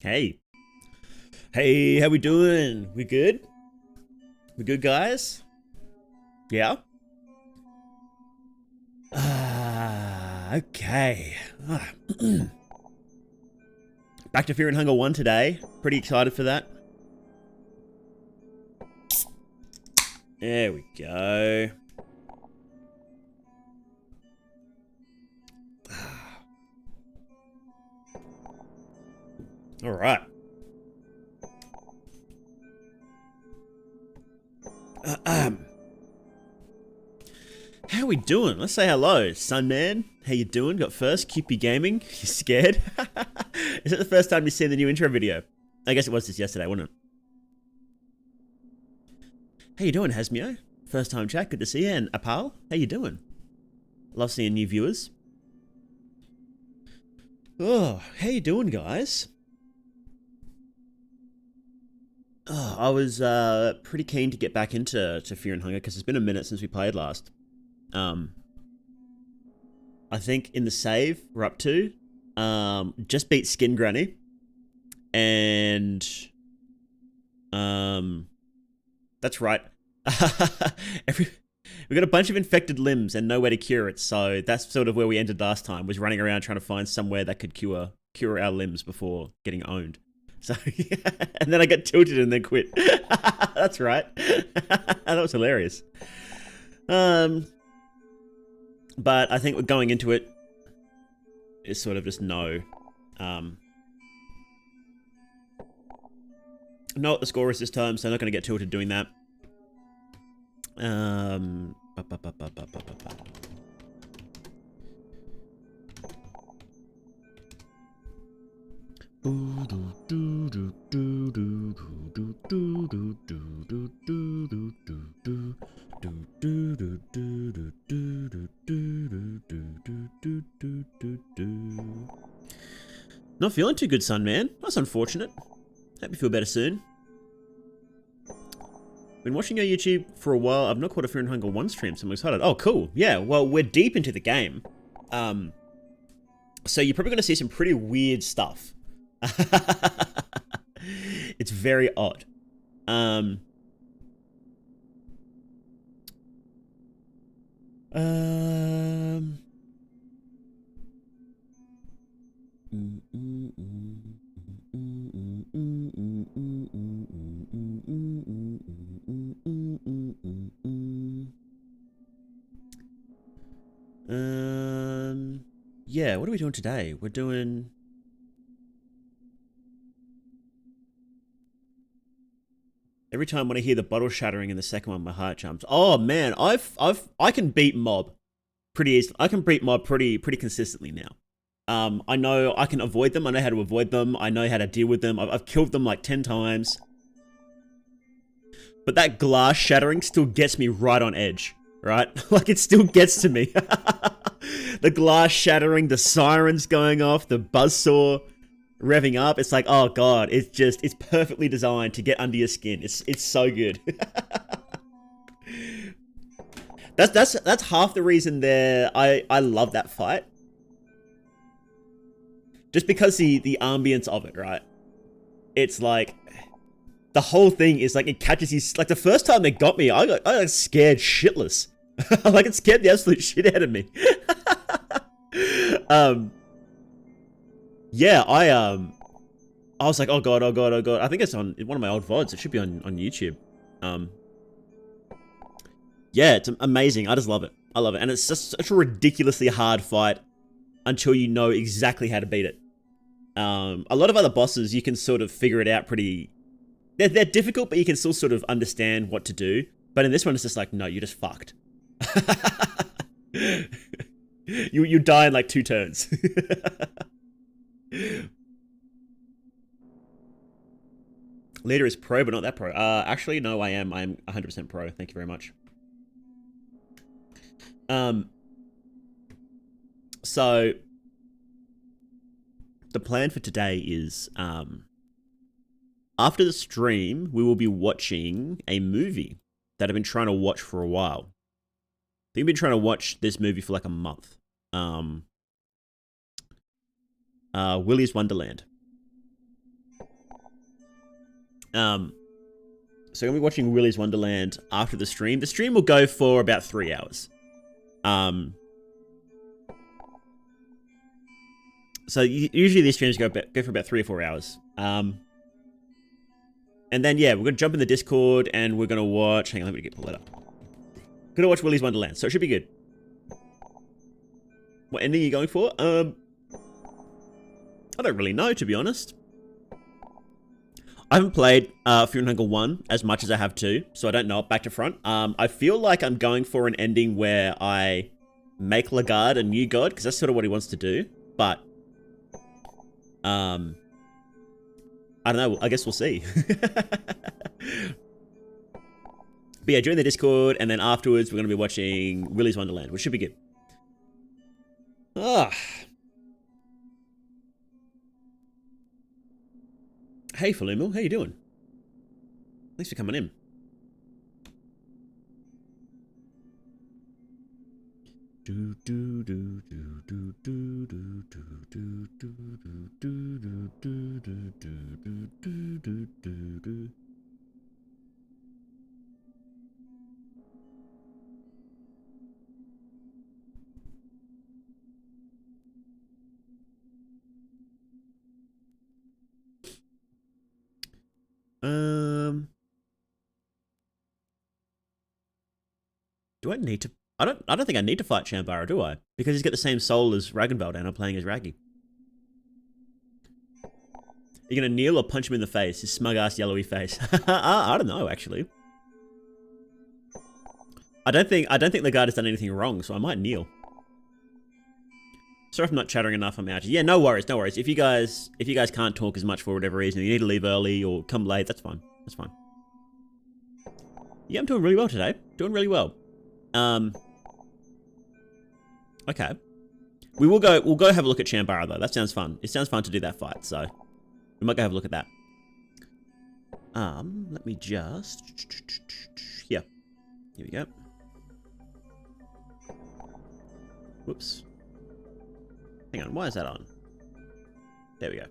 Hey. Hey, how we doing? We good? We good, guys? Yeah? Okay. Back to Fear and Hunger 1 today. Pretty excited for that. There we go. All right. How we doing? Let's say hello. Sunman, how you doing? Got first, QP Gaming. You scared? Is it the first time you've seen the new intro video? I guess it was just yesterday, wasn't it? How you doing, Hasmio? First time chat, good to see you. And Apal, how you doing? Love seeing new viewers. Oh, how you doing, guys? Oh, I was pretty keen to get back into Fear and Hunger because it's been a minute since we played last. I think in the save we're up to just beat Skin Granny, and that's right. We got a bunch of infected limbs and nowhere to cure it, so that's sort of where we ended last time. Was running around trying to find somewhere that could cure our limbs before getting owned. So, and then I got tilted and then quit. That's right. That was hilarious. But I think we're going into it is sort of just know what the score is this time, so I'm not going to get tilted doing that. Not feeling too good, son, man. That's unfortunate. Hope you feel better soon. Been watching your YouTube for a while. I've not caught a Fear and Hunger 1 stream, so I'm excited. Oh, cool. Yeah, well, we're deep into the game. So you're probably going to see some pretty weird stuff. It's very odd. Yeah, what are we doing today? We're doing... Every time when I hear the bottle shattering in the second one, my heart jumps. Oh man, I can beat mob pretty easily. I can beat mob pretty consistently now. I know I can avoid them. I know how to avoid them. I know how to deal with them. I've killed them like 10 times. But that glass shattering still gets me right on edge, right? Like it still gets to me. The glass shattering, the sirens going off, the buzzsaw revving up. It's like, oh god, it's perfectly designed to get under your skin. It's so good. That's half the reason there. I love that fight. Just because the ambience of it, right? It's like the whole thing is like it catches you. Like the first time they got me, I got scared shitless. Like it scared the absolute shit out of me. Yeah, I was like, oh god. I think it's on one of my old VODs. It should be on YouTube. Yeah, it's amazing. I just love it. I love it. And it's just such a ridiculously hard fight until you know exactly how to beat it. A lot of other bosses, you can sort of figure it out pretty... They're difficult, but you can still sort of understand what to do. But in this one, it's just like, no, you're just fucked. You die in like 2 turns. Leader is pro, but not that pro. Actually, no, I am 100% pro. Thank you very much. So the plan for today is, after the stream, we will be watching a movie that I've been trying to watch for a while. I think I've been trying to watch this movie for like a month. Willy's Wonderland. So I'm gonna be watching Willy's Wonderland after the stream. The stream will go for about 3 hours. So usually these streams go for about 3 or 4 hours. And then yeah, we're gonna jump in the Discord and we're gonna watch. Hang on, let me pull that up. Gonna watch Willy's Wonderland, so it should be good. What ending are you going for? I don't really know, to be honest. I haven't played Fear and Hunger 1 as much as I have 2, so I don't know it back to front. I feel like I'm going for an ending where I make Lagarde a new god, because that's sort of what he wants to do. But, I don't know. I guess we'll see. But yeah, join the Discord, and then afterwards we're going to be watching Willy's Wonderland, which should be good. Hey, Falumo, how you doing? Thanks for coming in. Do I need to? I don't think I need to fight Shambara, do I? Because he's got the same soul as Ragnvald and I'm playing as Raggy. You're gonna kneel or punch him in the face? His smug ass yellowy face. I don't know, actually. I don't think Lagarde has done anything wrong, so I might kneel. Sorry if I'm not chattering enough. I'm out. Yeah, no worries, no worries. If you guys can't talk as much for whatever reason, you need to leave early or come late, that's fine. That's fine. Yeah, I'm doing really well today. Doing really well. Okay. We'll go have a look at Chambara though. That sounds fun. It sounds fun to do that fight, so we might go have a look at that. Let me just... Yeah. Here we go. Whoops. Hang on, why is that on? There we go.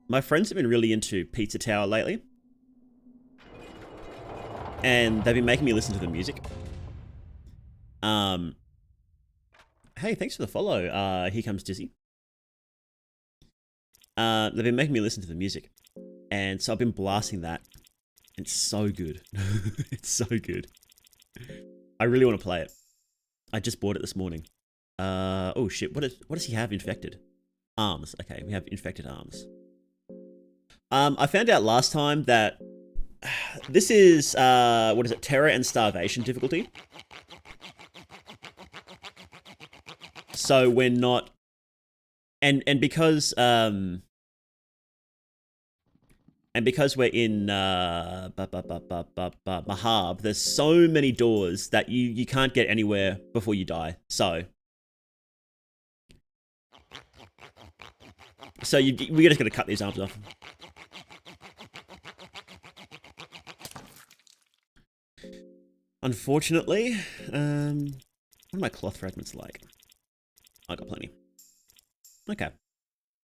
My friends have been really into Pizza Tower lately. And they've been making me listen to the music. Hey, thanks for the follow. Here comes Dizzy. They've been making me listen to the music. And so I've been blasting that. It's so good. It's so good. I really want to play it. I just bought it this morning. Oh shit, what does he have infected? Arms. Okay, we have infected arms. I found out last time that this is, what is it, terror and starvation difficulty. So we're not, and because we're in Mahab, there's so many doors that you can't get anywhere before you die. So we're just gonna cut these arms off. Unfortunately, what are my cloth fragments like? I got plenty. Okay.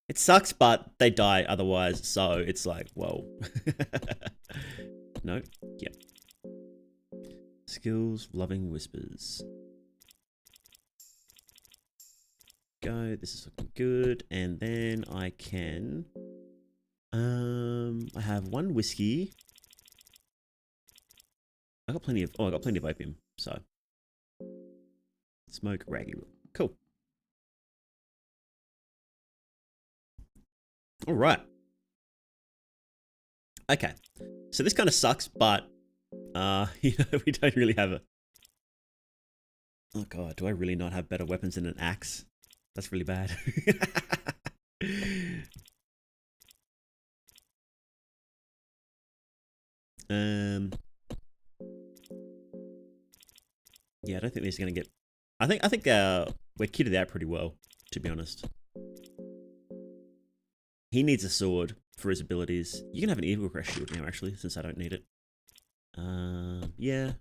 It sucks, but they die otherwise, so it's like, whoa. No? Yep. Skills, loving whispers. Go, this is looking good, and then I can... I have one whiskey. I got plenty of opium, so. Smoke raggy. Cool. All right. Okay. So this kind of sucks, but, we don't really have a... Oh god, do I really not have better weapons than an axe? That's really bad. Yeah, I don't think this is gonna get... I think we're kitted out pretty well, to be honest. He needs a sword for his abilities. You can have an evil crest shield now, actually, since I don't need it. Yeah.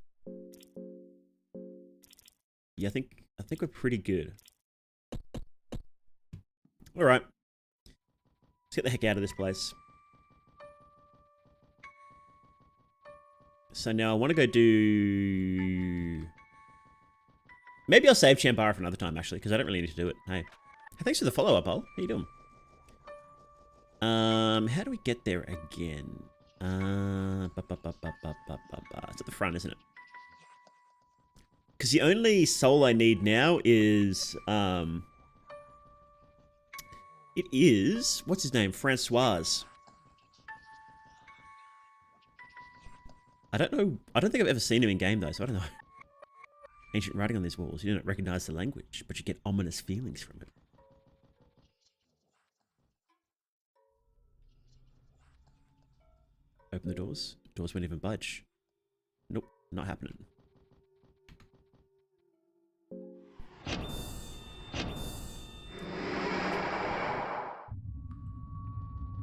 Yeah, I think we're pretty good. All right. Let's get the heck out of this place. So now I want to go do... Maybe I'll save Chambara for another time, actually, because I don't really need to do it. Hey, thanks for the follow-up, Al. How you doing? How do we get there again? It's at the front, isn't it? Because the only soul I need now is, it is, what's his name? Francois. I don't know. I don't think I've ever seen him in game though, so I don't know. Ancient writing on these walls. You don't recognize the language, but you get ominous feelings from it. Open the doors. Doors won't even budge. Nope, not happening.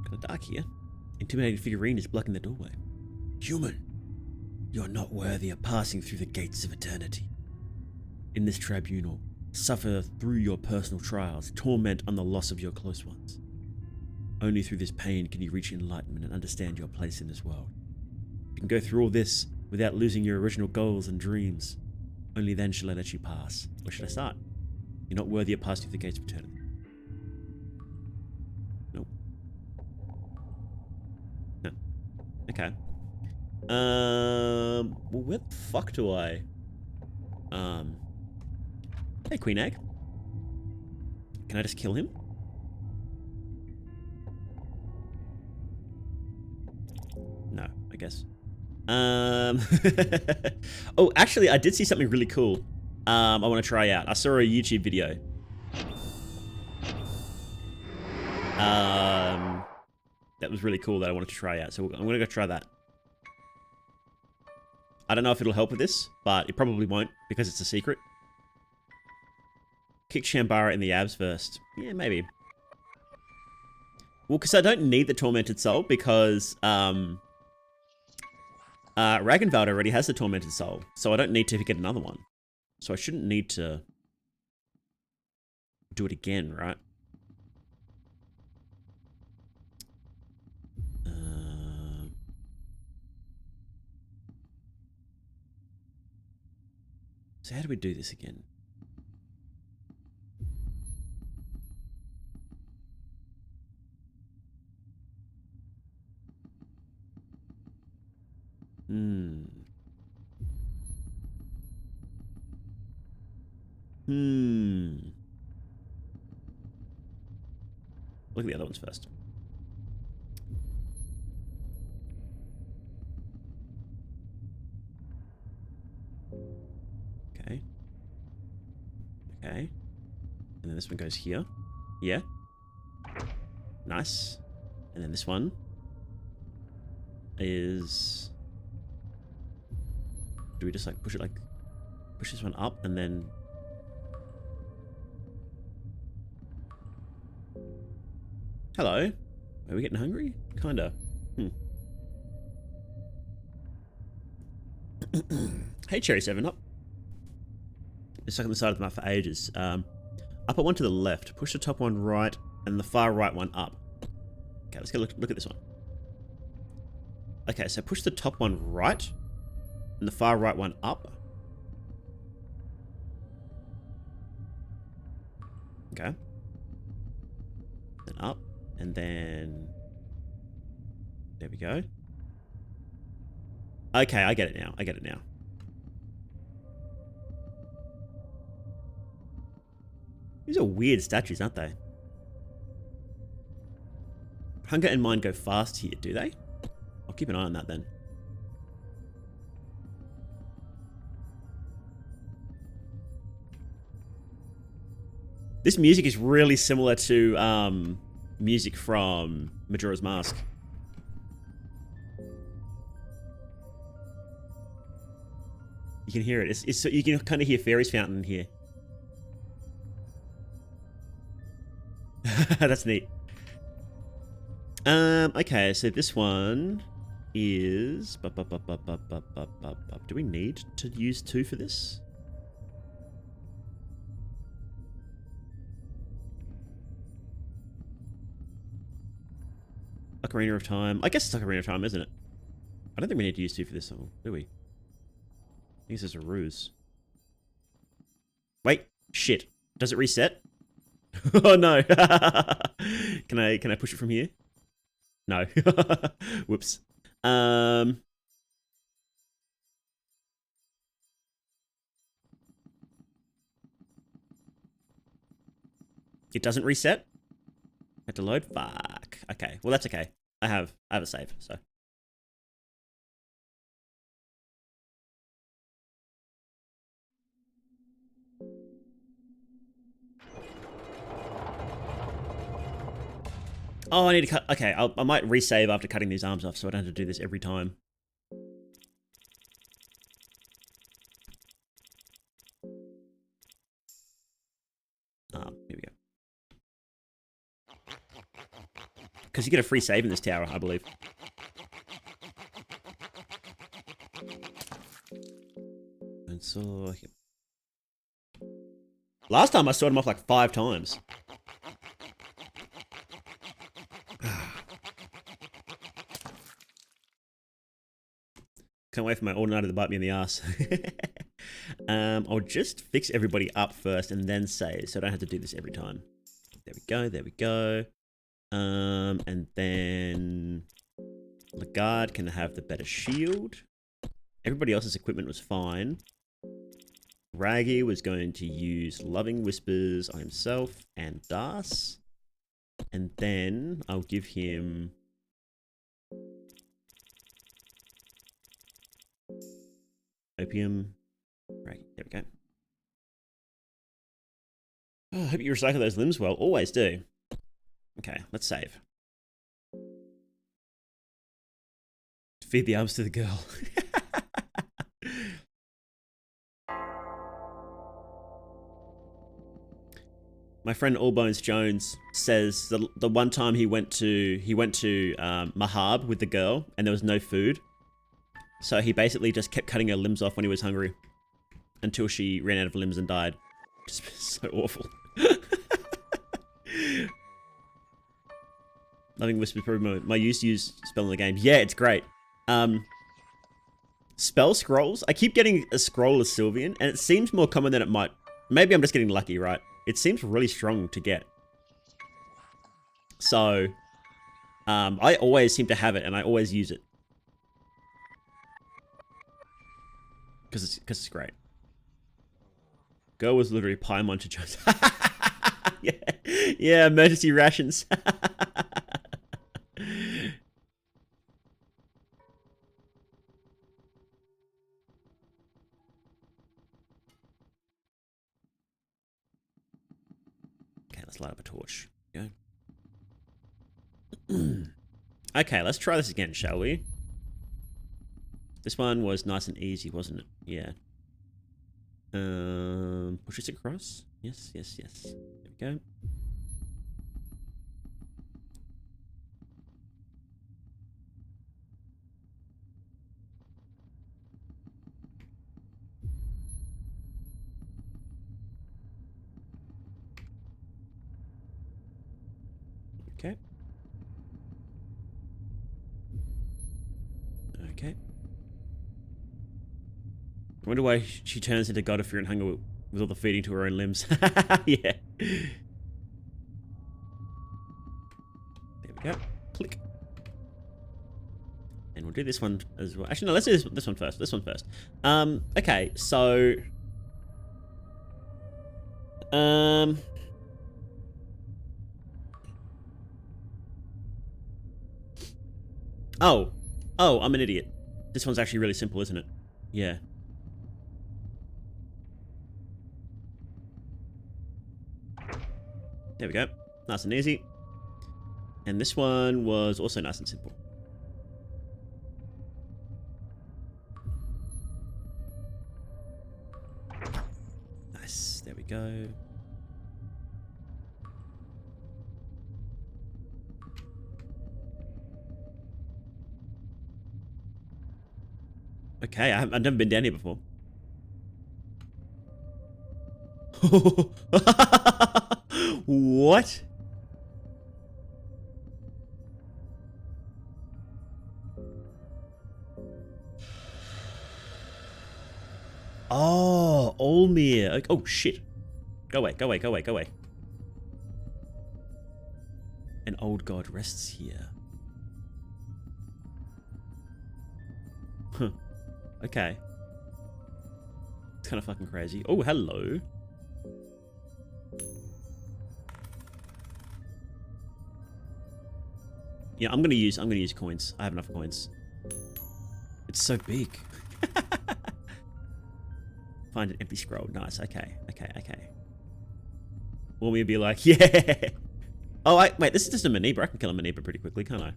Kind of dark here. Intimidating figurine is blocking the doorway. Human, you're not worthy of passing through the gates of eternity. In this tribunal, suffer through your personal trials, torment on the loss of your close ones. Only through this pain can you reach enlightenment and understand your place in this world. You can go through all this without losing your original goals and dreams. Only then shall I let you pass. Where should I start? You're not worthy of passing through the gates of eternity. Nope. No. Okay. Well, where the fuck do I... Hey, Queen Egg. Can I just kill him? guess. Oh, actually, I did see something really cool. I want to try out. I saw a YouTube video. That was really cool that I wanted to try out. So I'm going to go try that. I don't know if it'll help with this, but it probably won't because it's a secret. Kick Shambara in the abs first. Yeah, maybe. Well, because I don't need the Tormented Soul because Ragnvald already has the Tormented Soul, so I don't need to get another one. So I shouldn't need to do it again, right? So how do we do this again? Look at the other ones first. Okay. Okay. And then this one goes here. Yeah. Nice. And then this one is... Do we just like push it like... Push this one up and then... Hello. Are we getting hungry? Kinda. Hey, Cherry 7 up. It's stuck on the side of the map for ages. Upper one to the left. Push the top one right and the far right one up. Okay, let's go look at this one. Okay, so push the top one right and the far right one up. Okay. Then up. And then... There we go. Okay, I get it now. I get it now. These are weird statues, aren't they? Hunger and Mind go fast here, do they? I'll keep an eye on that then. This music is really similar to music from Majora's Mask. You can hear it. It's you can kind of hear Fairy's Fountain in here. That's neat. Okay, so this one is... Do we need to use 2 for this? Ocarina of Time. I guess it's Ocarina of Time, isn't it? I don't think we need to use 2 for this song, do we? I think this is a ruse. Wait, shit. Does it reset? Oh no. Can I push it from here? No. Whoops. It doesn't reset? Had to load? Fuck. Okay. Well, that's okay. I have a save, so. Oh, I need to cut. Okay, I might resave after cutting these arms off so I don't have to do this every time. Here we go. Because you get a free save in this tower, I believe. And so... Last time I sawed him off like 5 times. Can't wait for my Ordinator to bite me in the ass. I'll just fix everybody up first and then save, so I don't have to do this every time. There we go, there we go. And then Lagarde can have the better shield. Everybody else's equipment was fine. Raggy was going to use Loving Whispers on himself and Das. And then I'll give him... Opium. Right, there we go. Oh, I hope you recycle those limbs well. Always do. Okay, let's save. Feed the arms to the girl. My friend Allbones Jones says the one time he went to Mahab with the girl and there was no food, so he basically just kept cutting her limbs off when he was hungry until she ran out of limbs and died. Just so awful. Loving Whisper probably my used spell in the game. Yeah, it's great. Spell scrolls. I keep getting a scroll of Sylvian, and it seems more common than it might. Maybe I'm just getting lucky, right? It seems really strong to get. So, I always seem to have it, and I always use it. Because it's great. Girl was literally Paimon to Jones. Yeah, emergency rations. Okay, let's light up a torch. Go. Okay, let's try this again, shall we? This one was nice and easy, wasn't it? Yeah. Push this across. Yes, yes, yes. There we go. Okay. Okay. I wonder why she turns into God of Fear and Hunger with all the feeding to her own limbs. Yeah. There we go. Click. And we'll do this one as well. Actually, no, let's do this one first. This one first. Okay, so... Oh. Oh, I'm an idiot. This one's actually really simple, isn't it? Yeah. There we go. Nice and easy. And this one was also nice and simple. Nice. There we go. Okay, I've never been down here before. What? Oh, ulmia. Oh, shit. Go away, go away, go away, go away. An old god rests here. Huh. Okay. It's kind of fucking crazy. Oh, hello. Yeah, I'm gonna use coins. I have enough coins. It's so big. Find an empty scroll. Nice. Okay. Okay. Okay. Or we'd be like, yeah. Oh, wait. This is just a Maniba. I can kill a Maniba pretty quickly, can't I?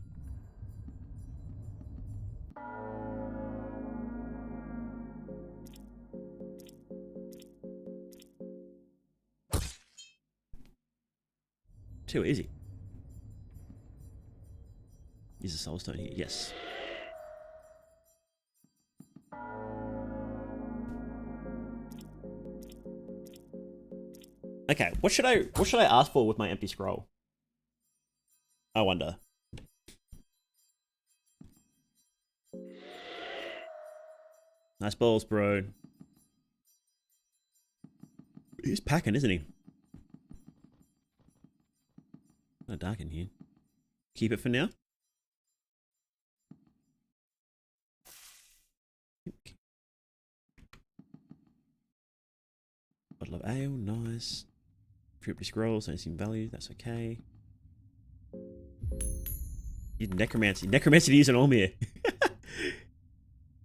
Too easy. Use a soul stone here. Yes. Okay, what should I ask for with my empty scroll? I wonder. Nice balls, bro. He's packing, isn't he? Not dark in here. Keep it for now. Bottle of ale, nice. Empty scrolls, don't seem value, that's okay. Necromancy. Necromancy to use an ulmia.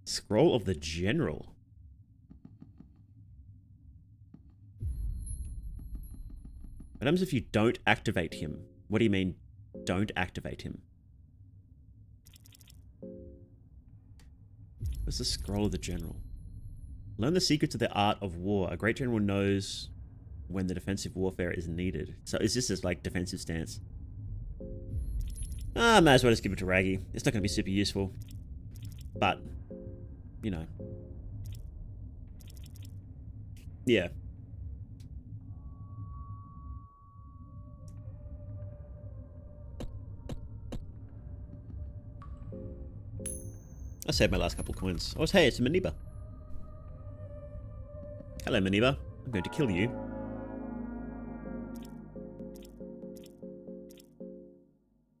Scroll of the General. What happens if you don't activate him? What do you mean, don't activate him? What's the scroll of the general? Learn the secrets of the art of war. A great general knows when the defensive warfare is needed. So is this his like defensive stance? Might as well just give it to Raggy. It's not going to be super useful. But, you know. Yeah. I saved my last couple of coins. Oh, hey, it's a Maniba. Hello, Maniba. I'm going to kill you.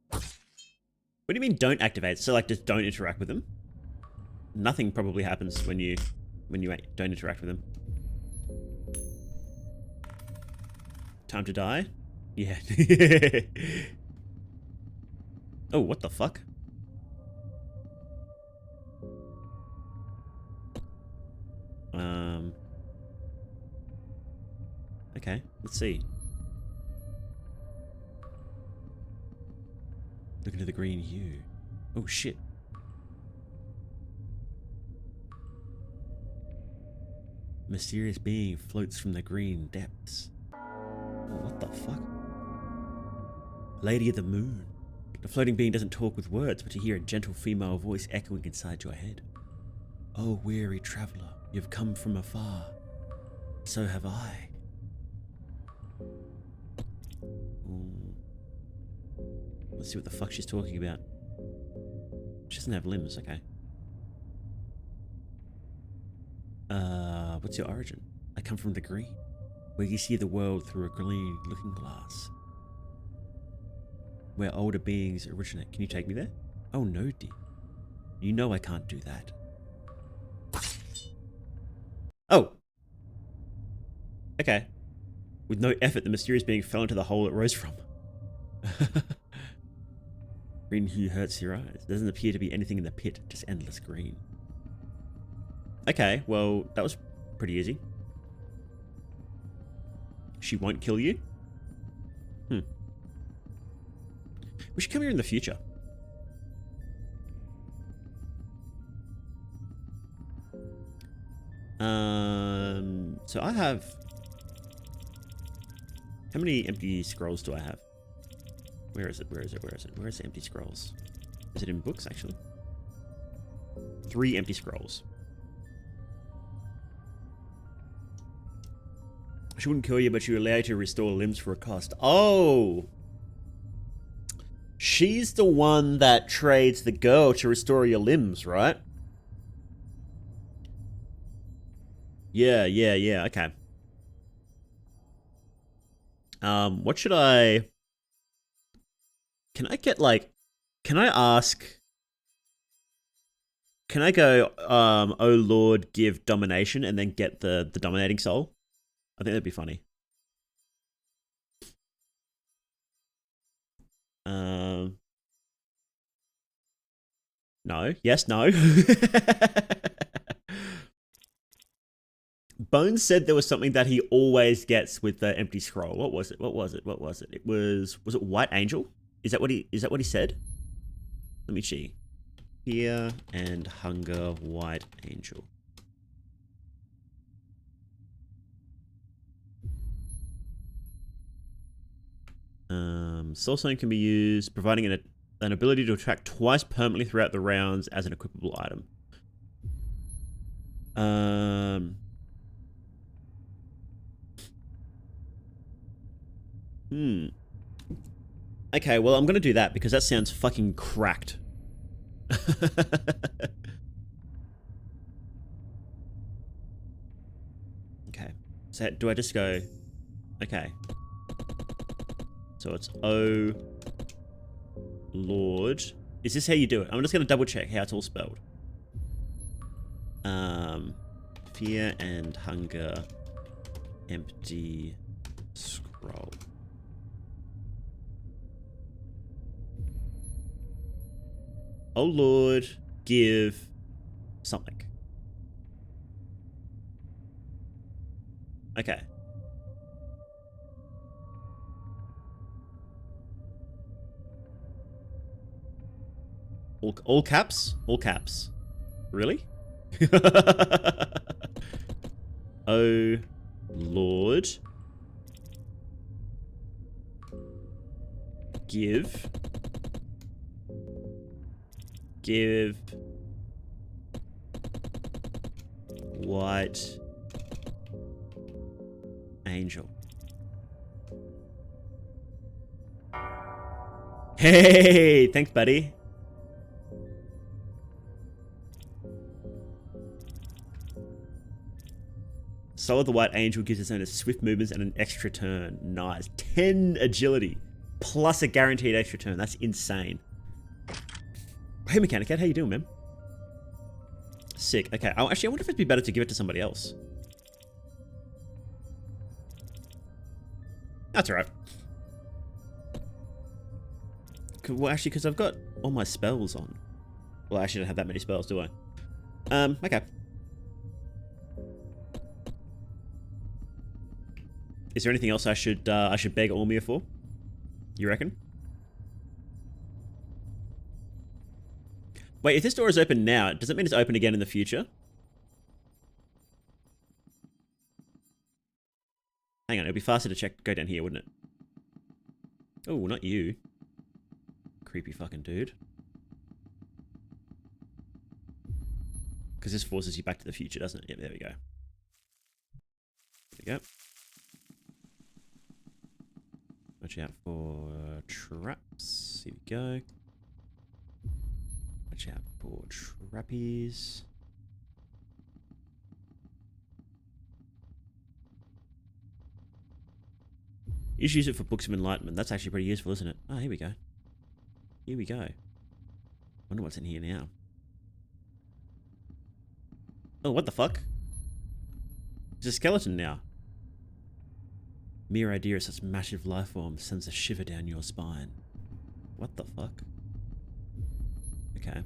What do you mean don't activate? So like just don't interact with them? Nothing probably happens when you don't interact with them. Time to die? Yeah. Oh, what the fuck? Okay, let's see. Look into the green hue. Oh shit. Mysterious being floats from the green depths. Oh, what the fuck? Lady of the Moon. The floating being doesn't talk with words, but you hear a gentle female voice echoing inside your head. Oh, weary traveller, you've come from afar. So have I. Ooh. Let's see what the fuck she's talking about. She doesn't have limbs, okay. What's your origin? I come from the green, where you see the world through a green looking glass. Where older beings originate. Can you take me there? Oh no, dear. You know I can't do that. Oh! Okay. With no effort, the mysterious being fell into the hole it rose from. Green hue hurts your eyes. There doesn't appear to be anything in the pit, just endless green. Okay, well, that was pretty easy. She won't kill you? We should come here in the future. So I have... How many empty scrolls do I have? Where is it? Where is it? Where is it? Where is the empty scrolls? Is it in books, actually? 3 empty scrolls. She wouldn't kill you, but she would allow you to restore limbs for a cost. Oh! She's the one that trades the girl to restore your limbs, right? Yeah, okay. What should I... Can I get, like... Can I ask... Can I go, oh Lord, give domination and then get the dominating soul? I think that'd be funny. No. Yes, no. Bones said there was something that he always gets with the empty scroll. What was it? What was it? What was it? It was it White Angel? Is that what he said? Let me see. Fear and Hunger White Angel. Soul Stone can be used, providing an ability to attract twice permanently throughout the rounds as an equipable item. Okay, well, I'm gonna do that because that sounds fucking cracked. Okay. So do I just go... Okay. So it's O Lord. Is this how you do it? I'm just gonna double check how it's all spelled. Fear and Hunger Empty Scroll. Oh Lord, give something. Okay. All caps? All caps. Really? Oh, Lord. Give. White. Angel. Hey, thanks, buddy. Soul of the White Angel gives its owner swift movements and an extra turn. Nice. 10 agility. Plus a guaranteed extra turn. That's insane. Hey, Mechanic Cat, how you doing, man? Sick. Okay. Oh, actually, I wonder if it'd be better to give it to somebody else. That's alright. Well, actually, because I've got all my spells on. Well, I actually don't have that many spells, do I? Okay. Is there anything else I should beg ulmia for? You reckon? Wait, if this door is open now, does it mean it's open again in the future? Hang on, it'd be faster to go down here, wouldn't it? Oh, not you. Creepy fucking dude. Because this forces you back to the future, doesn't it? Yep, there we go. There we go. Watch out for traps. Here we go. Watch out for trappies. You should use it for Books of Enlightenment. That's actually pretty useful, isn't it? Oh, here we go. Here we go. Wonder what's in here now. Oh, what the fuck? It's a skeleton now. Mere idea of such massive life form sends a shiver down your spine. What the fuck? Okay.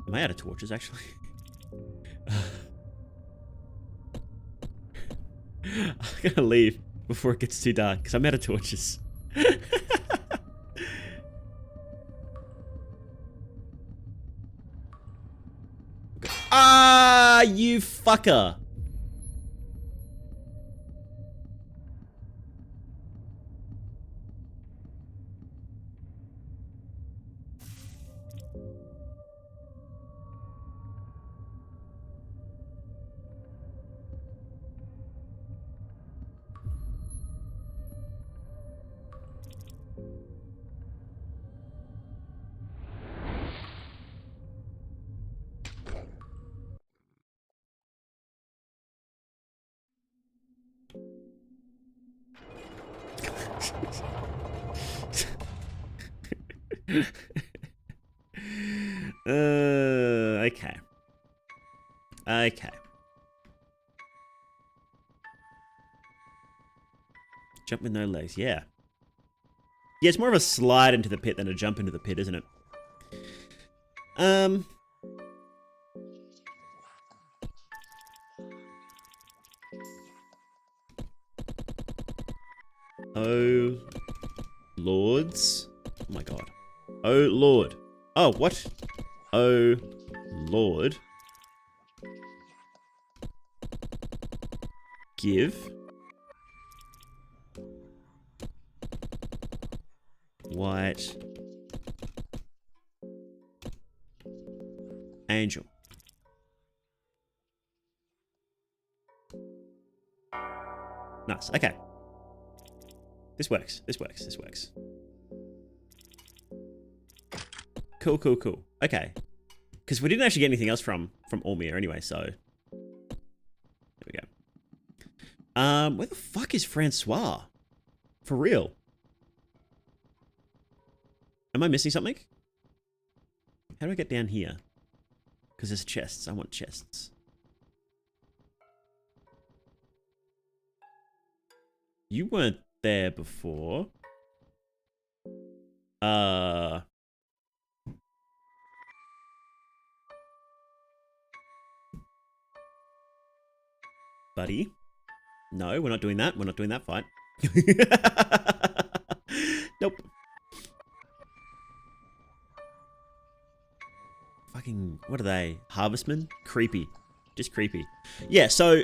Am I out of torches, actually? I'm gonna leave before it gets too dark, because I'm out of torches. Ah, you fucker! Okay. Okay. Jump with no legs, yeah. Yeah, it's more of a slide into the pit than a jump into the pit, isn't it? Oh, lords. Oh my god. Oh, lord. Oh, what? Oh, lord. Give. White. Angel. Nice. Okay. This works. This works. This works. Cool, cool, cool. Okay. Because we didn't actually get anything else from ulmia anyway, so. There we go. Where the fuck is Francois? For real? Am I missing something? How do I get down here? Because there's chests. I want chests. You weren't there before. buddy. No, we're not doing that. We're not doing that fight. Nope. Fucking, what are they? Harvestmen? Creepy. Just creepy. Yeah, so,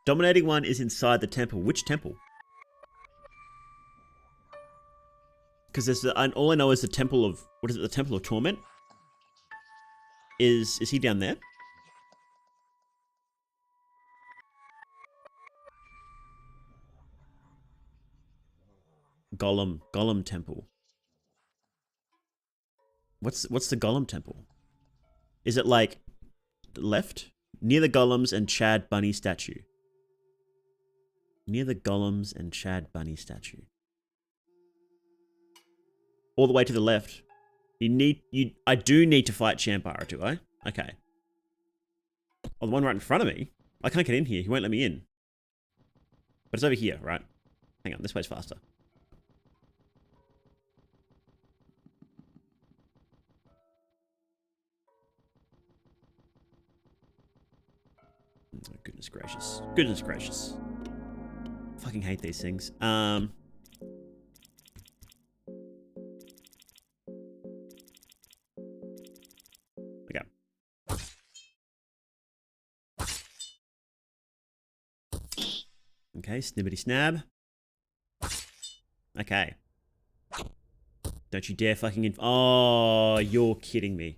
dominating one is inside the temple. Which temple? Because there's all I know is the temple of, what is it, the temple of torment? Is he down there? Golem temple. What's the Golem temple? Is it like left? Near the golems and Chad Bunny statue. Near the golems and Chad Bunny statue. All the way to the left. I do need to fight Shampara, do I? Okay. Oh, the one right in front of me? I can't get in here. He won't let me in. But it's over here, right? Hang on, this way's faster. Oh, goodness gracious. Goodness gracious. Fucking hate these things. Okay. Okay, snibbity snab. Okay. Don't you dare fucking oh, you're kidding me.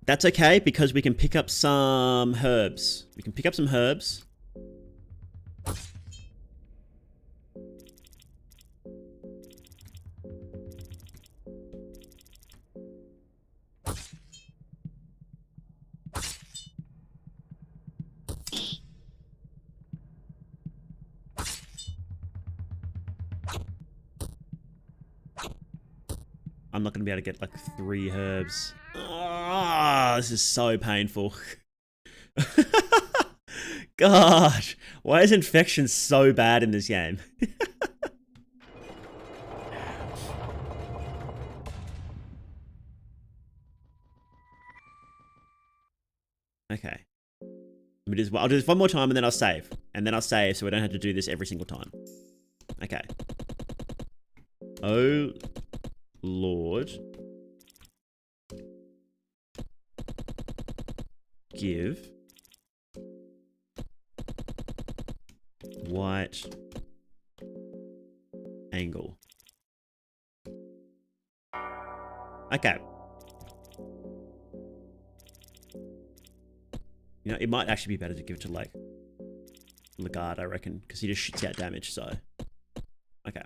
That's okay, because we can pick up some herbs. We can pick up some herbs. I'm not going to be able to get like 3 herbs. Oh, this is so painful. Gosh, why is infection so bad in this game? Okay. I'll do this one more time and then I'll save. And then I'll save so we don't have to do this every single time. Okay. Oh, Lord. Give. White. Angle. Okay. You know, it might actually be better to give it to, like, Legard, I reckon, because he just shoots out damage, so. Okay.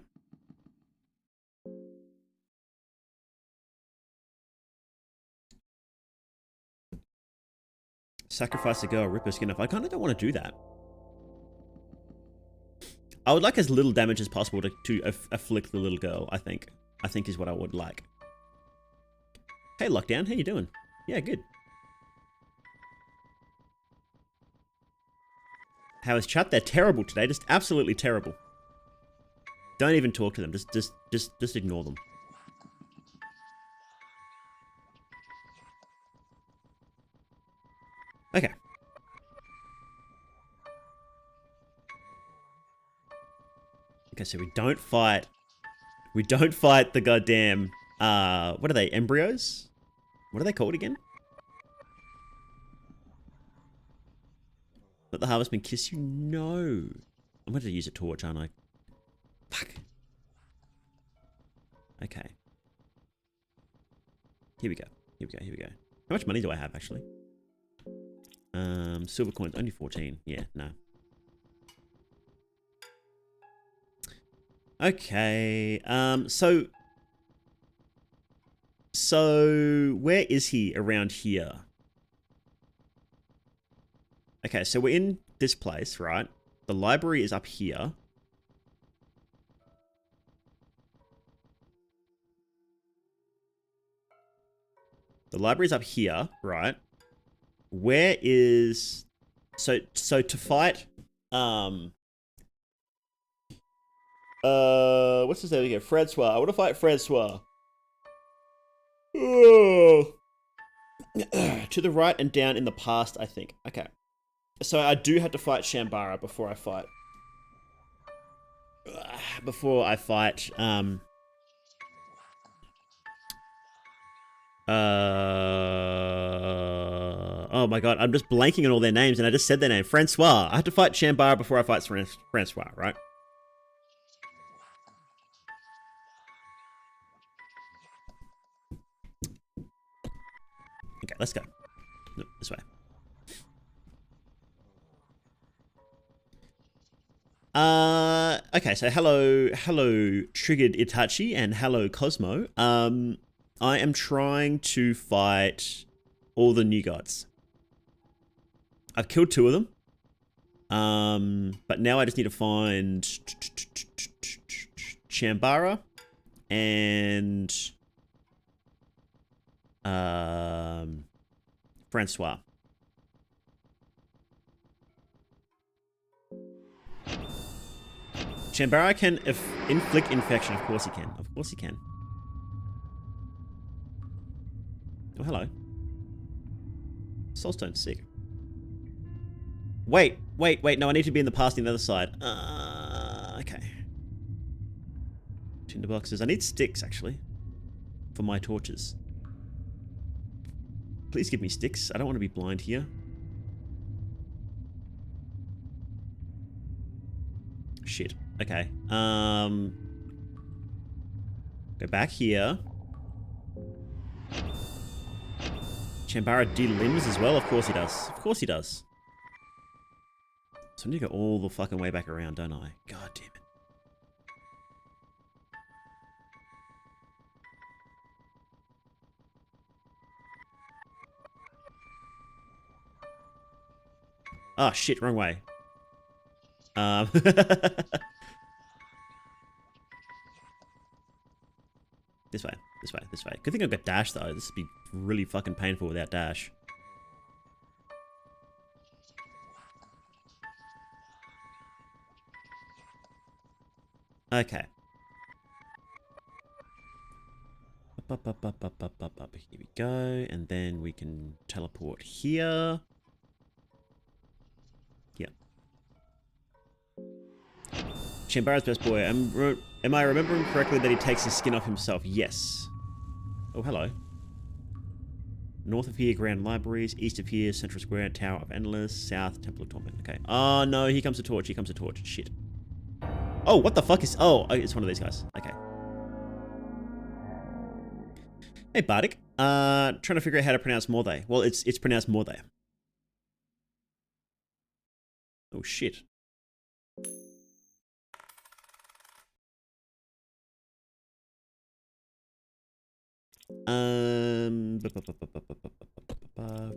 Sacrifice a girl, rip her skin off. I kind of don't want to do that. I would like as little damage as possible to afflict the little girl, I think. I think is what I would like. Hey, Lockdown, how you doing? Yeah, good. How is chat? They're terrible today. Just absolutely terrible. Don't even talk to them. Just ignore them. Okay. Okay, so we don't fight the goddamn what are they? Embryos? What are they called again? Let the harvestman kiss you? No. I'm going to use a torch, aren't I? Fuck. Okay. Here we go. Here we go. Here we go. How much money do I have, actually? Silver coins, only 14. Yeah, no. Okay. So where is he around here? Okay, so we're in this place, right? The library is up here. The library's up here, right? Where is... So to fight... what's his name again? Francois. I want to fight Francois. Oh. To the right and down in the past, I think. Okay. So I do have to fight Shambara before I fight. Oh my god, I'm just blanking on all their names and I just said their name. Francois. I have to fight Shambara before I fight Francois, right? Okay, let's go. No, this way. Okay, so hello, Triggered Itachi, and hello, Cosmo. I am trying to fight all the new gods. I've killed 2 of them. But now I just need to find Shambara and Francois. Shambara can inflict infection. Of course he can. Of course he can. Oh, hello. Soulstone, sick. Wait. No, I need to be in the past on the other side. Okay. Tinder boxes. I need sticks, actually. For my torches. Please give me sticks. I don't want to be blind here. Shit. Okay. Go back here. Shambara de-limbs as well? Of course he does. Of course he does. So I need to go all the fucking way back around, don't I? God damn it. Oh shit, wrong way. This way. Good thing I've got dash though. This would be really fucking painful without dash. Okay. Here we go. And then we can teleport here. Yep. Shambara's best boy. Am I remembering correctly that he takes his skin off himself? Yes. Oh, hello. North of here, Grand Libraries. East of here, Central Square, Tower of Endless. South, Temple of Torment. Okay. Oh, no. Here comes a torch. Here comes a torch. Shit. Oh, what the fuck is... Oh, it's one of these guys. Okay. Hey, Bardic. Trying to figure out how to pronounce Morday. Well, it's pronounced Morday. Oh, shit. We'll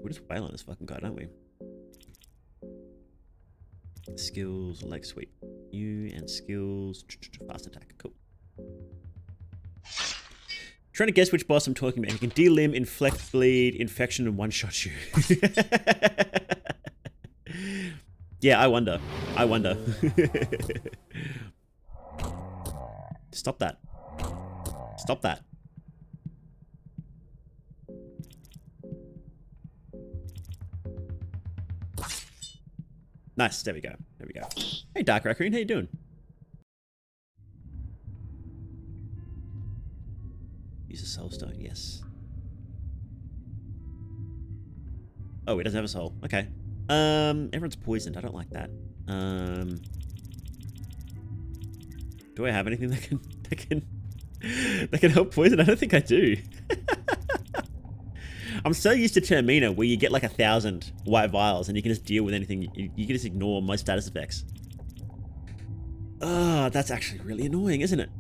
just wail on this fucking guy, don't we? Skills, leg sweep. You and skills, fast attack. Cool. Trying to guess which boss I'm talking about. He can de-limb, inflect, bleed, infection, and one-shot you. Yeah, I wonder. Stop that. Stop that. Nice, there we go. Hey, Dark Raccoon, how you doing? Use a soul stone, yes. Oh, he doesn't have a soul. Okay. Everyone's poisoned. I don't like that. Do I have anything that can help poison? I don't think I do. I'm so used to Termina where you get like 1,000 white vials and you can just deal with anything. You can just ignore most status effects. Oh, that's actually really annoying, isn't it?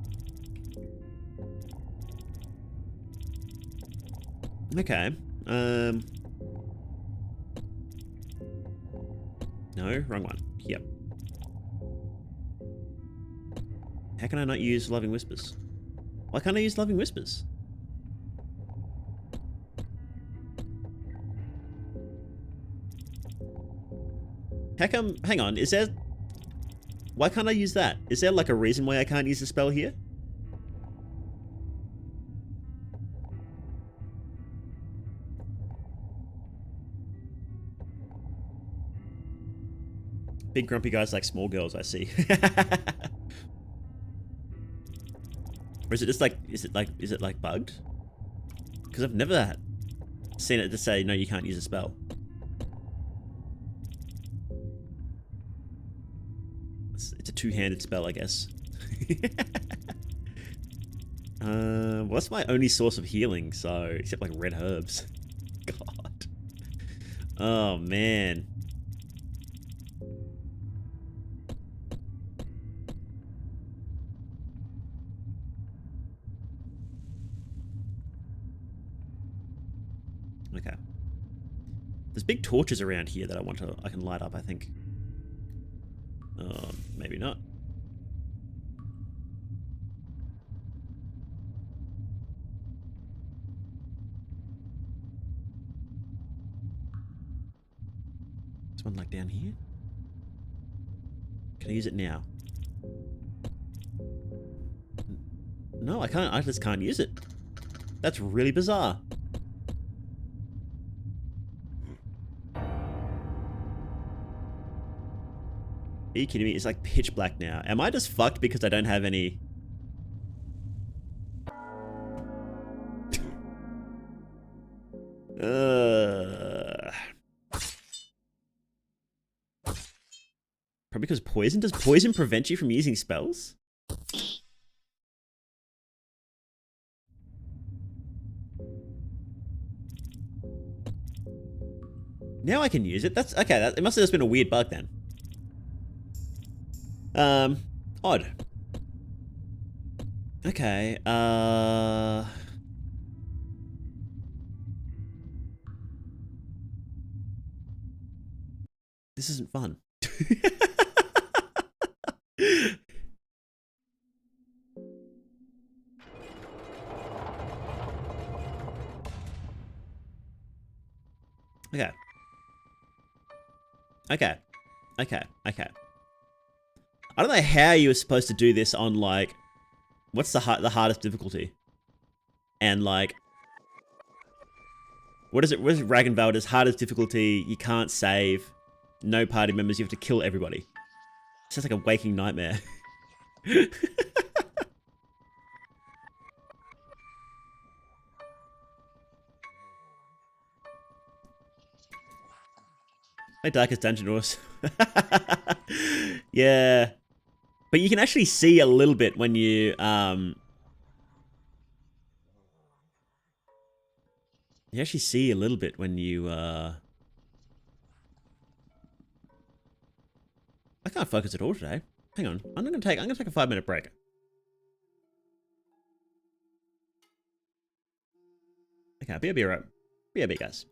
Okay. No, wrong one. Yep. How can I not use Loving Whispers? Why can't I use Loving Whispers? How come... Hang on, is there... Why can't I use that? Is there like a reason why I can't use the spell here? Big grumpy guys like small girls, I see. Or is it just like, is it like bugged? Because I've never seen it to say, no, you can't use a spell. It's a two-handed spell, I guess. Well, that's my only source of healing, so, except like red herbs. God. Oh, man. Okay. There's big torches around here that I can light up, I think. Maybe not. There's one like down here. Can I use it now? No, I can't. I just can't use it. That's really bizarre. Are you kidding me? It's like pitch black now. Am I just fucked because I don't have any... Probably because poison? Does poison prevent you from using spells? Now I can use it. That's okay. It must have just been a weird bug then. Odd. Okay, this isn't fun. Okay. Okay. Okay. Okay. I don't know how you were supposed to do this on, like, what's the hardest difficulty? And, like, what is Ragnvald's hardest difficulty? You can't save. No party members. You have to kill everybody. Sounds like a waking nightmare. My darkest dungeon was. Yeah. But you can actually see a little bit when you, you actually see a little bit when you, I can't focus at all today. Hang on. I'm gonna take a 5-minute break. Okay, BRB, right. BRB, guys.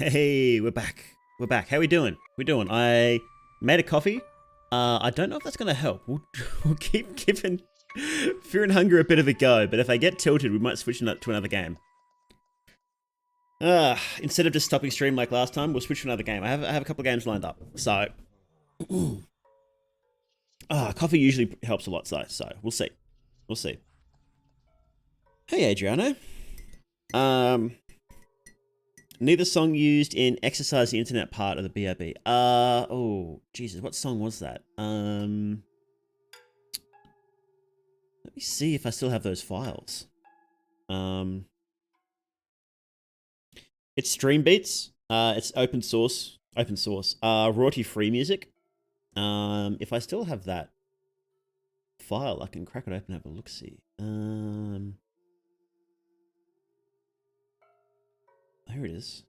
Hey, we're back. We're back. How we doing? I made a coffee. I don't know if that's going to help. We'll keep giving Fear and Hunger a bit of a go, but if I get tilted, we might switch to another game. Instead of just stopping stream like last time, we'll switch to another game. I have a couple of games lined up. So, coffee usually helps a lot, so we'll see. We'll see. Hey, Adriano. Neither song used in Exercise the Internet part of the BRB. Oh, Jesus, what song was that? Let me see if I still have those files. It's Stream Beats. It's open source. Royalty free music. If I still have that file, I can crack it open and have a look-see. There it is.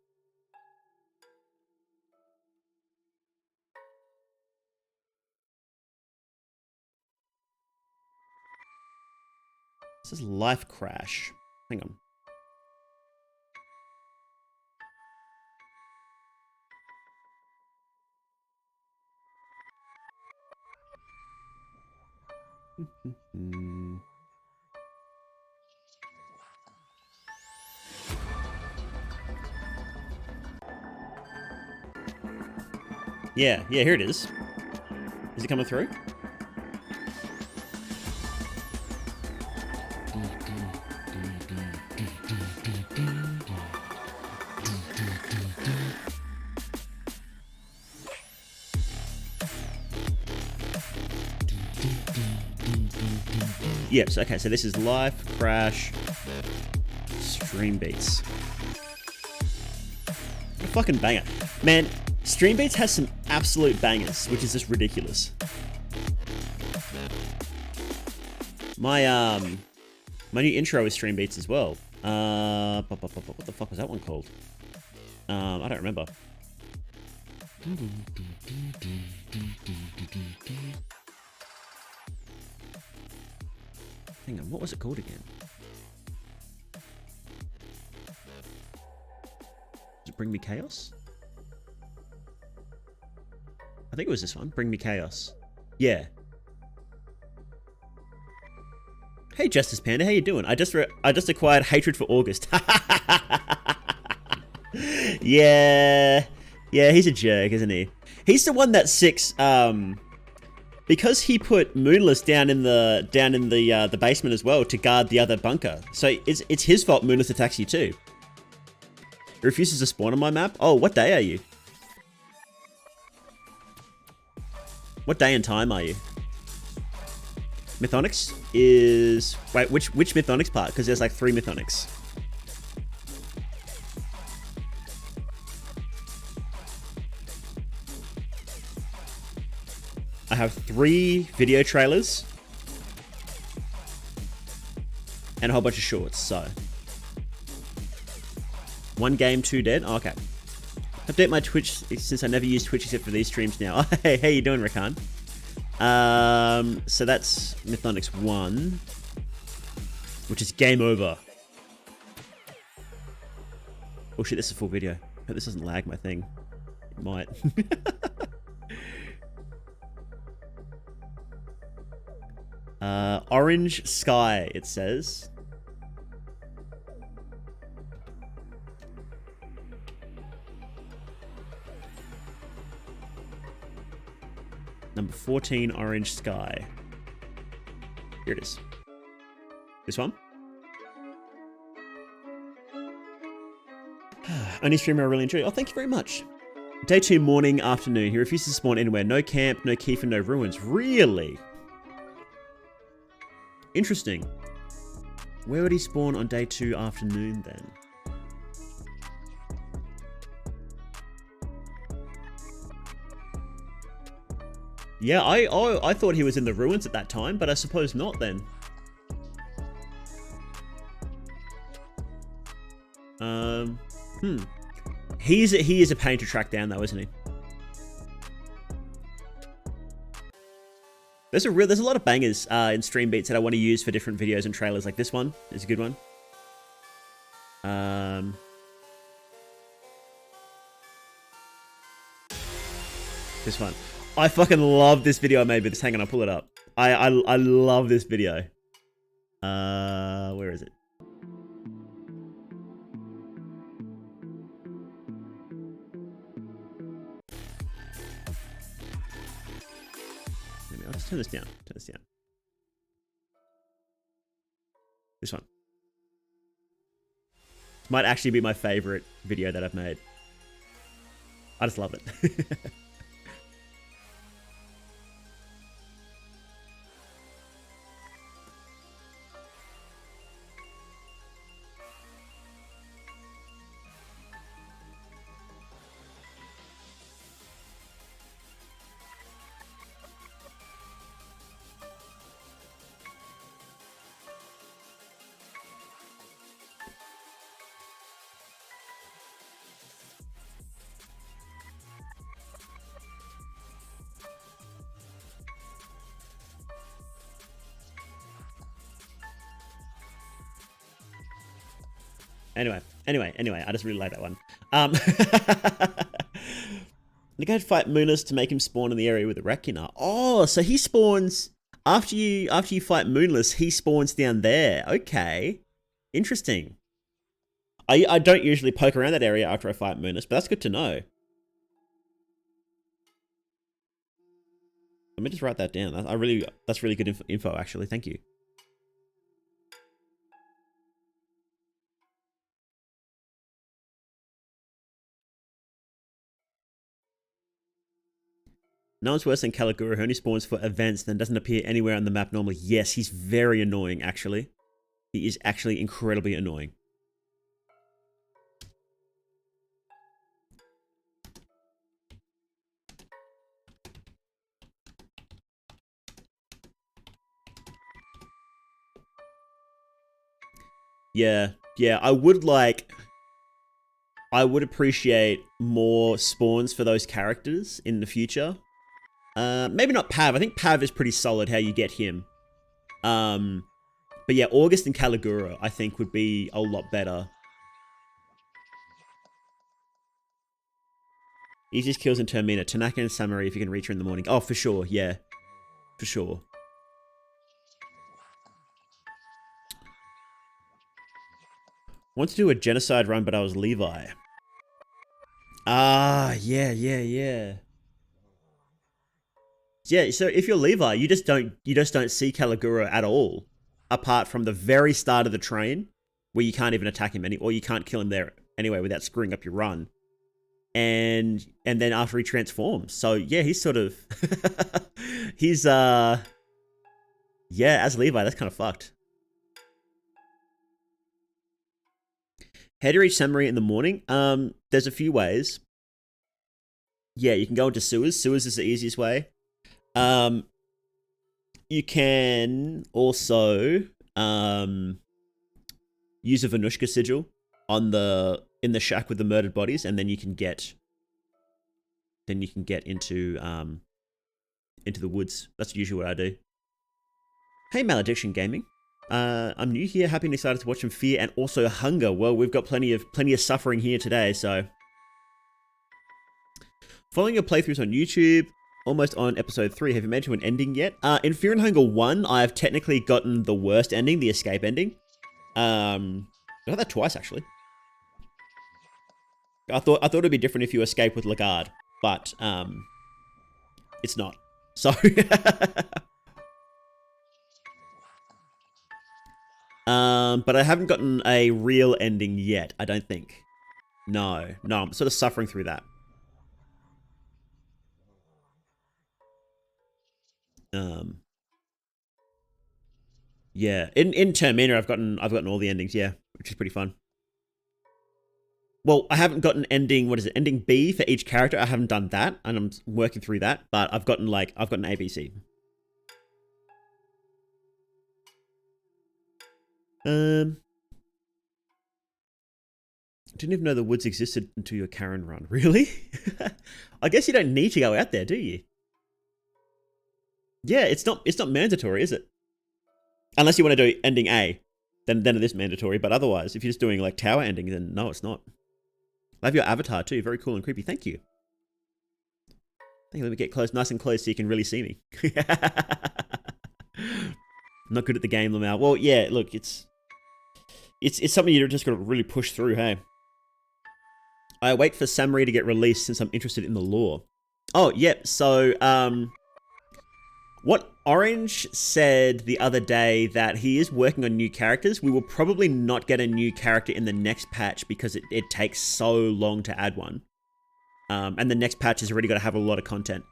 This is Life Crash. Hang on. Yeah, here it is. Is it coming through? Yes, okay, so this is Life Crash Stream Beats. A fucking banger. Man, Stream Beats has some absolute bangers, which is just ridiculous. My new intro is Stream Beats as well. What the fuck was that one called? I don't remember. Hang on, what was it called again? Did it Bring Me Chaos? I think it was this one. Bring Me Chaos. Yeah. Hey, Justice Panda, how you doing? I just acquired Hatred for August. Yeah, he's a jerk, isn't he? He's the one that Six, because he put Moonless down in the basement as well to guard the other bunker. So it's his fault Moonless attacks you too. He refuses to spawn on my map. Oh, what day are you? What day and time are you? Mythonics is... Wait, which Mythonics part? Because there's like 3 Mythonics. I have 3 video trailers. And a whole bunch of shorts, so... 1 game, 2 dead? Oh, okay. Update my Twitch since I never use Twitch except for these streams now. Oh, hey, how you doing, Rakan? So that's Mythonics 1, which is game over. Oh shit, this is a full video. Hope this doesn't lag my thing. It might. Orange Sky, it says. Number 14, Orange Sky. Here it is. This one? Only streamer I really enjoy. Oh, thank you very much. Day 2, morning, afternoon. He refuses to spawn anywhere. No camp, no Keith, and no ruins. Really? Interesting. Where would he spawn on day 2, afternoon then? Yeah, I thought he was in the ruins at that time, but I suppose not then. He is a pain to track down though, isn't he? There's a lot of bangers in Stream Beats that I want to use for different videos and trailers. Like this one is a good one. This one. I fucking love this video I made with this. Hang on, I'll pull it up. I love this video. Where is it? Maybe I'll just turn this down. Turn this down. This one. Might actually be my favorite video that I've made. I just love it. Anyway, I just really like that one. You go fight Moonless to make him spawn in the area with the Reckoner. Oh, so he spawns after you fight Moonless, he spawns down there. Okay. Interesting. I don't usually poke around that area after I fight Moonless, but that's good to know. Let me just write that down. That's really good info actually. Thank you. No one's worse than Caligura, who only spawns for events, then doesn't appear anywhere on the map normally. Yes, he's very annoying, actually. He is actually incredibly annoying. Yeah, I would appreciate more spawns for those characters in the future. Maybe not Pav. I think Pav is pretty solid how you get him. But yeah, August and Caligura, I think, would be a lot better. Easiest kills in Termina. Tanaka and Samari if you can reach her in the morning. Oh, for sure. Yeah. For sure. Want to do a genocide run, but I was Levi. Ah, yeah. Yeah, so if you're Levi, you just don't see Caligura at all, apart from the very start of the train, where you can't even attack him or you can't kill him there anyway without screwing up your run. And then after he transforms. So yeah, he's sort of he's yeah, as Levi, that's kind of fucked. How to reach Samurai in the morning? There's a few ways. Yeah, you can go into sewers. Sewers is the easiest way. You can also use a Venushka sigil in the shack with the murdered bodies, and then you can get into the woods. That's usually what I do. Hey, Malediction Gaming. I'm new here, happy and excited to watch some Fear and also Hunger. Well, we've got plenty of suffering here today, so. Following your playthroughs on YouTube, almost on episode 3, have you made to an ending yet? In Fear and Hunger 1, I've technically gotten the worst ending, the escape ending. I got that twice, actually. I thought it'd be different if you escape with Lagarde, but it's not. So but I haven't gotten a real ending yet, I don't think. No, I'm sort of suffering through that. Yeah, in Termina, I've gotten all the endings, yeah, which is pretty fun. Well, I haven't gotten ending, what is it, ending B for each character. I haven't done that, and I'm working through that, but I've gotten ABC. Didn't even know the woods existed until your Karen run. Really? I guess you don't need to go out there, do you? Yeah, it's not mandatory, is it? Unless you want to do ending A, then it is mandatory. But otherwise, if you're just doing like tower ending, then no, it's not. Love your avatar too. Very cool and creepy. Thank you. Let me get close, nice and close, so you can really see me. Not good at the game, Lamau. Well, yeah. Look, it's something you're just got to really push through. Hey, I wait for Samurai to get released since I'm interested in the lore. Oh, yep. So, what Orange said the other day that he is working on new characters. We will probably not get a new character in the next patch because it takes so long to add one. And the next patch has already got to have a lot of content.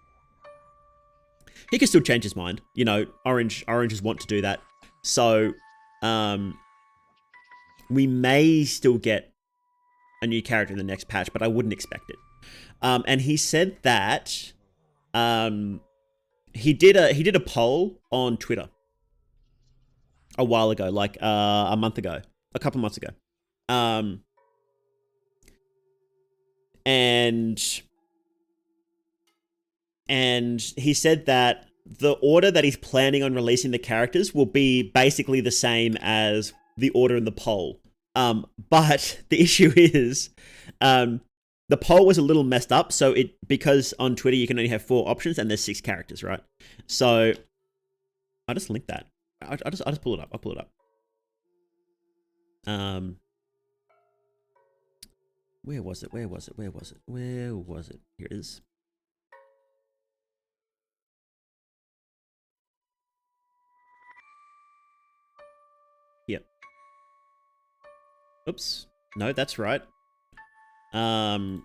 He can still change his mind. You know, Oranges want to do that. So, we may still get a new character in the next patch, but I wouldn't expect it. And he said that he did a poll on Twitter a while ago, like a month ago, a couple months ago. And he said that the order that he's planning on releasing the characters will be basically the same as the order in the poll. But the issue is, the poll was a little messed up. So because on Twitter you can only have 4 options and there's 6 characters, right? So I just linked that. I'll just pull it up. I'll pull it up. Where was it? Here it is. Yep. Oops. No, that's right. Firefox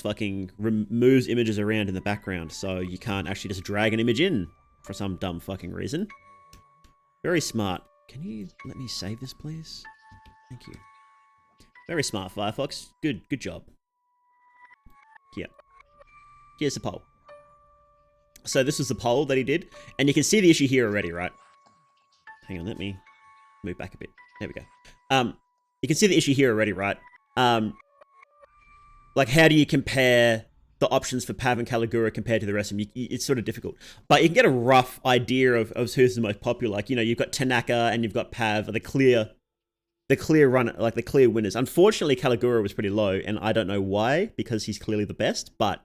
fucking moves images around in the background, so you can't actually just drag an image in for some dumb fucking reason. Very smart. Can you let me save this, please? Thank you. Very smart, Firefox. Good job. Yeah. Here's the poll. So this was the poll that he did, and you can see the issue here already, right? Hang on, let me move back a bit. There we go. You can see the issue here already, right? Like, how do you compare the options for Pav and Caligura compared to the rest of them? It's sort of difficult. But you can get a rough idea of who's the most popular. Like, you know, you've got Tanaka and you've got Pav, the clear run, like the clear winners. Unfortunately, Caligura was pretty low, and I don't know why, because he's clearly the best, but...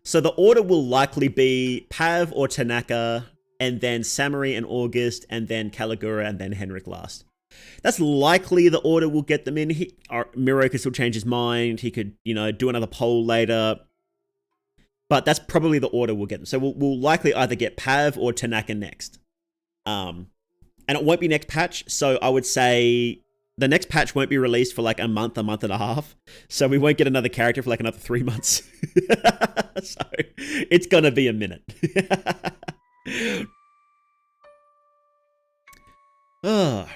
So the order will likely be Pav or Tanaka, and then Samurai and August, and then Caligura, and then Henrik last. That's likely the order we'll get them in. Miro could still change his mind. He could, you know, do another poll later. But that's probably the order we'll get them. So we'll likely either get Pav or Tanaka next. And it won't be next patch. So I would say the next patch won't be released for like a month and a half. So we won't get another character for like another 3 months. So it's going to be a minute. Oh.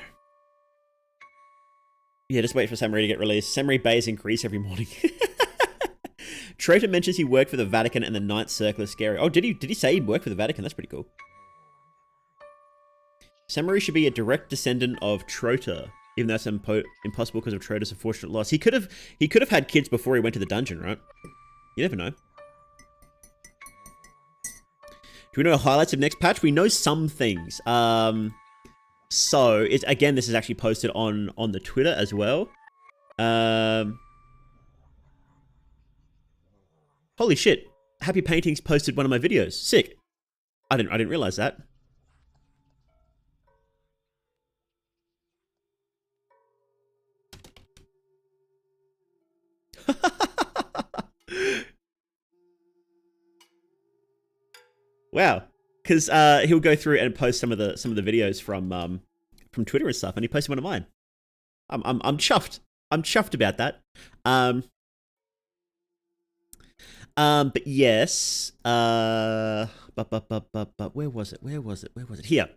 Yeah, just wait for Samurai to get released. Samurai bays in Greece every morning. Trota mentions he worked for the Vatican and the Ninth Circle is scary. Oh, did he say he'd work for the Vatican? That's pretty cool. Samurai should be a direct descendant of Trota, even though that's impossible because of Trota's unfortunate loss. He could have had kids before he went to the dungeon, right? You never know. Do we know highlights of next patch? We know some things. So again, this is actually posted on the Twitter as well. Holy shit! Happy Paintings posted one of my videos. Sick. I didn't realize that. Wow. Because he'll go through and post some of the videos from Twitter and stuff, and he posted one of mine. I'm chuffed. I'm chuffed about that. But yes. But where was it? Here.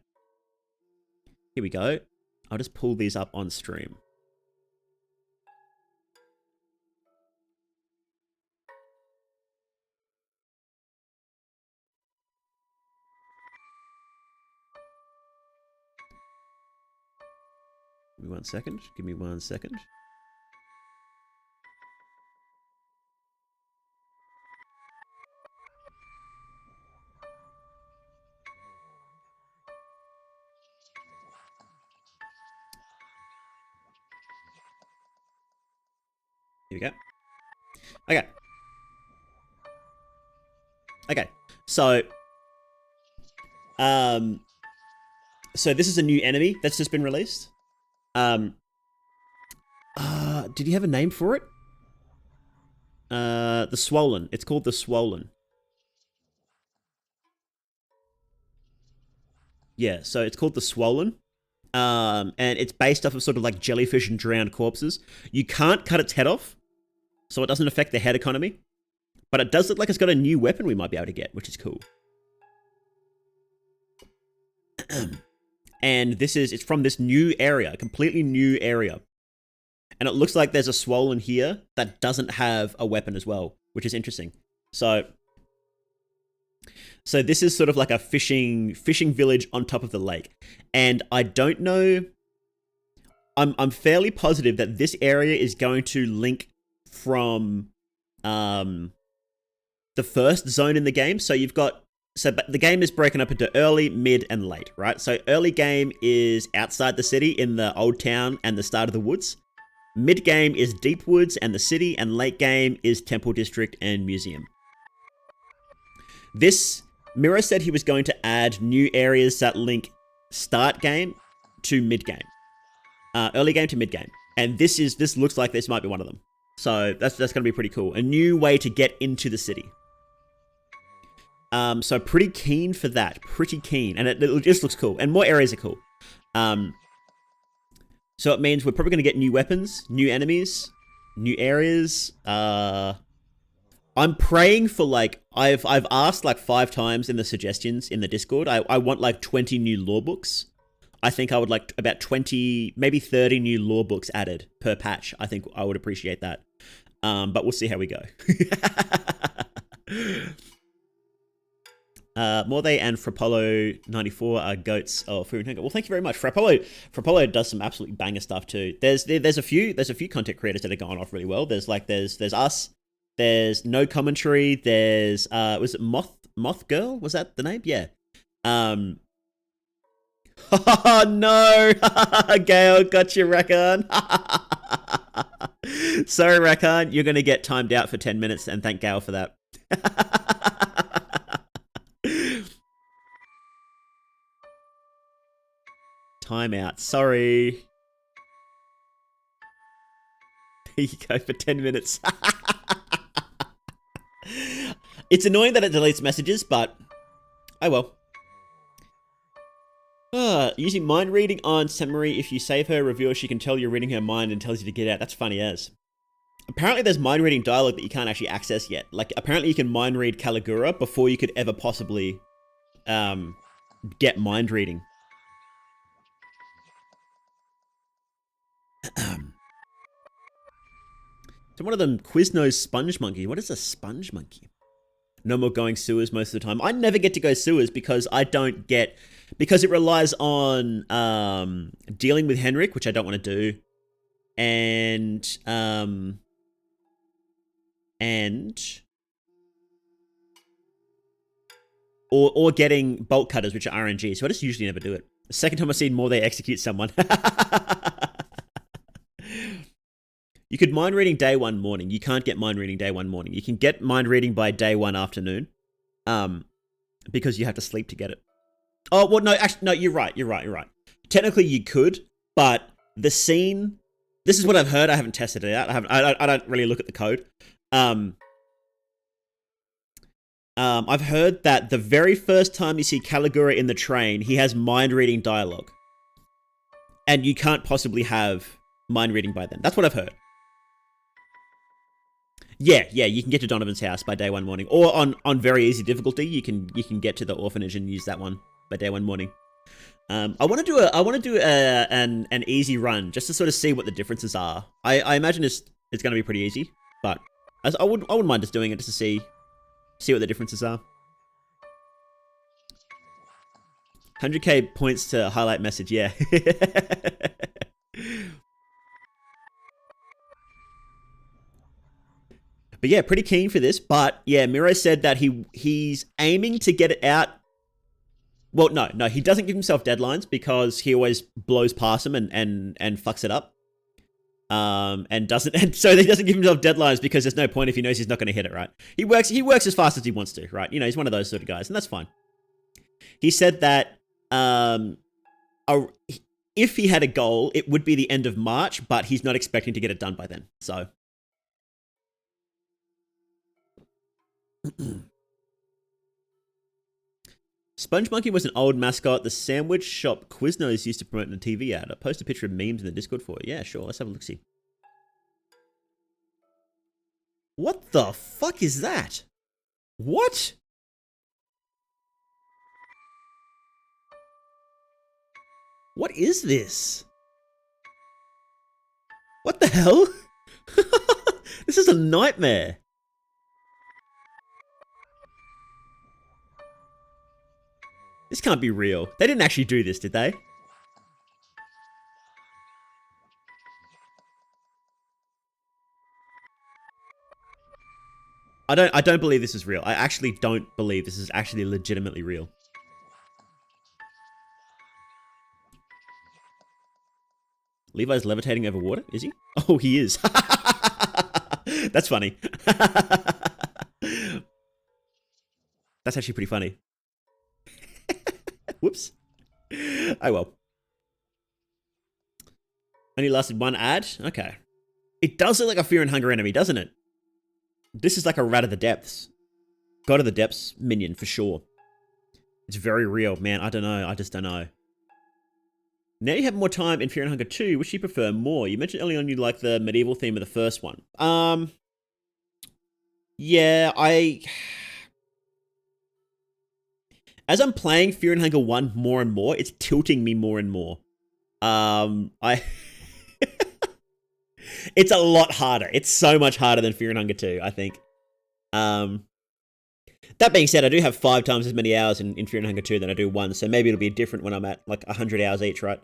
Here we go. I'll just pull these up on stream. Give me 1 second. Give me 1 second. Here we go. Okay. Okay, so so this is a new enemy that's just been released. Did you have a name for it? The Swollen. It's called the Swollen. Yeah, so it's called the Swollen. And it's based off of sort of like jellyfish and drowned corpses. You can't cut its head off, so it doesn't affect the head economy. But it does look like it's got a new weapon we might be able to get, which is cool. And it's from this new area, a completely new area. And it looks like there's a Swollen here that doesn't have a weapon as well, which is interesting. So this is sort of like a fishing village on top of the lake. And I don't know, I'm fairly positive that this area is going to link from the first zone in the game. So the game is broken up into early, mid, and late, right? So early game is outside the city in the old town and the start of the woods. Mid game is deep woods and the city, and late game is temple district and museum. Miro said he was going to add new areas that link start game to mid game, early game to mid game, and this looks like this might be one of them. So that's going to be pretty cool. A new way to get into the city. So pretty keen for that. Pretty keen, and it just looks cool, and more areas are cool. So it means we're probably going to get new weapons, new enemies, new areas. I'm praying for like, I've asked like 5 times in the suggestions in the Discord. I want like 20 new lore books. I think I would like about 20, maybe 30 new lore books added per patch. I think I would appreciate that. But we'll see how we go. Morday and Frapollo94 are goats of Food and Hunger. Well, thank you very much. Frapollo does some absolutely banger stuff too. There's a few content creators that are going off really well. There's us. There's No Commentary. There's was it Moth Girl? Was that the name? Yeah. Oh no, Gail, got you, Rakan. Sorry, Rakan, you're gonna get timed out for 10 minutes, and thank Gail for that. Timeout. Sorry. There you go for 10 minutes. It's annoying that it deletes messages, but oh well. Using mind reading on Samurai. If you save her reviewer, she can tell you're reading her mind and tells you to get out. That's funny as. Apparently there's mind reading dialogue that you can't actually access yet. Like apparently you can mind read Caligura before you could ever possibly get mind reading. So one of them Quiznos sponge monkey. What is a sponge monkey? No more going sewers most of the time. I never get to go sewers because because it relies on dealing with Henrik, which I don't want to do, and or getting bolt cutters, which are RNG. So I just usually never do it. The second time I've seen more, they execute someone. You could mind reading day 1 morning. You can't get mind reading day 1 morning. You can get mind reading by day 1 afternoon, because you have to sleep to get it. Oh well, no, actually, no. You're right. Technically, you could, but the scene. This is what I've heard. I haven't tested it out. I don't really look at the code. I've heard that the very first time you see Caligura in the train, he has mind reading dialogue, and you can't possibly have mind reading by then. That's what I've heard. Yeah, you can get to Donovan's house by day 1 morning, or on very easy difficulty, you can get to the orphanage and use that one by day 1 morning. I want to do an easy run just to sort of see what the differences are. I imagine it's going to be pretty easy, but I wouldn't mind just doing it just to see what the differences are. 100k points to highlight message, yeah. But yeah, pretty keen for this. But yeah, Miro said that he's aiming to get it out. Well, no, he doesn't give himself deadlines because he always blows past them and fucks it up. and doesn't, and so he doesn't give himself deadlines because there's no point if he knows he's not going to hit it, right? He works as fast as he wants to, right? You know, he's one of those sort of guys, and that's fine. He said that if he had a goal, it would be the end of March, but he's not expecting to get it done by then. So. Sponge Monkey was an old mascot the sandwich shop Quiznos used to promote in a TV ad. I post a picture of memes in the Discord for it. Yeah, sure. Let's have a look-see. What the fuck is that? What? What is this? What the hell? This is a nightmare. This can't be real. They didn't actually do this, did they? I don't believe this is real. I actually don't believe this is actually legitimately real. Levi's levitating over water, is he? Oh, he is. That's funny. That's actually pretty funny. Whoops. Oh well. Only lasted one ad? Okay. It does look like a Fear and Hunger enemy, doesn't it? This is like a Rat of the Depths. God of the Depths minion, for sure. It's very real, man. I don't know. I just don't know. Now you have more time in Fear and Hunger 2. Which do you prefer more? You mentioned earlier on you like the medieval theme of the first one. Yeah, as I'm playing Fear and Hunger 1 more and more, it's tilting me more and more. It's a lot harder. It's so much harder than Fear and Hunger 2, I think. That being said, I do have 5 times as many hours in Fear and Hunger 2 than I do 1, so maybe it'll be different when I'm at like 100 hours each, right?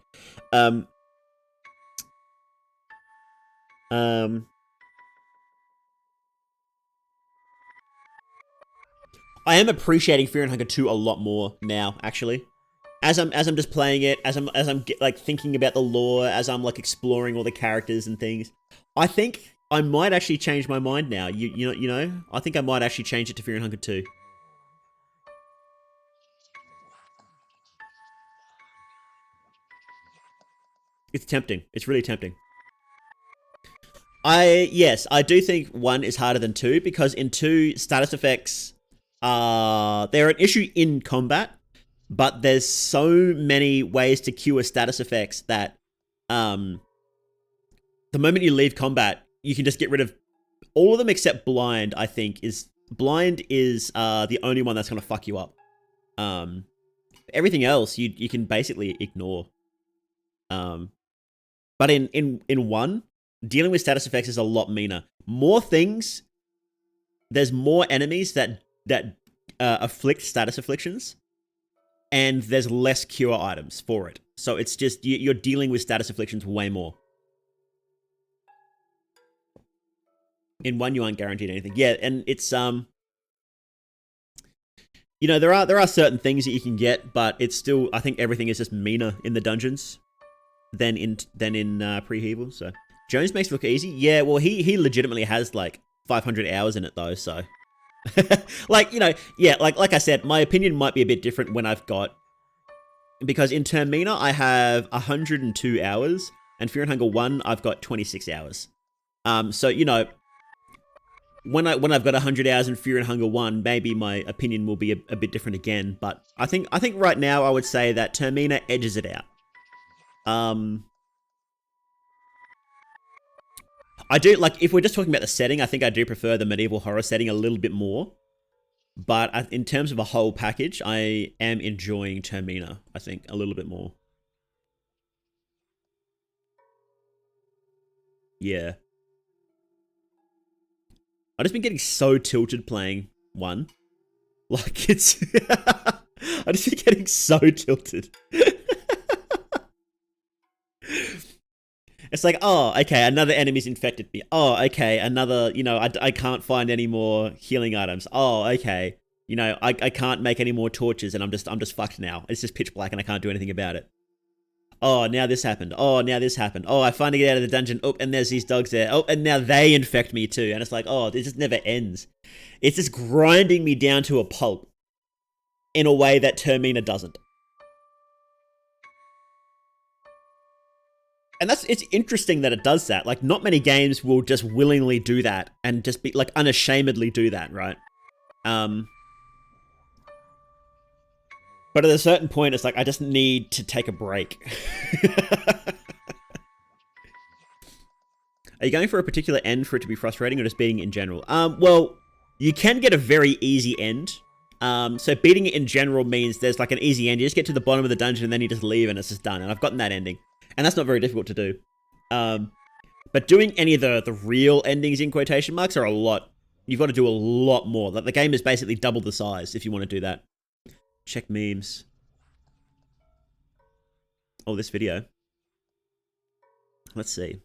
I am appreciating Fear and Hunger 2 a lot more now, actually. As I'm just playing it, as I'm like thinking about the lore, as I'm like exploring all the characters and things, I think I might actually change my mind now. You know, I think I might actually change it to Fear and Hunger 2. It's tempting. It's really tempting. Yes, I do think 1 is harder than 2 because in 2 status effects they're an issue in combat, but there's so many ways to cure status effects that the moment you leave combat, you can just get rid of all of them except blind. I think blind is the only one that's gonna fuck you up. Everything else you can basically ignore. But in 1, dealing with status effects is a lot meaner. More things. There's more enemies that afflict status afflictions, and there's less cure items for it. So it's just you're dealing with status afflictions way more. In 1, you aren't guaranteed anything. Yeah, and it's you know, there are certain things that you can get, but it's still, I think everything is just meaner in the dungeons than in pre-Heval. So Jones makes it look easy. Yeah, well he legitimately has like 500 hours in it though, so like, you know, yeah, like I said, my opinion might be a bit different when I've got, because in Termina I have 102 hours, and Fear and Hunger 1 I've got 26 hours. So you know, when I've got 100 hours in Fear and Hunger 1, maybe my opinion will be a bit different again. But I think right now I would say that Termina edges it out. I do, like, if we're just talking about the setting, I think I do prefer the medieval horror setting a little bit more. But in terms of a whole package, I am enjoying Termina, I think, a little bit more. Yeah. I've just been getting so tilted playing 1. Like, it's... I've just been getting so tilted. It's like, oh, okay, another enemy's infected me. Oh, okay, another, you know, I can't find any more healing items. Oh, okay, you know, I can't make any more torches, and I'm just fucked now. It's just pitch black, and I can't do anything about it. Oh, now this happened. Oh, now this happened. Oh, I finally get out of the dungeon. Oh, and there's these dogs there. Oh, and now they infect me too. And it's like, oh, this just never ends. It's just grinding me down to a pulp in a way that Termina doesn't. And it's interesting that it does that. Like, not many games will just willingly do that and just be like unashamedly do that, right? But at a certain point, it's like, I just need to take a break. Are you going for a particular end for it to be frustrating or just beating it in general? Well, you can get a very easy end. So beating it in general means there's like an easy end. You just get to the bottom of the dungeon and then you just leave and it's just done. And I've gotten that ending. And that's not very difficult to do. But doing any of the real endings in quotation marks are a lot. You've got to do a lot more. Like, the game is basically double the size if you want to do that. Check memes. Oh, this video. Let's see.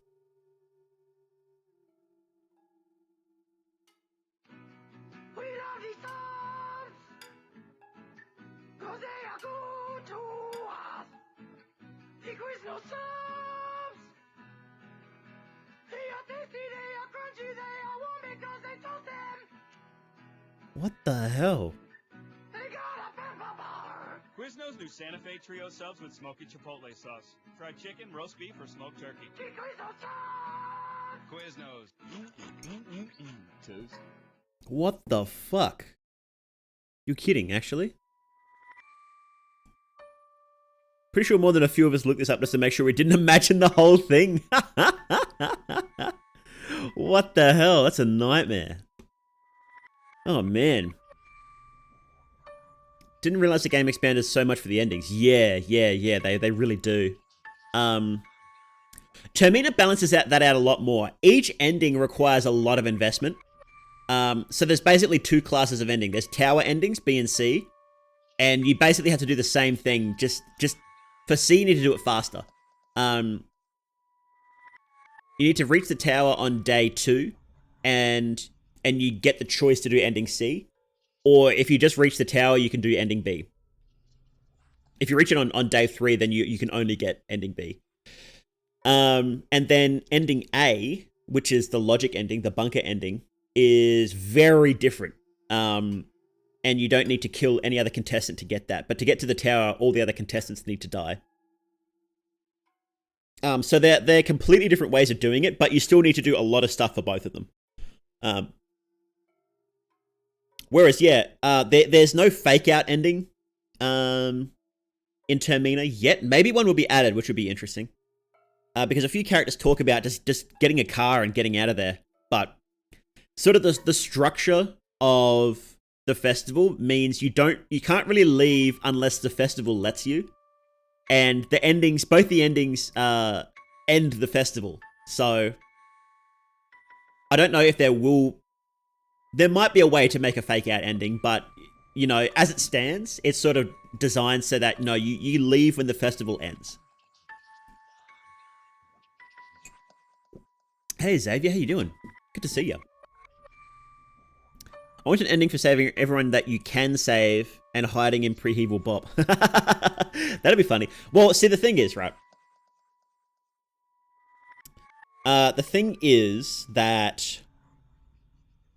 What the hell? Quiznos new Santa Fe trio subs with smoky chipotle sauce. Fried chicken, roast beef, or smoked turkey. Quiznos. Toast. What the fuck? You're kidding, actually? Pretty sure more than a few of us looked this up just to make sure we didn't imagine the whole thing. What the hell? That's a nightmare. Oh, man. Didn't realize the game expanded so much for the endings. Yeah, they really do. Termina balances that out a lot more. Each ending requires a lot of investment. So there's basically two classes of ending. There's tower endings, B and C. And you basically have to do the same thing. Just for C, you need to do it faster. You need to reach the tower on day 2. And you get the choice to do ending C. Or if you just reach the tower, you can do ending B. If you reach it on day 3, then you can only get ending B. And then ending A, which is the logic ending, the bunker ending, is very different. And you don't need to kill any other contestant to get that. But to get to the tower, all the other contestants need to die. So they're completely different ways of doing it, but you still need to do a lot of stuff for both of them. Whereas, there's no fake out ending in Termina yet. Maybe one will be added, which would be interesting. Because a few characters talk about just getting a car and getting out of there. But sort of the structure of the festival means you can't really leave unless the festival lets you. And the endings, both the endings end the festival. So I don't know if there might be a way to make a fake out ending, but you know, as it stands, it's sort of designed so that no, you leave when the festival ends. Hey Xavier, how you doing? Good to see you. I want an ending for saving everyone that you can save and hiding in pre-heaval bop. That'd be funny. Well, see, the thing is, right? The thing is that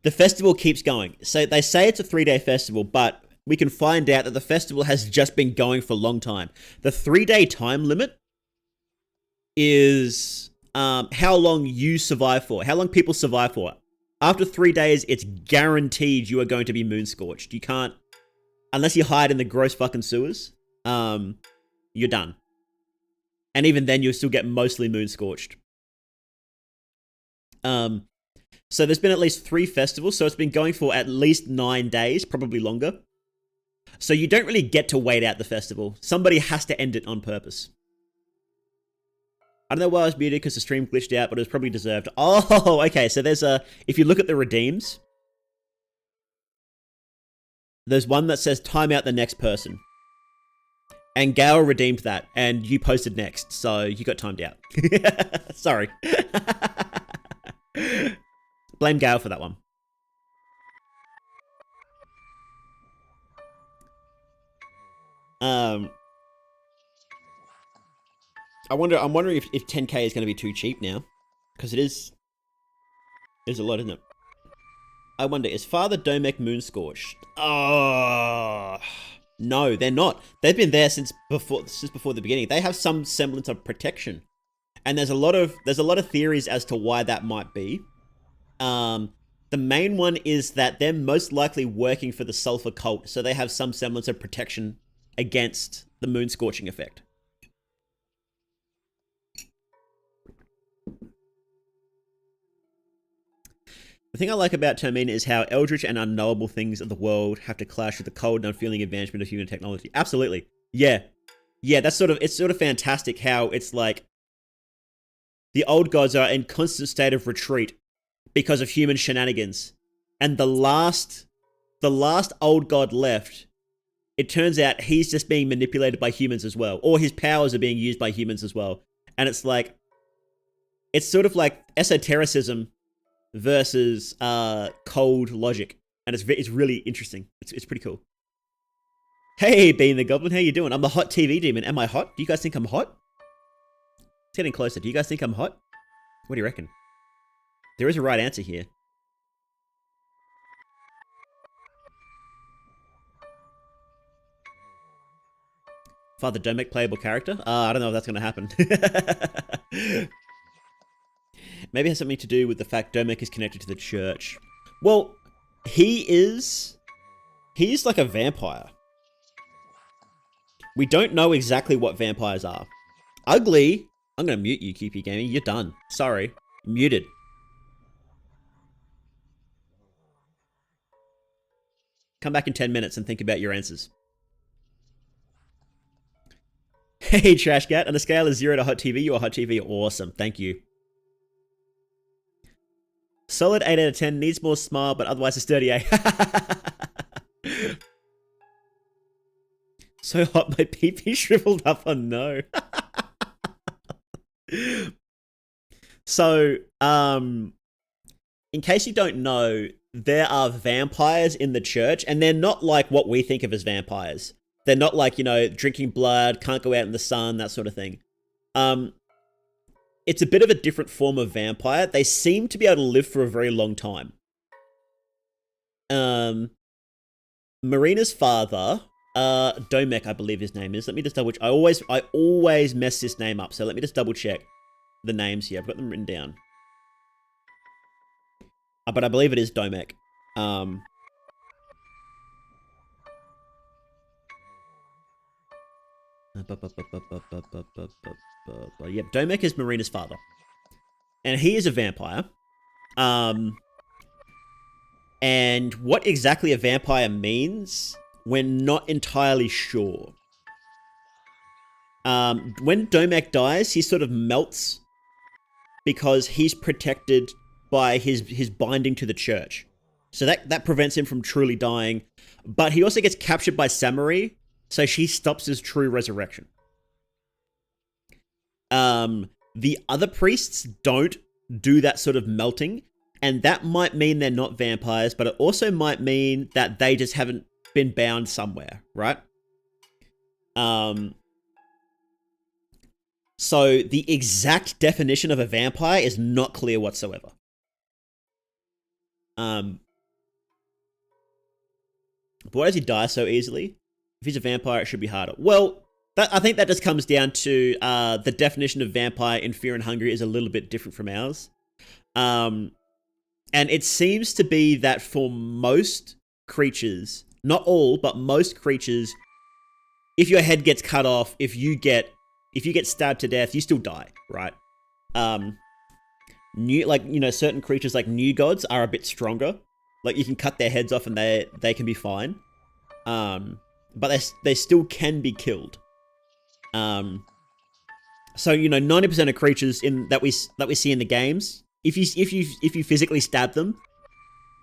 the festival keeps going. So they say it's a 3-day festival, but we can find out that the festival has just been going for a long time. The 3-day time limit is how long you survive for, how long people survive for. After 3 days, it's guaranteed you are going to be moon scorched. You can't, unless you hide in the gross fucking sewers, you're done. And even then, you'll still get mostly moon scorched. So there's been at least 3 festivals, so it's been going for at least 9 days, probably longer. So you don't really get to wait out the festival. Somebody has to end it on purpose. I don't know why I was muted because the stream glitched out, but it was probably deserved. Oh, okay. So there's if you look at the redeems, there's one that says time out the next person. And Gale redeemed that, and you posted next, so you got timed out. Sorry. Blame Gale for that one. I'm wondering if 10k is going to be too cheap now, because it is. There's a lot, isn't it? I wonder, is Father Domek Moonscorched? Oh, no, they're not. They've been there since before the beginning. They have some semblance of protection, and there's a lot of theories as to why that might be. The main one is that they're most likely working for the Sulfur cult, so they have some semblance of protection against the moon scorching effect. The thing I like about Termina is how eldritch and unknowable things of the world have to clash with the cold and unfeeling advancement of human technology. Absolutely. Yeah. Yeah, it's sort of fantastic how it's like the old gods are in constant state of retreat because of human shenanigans. And the last old god left, it turns out he's just being manipulated by humans as well. Or his powers are being used by humans as well. And it's like, it's sort of like esotericism versus cold logic, and it's really interesting. It's pretty cool. Hey, Bean the Goblin, how you doing? I'm the hot TV demon. Am I hot? Do you guys think I'm hot? It's getting closer. Do you guys think I'm hot? What do you reckon? There is a right answer here. Father Domek playable character? I don't know if that's going to happen. Maybe it has something to do with the fact Domek is connected to the church. Well, he's like a vampire. We don't know exactly what vampires are. Ugly. I'm going to mute you, QP Gaming. You're done. Sorry. Muted. Come back in 10 minutes and think about your answers. Hey, Trash Cat. On a scale of 0 to Hot TV, you are Hot TV. Awesome. Thank you. Solid 8 out of 10. Needs more smile, but otherwise a sturdy A. So hot, my pee-pee shriveled up. Oh no. So, in case you don't know, there are vampires in the church, and they're not like what we think of as vampires. They're not like, you know, drinking blood, can't go out in the sun, that sort of thing. It's a bit of a different form of vampire. They seem to be able to live for a very long time. Marina's father, Domek, I believe his name is. Let me just double check. I always mess this name up, so let me just double check the names here. I've got them written down. But I believe it is Domek. Yep, Domek is Marina's father. And he is a vampire. And what exactly a vampire means, we're not entirely sure. When Domek dies, he sort of melts because he's protected by his binding to the church. So that prevents him from truly dying. But he also gets captured by Samari, so she stops his true resurrection. The other priests don't do that sort of melting, and that might mean they're not vampires, but it also might mean that they just haven't been bound somewhere, right? So the exact definition of a vampire is not clear whatsoever. But why does he die so easily? If he's a vampire, it should be harder. Well, I think that just comes down to the definition of vampire in Fear and Hunger is a little bit different from ours. And it seems to be that for most creatures, not all, but most creatures, if your head gets cut off, if you get stabbed to death, you still die, right? Certain creatures like new gods are a bit stronger. Like you can cut their heads off and they can be fine. But they still can be killed. So 90% of creatures that we see in the games, if you physically stab them,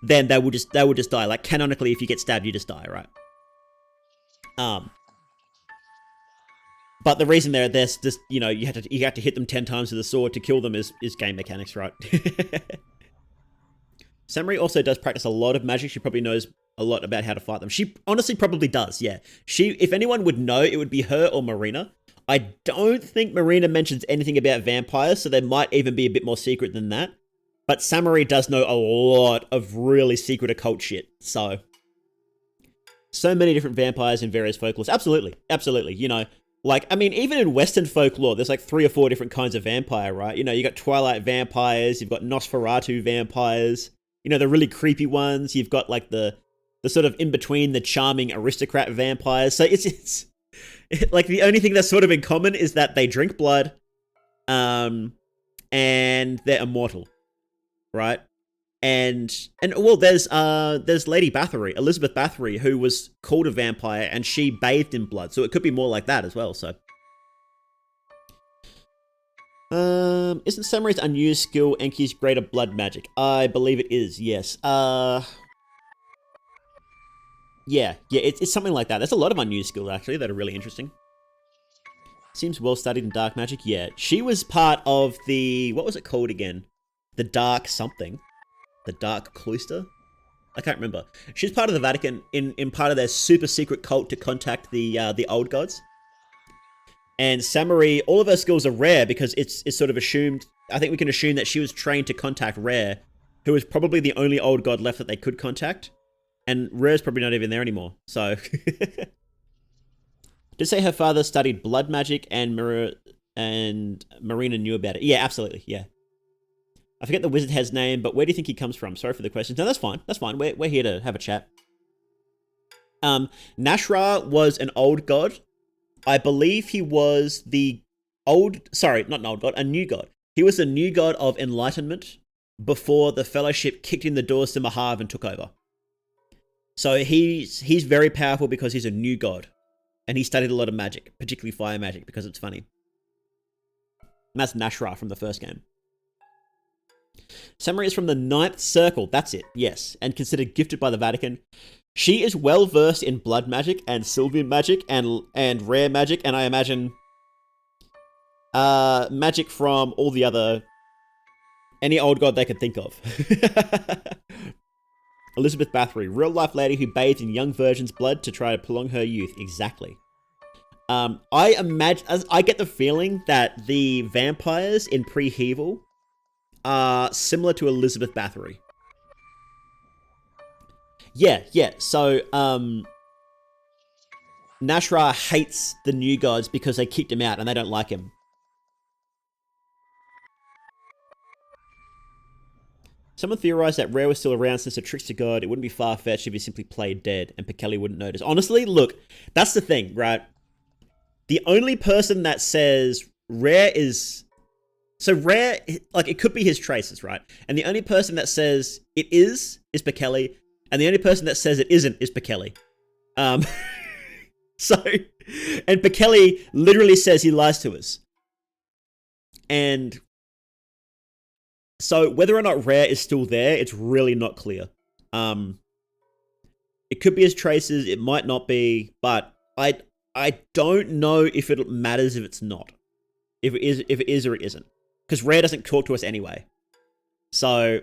then they will just die. Like canonically, if you get stabbed, you just die, right? But the reason there's just you have to hit them 10 times with a sword to kill them is game mechanics, right? Samurai also does practice a lot of magic. She probably knows a lot about how to fight them. She honestly probably does, yeah. If anyone would know, it would be her or Marina. I don't think Marina mentions anything about vampires, so they might even be a bit more secret than that. But Samurai does know a lot of really secret occult shit. So many different vampires in various folklores. Absolutely. Absolutely. You know, like, I mean, even in Western folklore, there's like 3 or 4 different kinds of vampire, right? You know, you got Twilight vampires, you've got Nosferatu vampires, you know, the really creepy ones. You've got like the sort of in between, the charming aristocrat vampires. So it's like the only thing that's sort of in common is that they drink blood, and they're immortal, right? And well, there's Lady Bathory, Elizabeth Bathory, who was called a vampire, and she bathed in blood, so it could be more like that as well. So, isn't Samurai's unused skill Enki's greater blood magic? I believe it is. Yes. Yeah, it's something like that. There's a lot of unused skills actually that are really interesting. Seems well studied in dark magic. Yeah, she was part of the, what was it called again? The dark something. The Dark Cloister? I can't remember. She's part of the Vatican in part of their super secret cult to contact the old gods. And Samurai, all of her skills are rare because it's sort of assumed, I think we can assume that she was trained to contact Rare, who is probably the only old god left that they could contact. And Rare's probably not even there anymore, so. Did say her father studied blood magic and Marina knew about it. Yeah, absolutely, yeah. I forget the wizard head's name, but where do you think he comes from? Sorry for the questions. No, that's fine. That's fine. We're here to have a chat. Nashra was an old god. I believe he was the sorry, not an old god, a new god. He was the new god of enlightenment before the Fellowship kicked in the doors to Mahav and took over. So he's very powerful because he's a new god. And he studied a lot of magic, particularly fire magic, because it's funny. And that's Nashra from the first game. Samurai is from the 9th Circle, that's it, yes, and considered gifted by the Vatican. She is well versed in blood magic and Sylvian magic and rare magic, and I imagine magic from all the other, any old god they could think of. Elizabeth Bathory, real life lady who bathed in young virgin's blood to try to prolong her youth. Exactly. I get the feeling that the vampires in Pre-Heval are similar to Elizabeth Bathory. Yeah. So, Nashra hates the new gods because they kicked him out and they don't like him. Someone theorized that Rare was still around since a trickster god. It wouldn't be far-fetched if he simply played dead and Pekeli wouldn't notice. Honestly, look, that's the thing, right? The only person that says Rare is... So Rare, like, it could be his traces, right? And the only person that says it is Pekeli, and the only person that says it isn't is Pekeli. So, and Pekeli literally says he lies to us. And so whether or not Rare is still there, it's really not clear. It could be his traces, it might not be, but I don't know if it matters if it's not. If it is or it isn't. Because Rare doesn't talk to us anyway. So,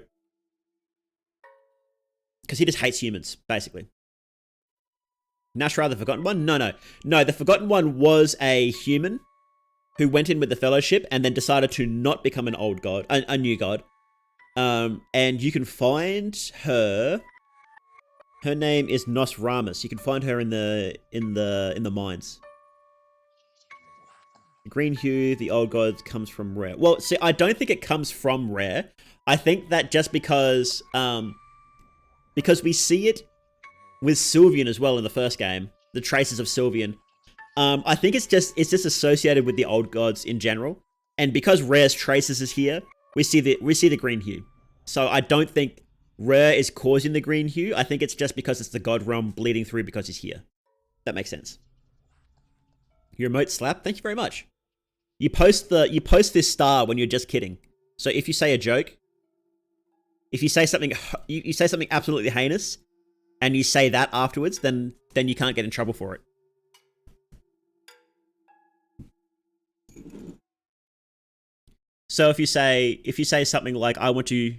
because he just hates humans, basically. Nashra, the Forgotten One? No, the Forgotten One was a human who went in with the Fellowship and then decided to not become an old god, a new god. And you can find her. Her name is Nosramus. You can find her in the mines. Green hue, the old god comes from Rare. Well, see, I don't think it comes from Rare. I think that just because we see it with Sylvian as well in the first game, the traces of Sylvian. I think it's just associated with the old gods in general, and because Rare's traces is here, we see the green hue. So I don't think Rare is causing the green hue. I think it's just because it's the god realm bleeding through because he's here. That makes sense. Your emote slap. Thank you very much. You post this star when you're just kidding. So if you say a joke, if you say something absolutely heinous, and you say that afterwards, then you can't get in trouble for it. So if you say something like I want to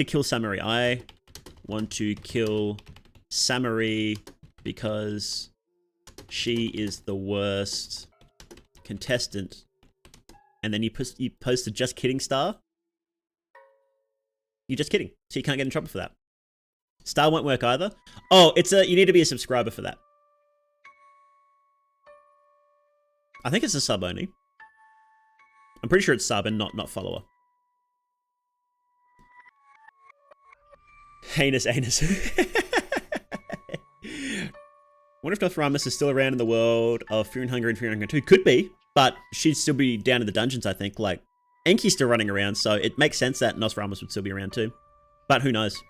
kill Samurai. I want to kill Samurai because she is the worst contestant. And then you post a just kidding star. You're just kidding. So you can't get in trouble for that. Star won't work either. Oh, you need to be a subscriber for that. I think it's a sub only. I'm pretty sure it's sub and not follower. Heinous anus. Wonder if Nothramus is still around in the world of Fear and Hunger and Fear and Hunger 2. Could be, but she'd still be down in the dungeons, I think. Like, Enki's still running around, so it makes sense that Nothramus would still be around too. But who knows?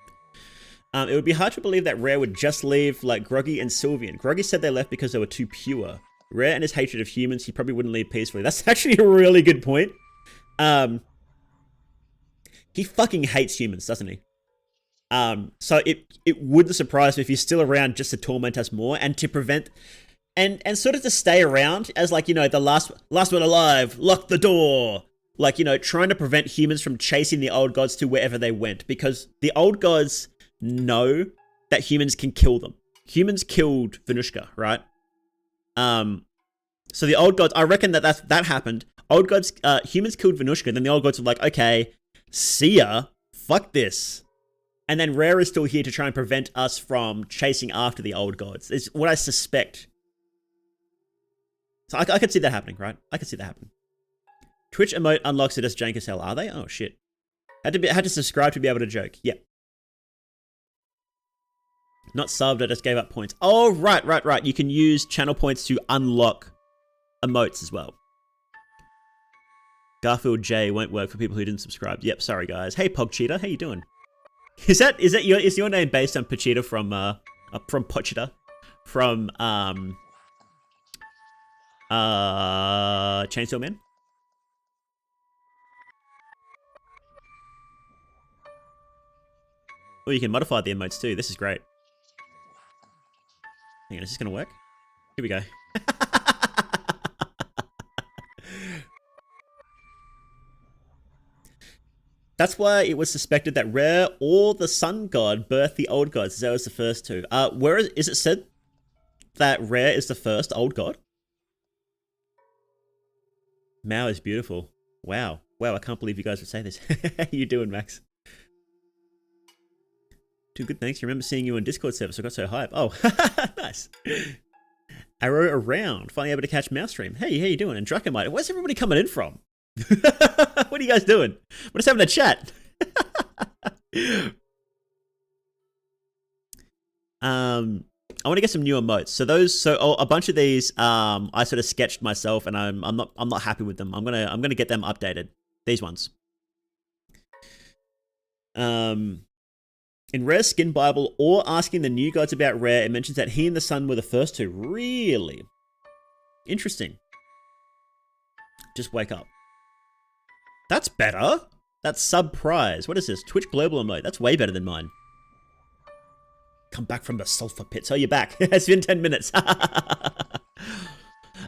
It would be hard to believe that Rare would just leave like Groggy and Sylvian. Groggy said they left because they were too pure. Rare and his hatred of humans, he probably wouldn't leave peacefully. That's actually a really good point. He fucking hates humans, doesn't he? So it wouldn't surprise me if he's still around just to torment us more and to prevent and sort of to stay around as like, you know, the last one alive, lock the door. Like, you know, trying to prevent humans from chasing the old gods to wherever they went, because the old gods know that humans can kill them. Humans killed Venushka, right? So the old gods, I reckon that happened. Old gods, humans killed Venushka, then the old gods were like, okay, see ya, fuck this. And then Rare is still here to try and prevent us from chasing after the old gods. It's what I suspect. So I could see that happening, right? I could see that happening. Twitch emote unlocks it as jank as hell. Are they? Oh shit. Had to subscribe to be able to joke. Yep. Not subbed, I just gave up points. Oh, right. You can use channel points to unlock emotes as well. Garfield J won't work for people who didn't subscribe. Yep, sorry guys. Hey Pogcheetah, how you doing? Is your name based on Pochita from Pochita? From Chainsaw Man? Oh, you can modify the emotes too. This is great. Hang on, is this gonna work? Here we go. That's why it was suspected that Rare or the Sun God birthed the old gods, as that was the first two. Where is it said that Rare is the first old god? Mao is beautiful. Wow, I can't believe you guys would say this. How you doing, Max? Too good, thanks. You remember seeing you on Discord server, so I got so hype. Oh, nice. Arrow around, finally able to catch Mouse Stream. Hey, how you doing? And Dracomite, where's everybody coming in from? What are you guys doing? We're just having a chat. I want to get some new emotes. So a bunch of these, I sort of sketched myself, and I'm not happy with them. I'm gonna get them updated. These ones. In Rare's Skin Bible, or asking the new gods about Rare, it mentions that he and the Sun were the first two. Really? Interesting. Just wake up. That's better. That's sub prize. What is this? Twitch Global emote. That's way better than mine. Come back from the sulfur pit. So you're back. It's been 10 minutes. Do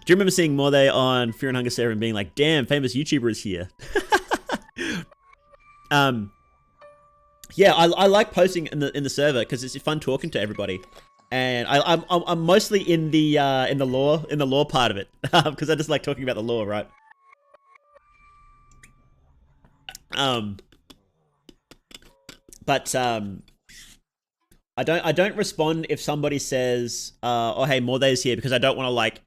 you remember seeing Morde on Fear and Hunger server and being like, damn, famous YouTuber is here? Yeah, I like posting in the server because it's fun talking to everybody, and I'm mostly in the lore part of it because I just like talking about the lore, right? But I don't respond if somebody says, oh hey, Morde's here, because I don't want to like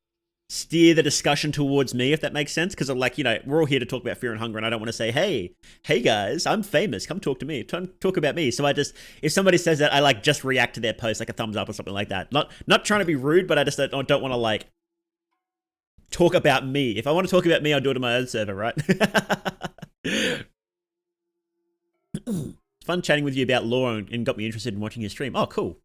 steer the discussion towards me, if that makes sense, because I'm like, you know, we're all here to talk about Fear and Hunger, and I don't want to say, hey guys, I'm famous, come talk to me, talk about me. So I just, if somebody says that, I like just react to their post, like a thumbs up or something like that. Not trying to be rude, but I just don't want to like talk about me. If I want to talk about me, I'll do it on my own server, right? It's fun chatting with you about lore and got me interested in watching your stream. Oh, cool.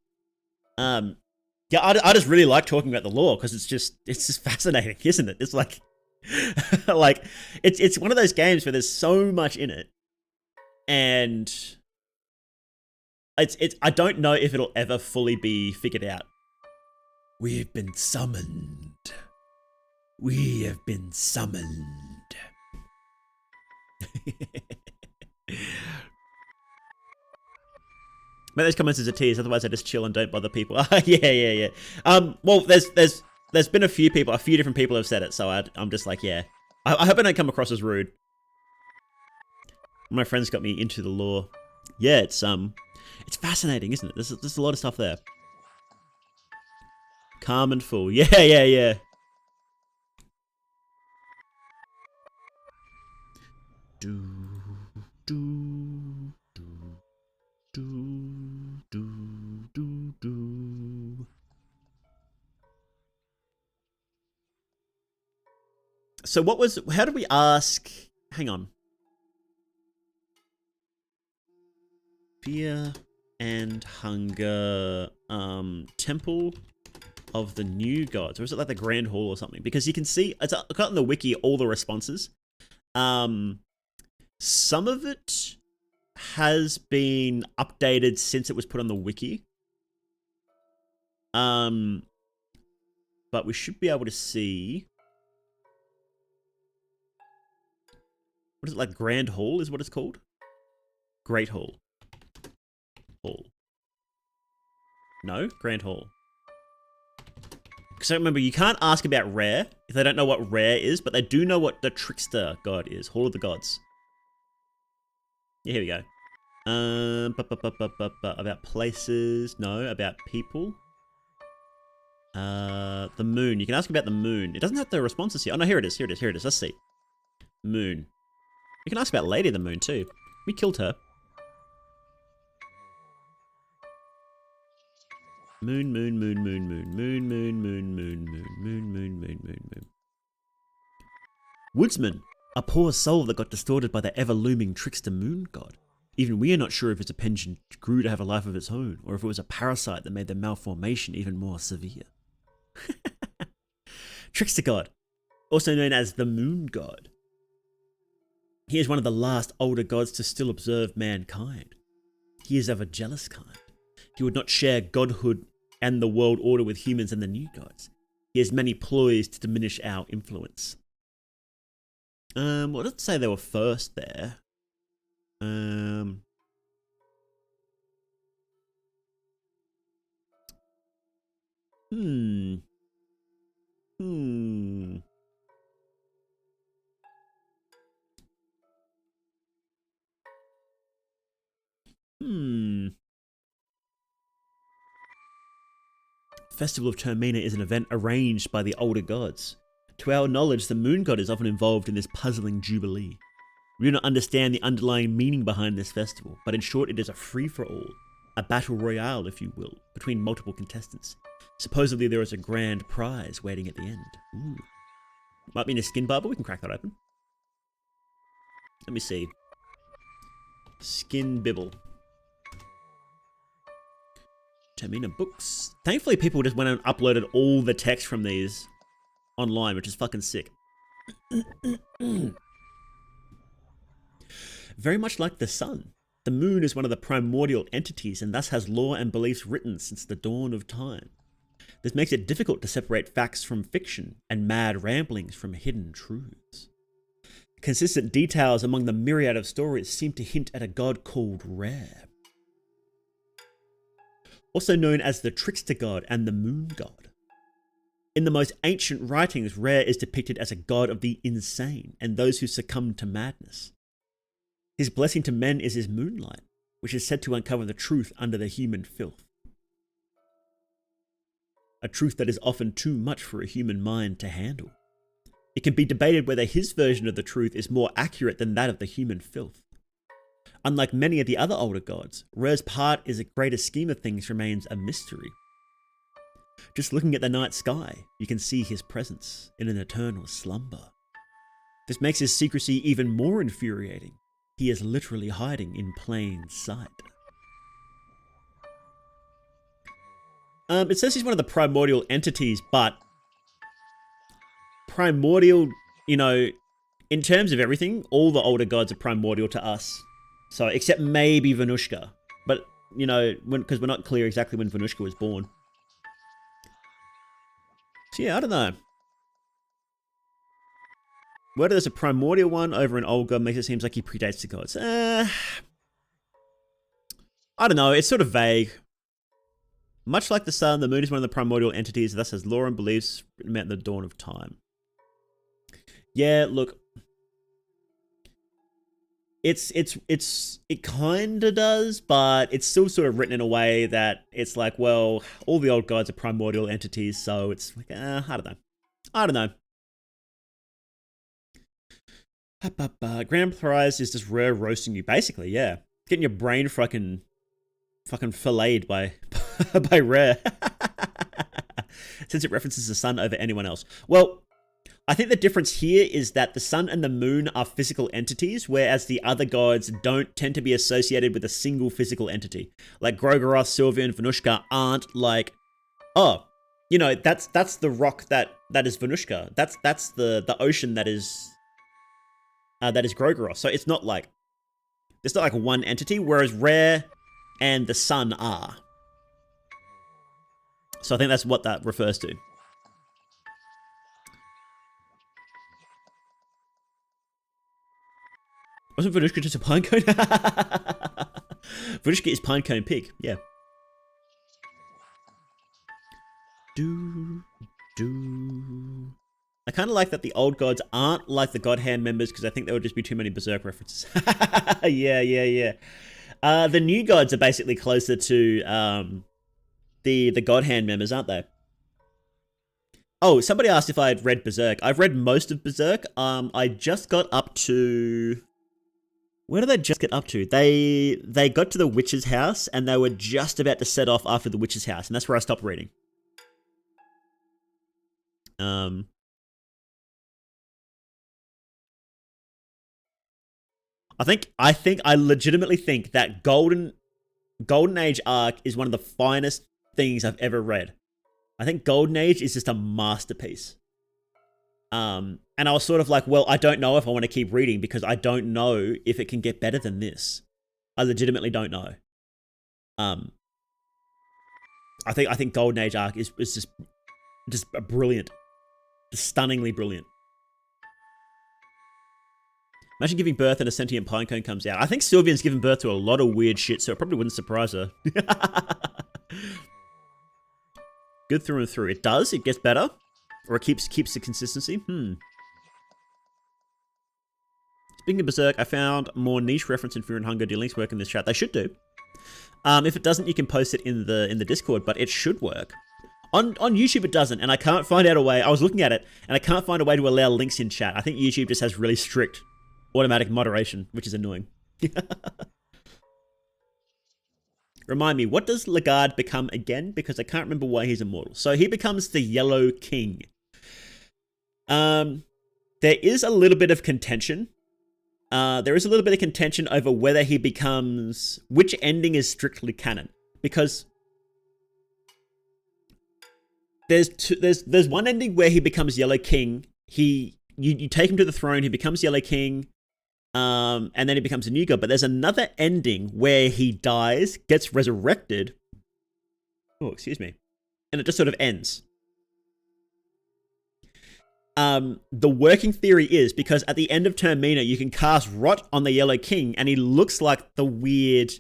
Yeah, I just really like talking about the lore because it's just fascinating, isn't it? It's like, like it's one of those games where there's so much in it, and it's I don't know if it'll ever fully be figured out. We've been summoned. We have been summoned. Make those comments as a tease, otherwise I just chill and don't bother people. Yeah. Well, there's there's been a few different people have said it, so I'm just like, yeah. I hope I don't come across as rude. My friends got me into the lore. Yeah, it's fascinating, isn't it? There's a lot of stuff there. Calm and full. Yeah, yeah, yeah. Do, do, do, do, do, do, do. So how did we ask? Hang on. Fear and hunger, temple of the new gods, or is it like the grand hall or something? Because you can see, I got in the wiki all the responses. Some of it has been updated since it was put on the wiki. But we should be able to see. What is it, like Grand Hall is what it's called? Great Hall. Hall. No? Grand Hall. Because I remember, you can't ask about rare if they don't know what rare is, but they do know what the trickster god is. Hall of the gods. Yeah, here we go. About places. No, about people. The moon. You can ask about the moon. It doesn't have the responses here. Oh no, here it is. Here it is. Here it is. Let's see. Moon. You can ask about Lady of the Moon too. We killed her. Moon, moon, moon, moon, moon, moon, moon, moon, moon, moon, moon, moon, moon, moon, moon. Woodsman, a poor soul that got distorted by the ever-looming trickster moon god. Even we are not sure if its appendage grew to have a life of its own, or if it was a parasite that made the malformation even more severe. Trickster god, also known as the moon god. He is one of the last older gods to still observe mankind. He is of a jealous kind. He would not share godhood and the world order with humans and the new gods. He has many ploys to diminish our influence. Well, let's say they were first there. Festival of Termina is an event arranged by the older gods. To our knowledge, the moon god is often involved in this puzzling jubilee. We do not understand the underlying meaning behind this festival, but in short, it is a free-for-all, a battle royale, if you will, between multiple contestants. Supposedly, there is a grand prize waiting at the end. Ooh. Might be in a skin bar, but we can crack that open. Let me see. Skin Bibble. Termina books. Thankfully, people just went and uploaded all the text from these online, which is fucking sick. Very much like the sun, the moon is one of the primordial entities and thus has lore and beliefs written since the dawn of time. This makes it difficult to separate facts from fiction and mad ramblings from hidden truths. Consistent details among the myriad of stories seem to hint at a god called Rare, also known as the trickster god and the moon god. In the most ancient writings, Rare is depicted as a god of the insane and those who succumb to madness. His blessing to men is his moonlight, which is said to uncover the truth under the human filth. A truth that is often too much for a human mind to handle. It can be debated whether his version of the truth is more accurate than that of the human filth. Unlike many of the other older gods, Rare's part in the greater scheme of things remains a mystery. Just looking at the night sky, you can see his presence in an eternal slumber. This makes his secrecy even more infuriating. He is literally hiding in plain sight. It says he's one of the primordial entities, but primordial, you know, in terms of everything, all the older gods are primordial to us. So, except maybe Venushka. But, you know, because we're not clear exactly when Venushka was born. So yeah, I don't know. Whether there's a primordial one over an old god makes it seem like he predates the gods. I don't know, it's sort of vague. Much like the sun, the moon is one of the primordial entities, thus has lore and beliefs written about the dawn of time. Yeah, look. It kind of does, but it's still sort of written in a way that it's like, well, all the old gods are primordial entities, so it's like, I don't know. I don't know. Grand prize is just rare roasting you, basically, yeah. Getting your brain fucking filleted by by rare. Since it references the sun over anyone else. Well, I think the difference here is that the sun and the moon are physical entities, whereas the other gods don't tend to be associated with a single physical entity. Like Grogaroth, Sylvia, and Venushka aren't like, oh, you know, that's the rock that is Venushka. That's the ocean that is Grogaroth. So it's not like one entity, whereas Rare and the sun are. So I think that's what that refers to. Wasn't Venushka just a pinecone? Venushka is pinecone pig, yeah. I kind of like that the old gods aren't like the God Hand members because I think there would just be too many Berserk references. Yeah. The new gods are basically closer to the God Hand members, aren't they? Oh, somebody asked if I had read Berserk. I've read most of Berserk. I just got up to... Where did they just get up to? They got to the witch's house and they were just about to set off after the witch's house, and that's where I stopped reading. I legitimately think that Golden Age arc is one of the finest things I've ever read. I think Golden Age is just a masterpiece. And I was sort of like, well, I don't know if I want to keep reading because I don't know if it can get better than this. I legitimately don't know. I think Golden Age arc is just brilliant. Just stunningly brilliant. Imagine giving birth and a sentient pinecone comes out. I think Sylvian's given birth to a lot of weird shit, so it probably wouldn't surprise her. Good through and through. It does. It gets better. Or it keeps the consistency. Speaking of Berserk, I found more niche reference in Fear and Hunger. Do links work in this chat? They should do. If it doesn't, you can post it in the Discord, but it should work. On YouTube, it doesn't, and I can't find out a way. I was looking at it, and I can't find a way to allow links in chat. I think YouTube just has really strict automatic moderation, which is annoying. Remind me, what does Legard become again? Because I can't remember why he's immortal. So he becomes the Yellow King. There is a little bit of contention. Over whether he becomes... Which ending is strictly canon. Because there's one ending where he becomes Yellow King. You take him to the throne, he becomes Yellow King, and then he becomes a new god. But there's another ending where he dies, gets resurrected. Oh, excuse me. And it just sort of ends. The working theory is because at the end of Termina, you can cast Rot on the Yellow King, and he looks like the weird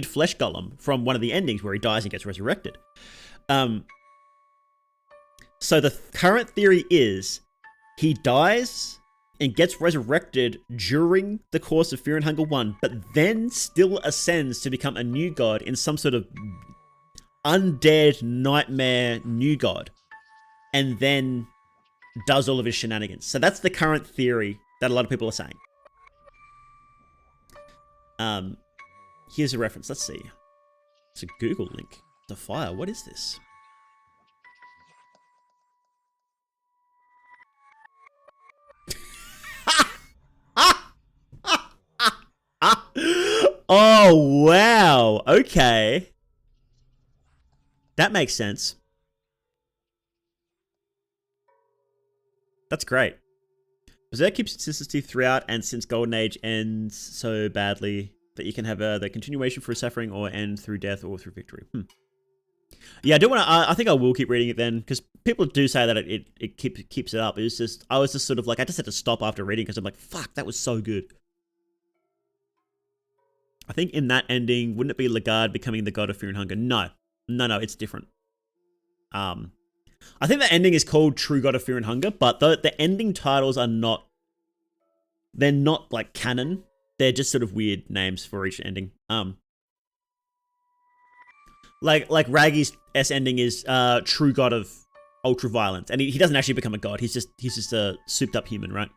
flesh golem from one of the endings where he dies and gets resurrected. So the current theory is he dies and gets resurrected during the course of Fear and Hunger 1, but then still ascends to become a new god in some sort of undead nightmare new god, and then does all of his shenanigans. So that's the current theory that a lot of people are saying. Here's a reference. Let's see. It's a Google link. The fire. What is this? Oh, wow. Okay. That makes sense. That's great. Berserk keeps consistency throughout, and since Golden Age ends so badly that you can have the continuation through suffering or end through death or through victory. Yeah, I do want to. I think I will keep reading it then, because people do say that it keeps it up. It was just, I was just sort of like, I just had to stop after reading because I'm like, fuck, that was so good. I think in that ending, wouldn't it be Lagarde becoming the god of fear and hunger? No, it's different. I think the ending is called True God of Fear and Hunger, but the ending titles are not. They're not like canon. They're just sort of weird names for each ending. Like Raggy's S ending is True God of Ultraviolence, and he doesn't actually become a god. He's just a souped up human, right?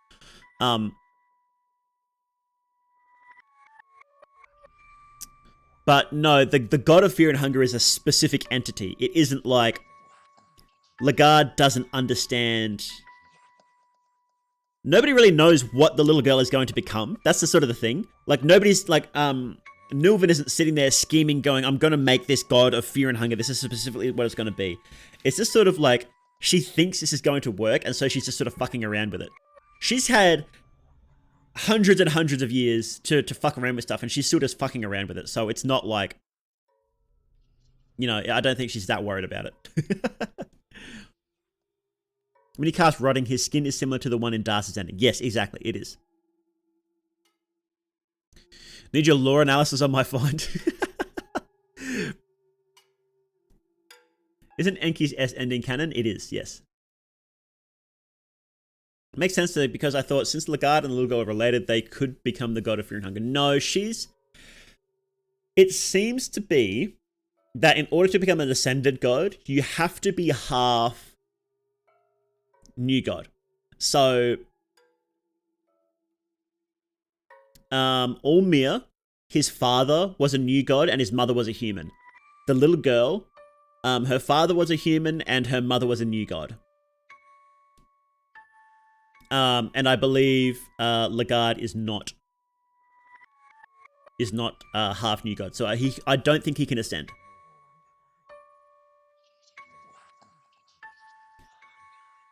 But no, the god of fear and hunger is a specific entity. It isn't like Lagarde doesn't understand. Nobody really knows what the little girl is going to become. That's the sort of the thing. Like nobody's like Nilvan isn't sitting there scheming, going, "I'm going to make this god of fear and hunger. This is specifically what it's going to be." It's just sort of like she thinks this is going to work, and so she's just sort of fucking around with it. She's had hundreds and hundreds of years to fuck around with stuff, and she's still just fucking around with it. So it's not like, you know, I don't think she's that worried about it. When he casts Rotting, his skin is similar to the one in Darcy's ending. Yes, exactly, it is. Need your lore analysis on my find. Isn't Enki's S ending canon? It is, yes. It makes sense to, because I thought since Lagarde and the little girl are related, they could become the god of fear and hunger. No, it seems to be that in order to become an ascended god, you have to be half new god. So, ulmia, his father was a new god and his mother was a human. The little girl, her father was a human and her mother was a new god. And I believe Lagarde is not half new god, so I don't think he can ascend.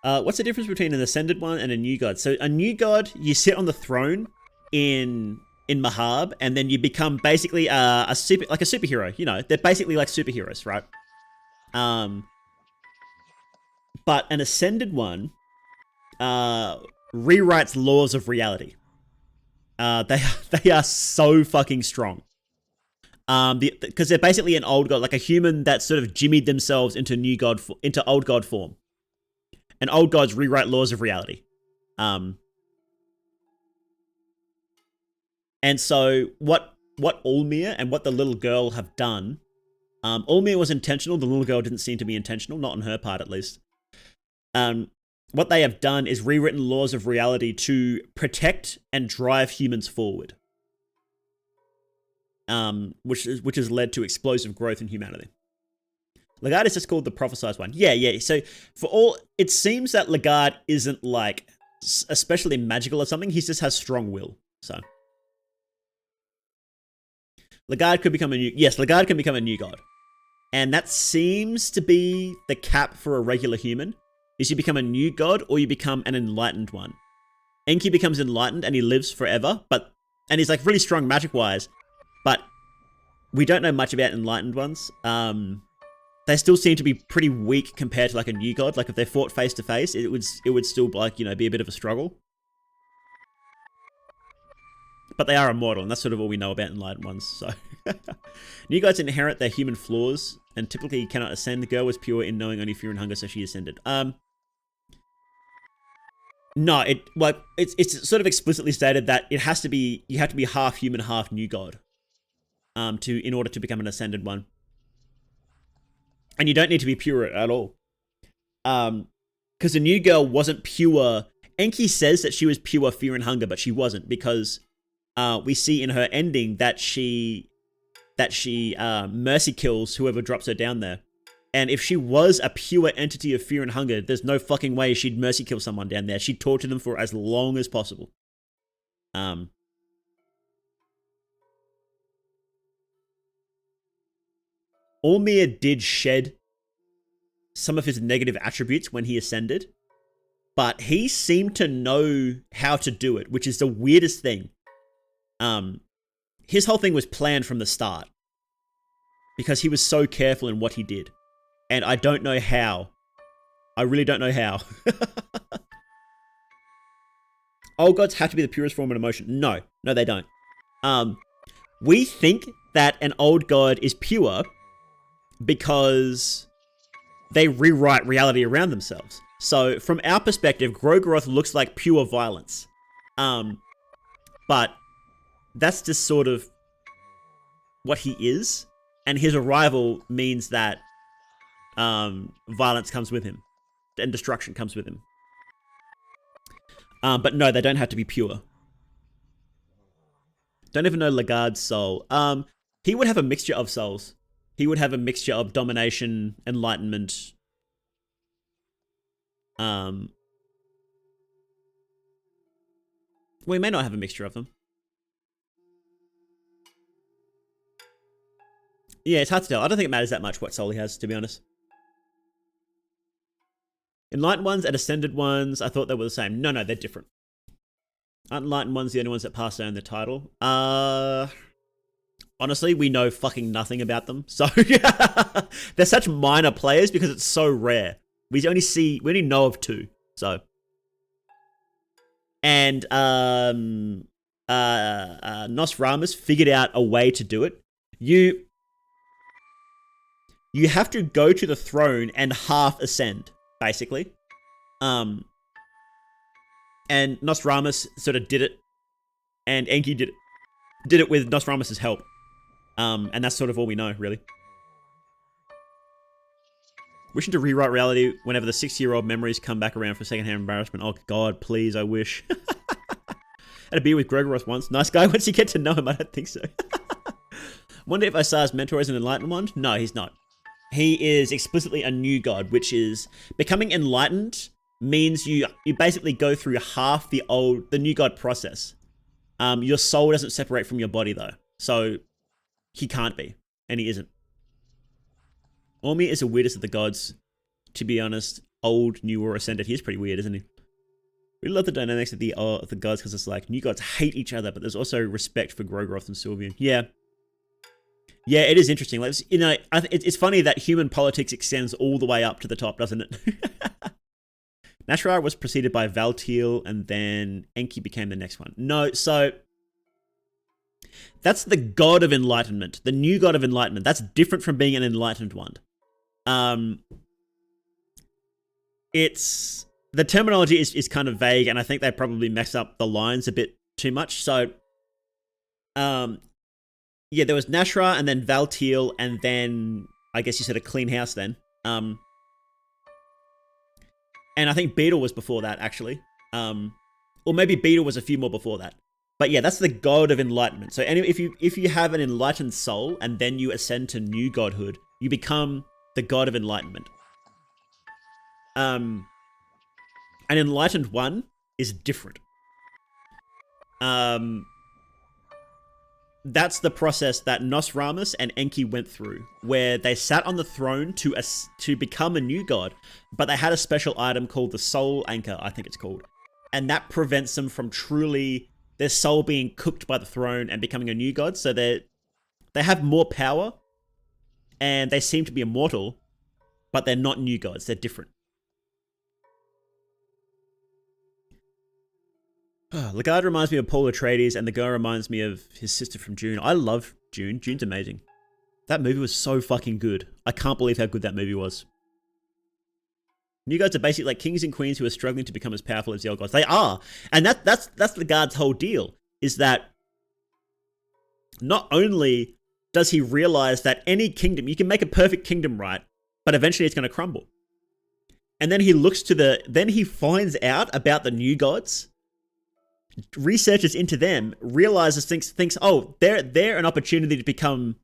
What's the difference between an ascended one and a new god? So a new god, you sit on the throne in Mahab, and then you become basically a superhero. You know, they're basically like superheroes, right? But an ascended one rewrites laws of reality. They are so fucking strong. Because they're basically an old god, like a human that sort of jimmied themselves into old god form. And old gods rewrite laws of reality. And so what ulmia and what the little girl have done, ulmia was intentional. The little girl didn't seem to be intentional, not on her part at least. What they have done is rewritten laws of reality to protect and drive humans forward. Which has led to explosive growth in humanity. Lagarde is just called the prophesized one. Yeah. So it seems that Lagarde isn't like especially magical or something. He just has strong will. So Lagarde could become Lagarde can become a new god. And that seems to be the cap for a regular human. Is you become a new god or you become an enlightened one. Enki becomes enlightened and he lives forever, and he's like really strong magic wise, but we don't know much about enlightened ones. They still seem to be pretty weak compared to like a new god. Like if they fought face to face, it would still like, you know, be a bit of a struggle. But they are immortal, and that's sort of all we know about enlightened ones. So new gods inherit their human flaws and typically cannot ascend. The girl was pure in knowing only fear and hunger, so she ascended. No, it's sort of explicitly stated that you have to be half human, half new god, in order to become an ascended one. And you don't need to be pure at all. Because the new girl wasn't pure. Enki says that she was pure fear and hunger, but she wasn't, because we see in her ending that she mercy kills whoever drops her down there. And if she was a pure entity of fear and hunger, there's no fucking way she'd mercy kill someone down there. She'd torture them for as long as possible. Ulmia did shed some of his negative attributes when he ascended, but he seemed to know how to do it, which is the weirdest thing. His whole thing was planned from the start because he was so careful in what he did. And I don't know how. I really don't know how. Old gods have to be the purest form of emotion. No, they don't. We think that an old god is pure because they rewrite reality around themselves. So from our perspective, Grogoroth looks like pure violence. But that's just sort of what he is. And his arrival means that violence comes with him. And destruction comes with him. But no, they don't have to be pure. Don't even know Lagarde's soul. He would have a mixture of souls. He would have a mixture of domination, enlightenment. We may not have a mixture of them. Yeah, it's hard to tell. I don't think it matters that much what soul he has, to be honest. Enlightened ones and Ascended ones, I thought they were the same. No, they're different. Aren't Enlightened ones the only ones that pass down the title? Honestly, we know fucking nothing about them. So, they're such minor players because it's so rare. We only know of 2. So. And, Nostramus figured out a way to do it. You have to go to the throne and half ascend, basically. And Nostramus sort of did it. And Enki did it with Nostramus' help. And that's sort of all we know, really. Wishing to rewrite reality whenever the 60-year-old memories come back around for secondhand embarrassment. Oh god, please, I wish. Had a beer with Grogoroth once. Nice guy. Once you get to know him, I don't think so. Wonder if Asar's mentor is an enlightened one? No, he's not. He is explicitly a new god, which is becoming enlightened means you basically go through half the new god process. Your soul doesn't separate from your body though. So he can't be, and he isn't. Ulmia is the weirdest of the gods, to be honest. Old, new, or ascended. He's pretty weird, isn't he? We love the dynamics of the gods because it's like new gods hate each other, but there's also respect for Grogoroth and Sylvian. Yeah. Yeah, it is interesting. Like, you know, it's funny that human politics extends all the way up to the top, doesn't it? Nashrar was preceded by Valtiel, and then Enki became the next one. No, so that's the god of enlightenment, the new god of enlightenment. That's different from being an enlightened one. It's the terminology is kind of vague, and I think they probably mess up the lines a bit too much. So, yeah, there was Nashra, and then Valtiel, and then I guess you said a clean house then. And I think Beetle was before that, actually. Or maybe Beetle was a few more before that. But yeah, that's the god of enlightenment. So anyway, if you have an enlightened soul and then you ascend to new godhood, you become the god of enlightenment. An enlightened one is different. That's the process that Nostramus and Enki went through, where they sat on the throne to become a new god, but they had a special item called the Soul Anchor, I think it's called. And that prevents them from truly their soul being cooked by the throne and becoming a new god. So they have more power, and they seem to be immortal, but they're not new gods. They're different. Lagarde reminds me of Paul Atreides, and the girl reminds me of his sister from Dune. I love Dune. Dune's amazing. That movie was so fucking good. I can't believe how good that movie was. New gods are basically like kings and queens who are struggling to become as powerful as the old gods. They are. And that's Lagarde's whole deal, is that not only does he realize that any kingdom, you can make a perfect kingdom, right? But eventually it's going to crumble. And then he then he finds out about the new gods, researches into them, realizes, thinks, oh, they're an opportunity to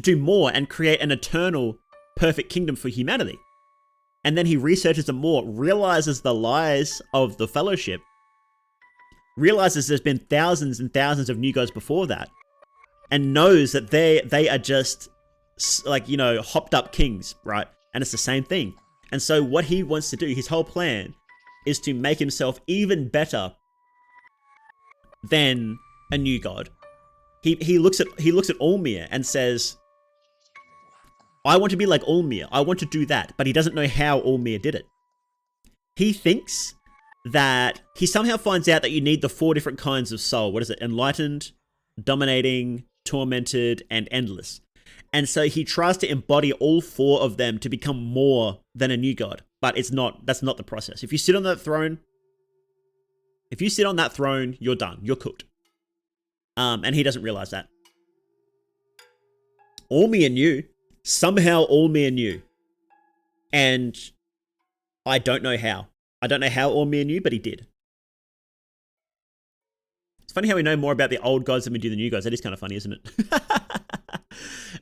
do more and create an eternal perfect kingdom for humanity. And then he researches them more, realizes the lies of the Fellowship, realizes there's been thousands and thousands of new gods before that, and knows that they are just like, you know, hopped up kings, right? And it's the same thing. And so what he wants to do, his whole plan, is to make himself even better than a new god. He looks at Ulmia and says, I want to be like Ulmia. I want to do that. But he doesn't know how Ulmia did it. He thinks that he somehow finds out that you need the 4 different kinds of soul. What is it? Enlightened, dominating, tormented, and endless. And so he tries to embody all 4 of them to become more than a new god. But that's not the process. If you sit on that throne, you're done. You're cooked. And he doesn't realize that. Ulmia knew. Somehow Ulmia knew. And I don't know how. I don't know how Ulmia knew, but he did. It's funny how we know more about the old gods than we do the new gods. That is kind of funny, isn't it?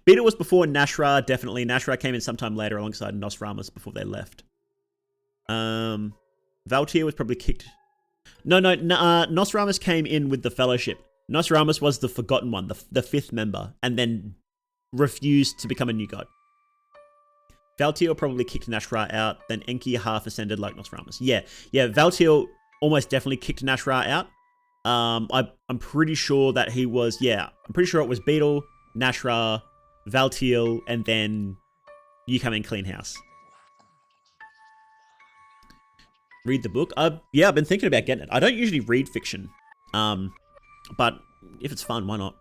Beetle was before Nashra, definitely. Nashra came in sometime later alongside Nosramas before they left. Valtir was probably kicked. No, Nosramas came in with the Fellowship. Nosramas was the forgotten one, the 5th member, and then refused to become a new god. Valtir probably kicked Nashra out, then Enki half ascended like Nosramas. Yeah, Valtir almost definitely kicked Nashra out. I'm pretty sure that he was, I'm pretty sure it was Beetle, Nashra, Valtir, and then you come in clean house. Read the book? I've been thinking about getting it. I don't usually read fiction. But if it's fun, why not?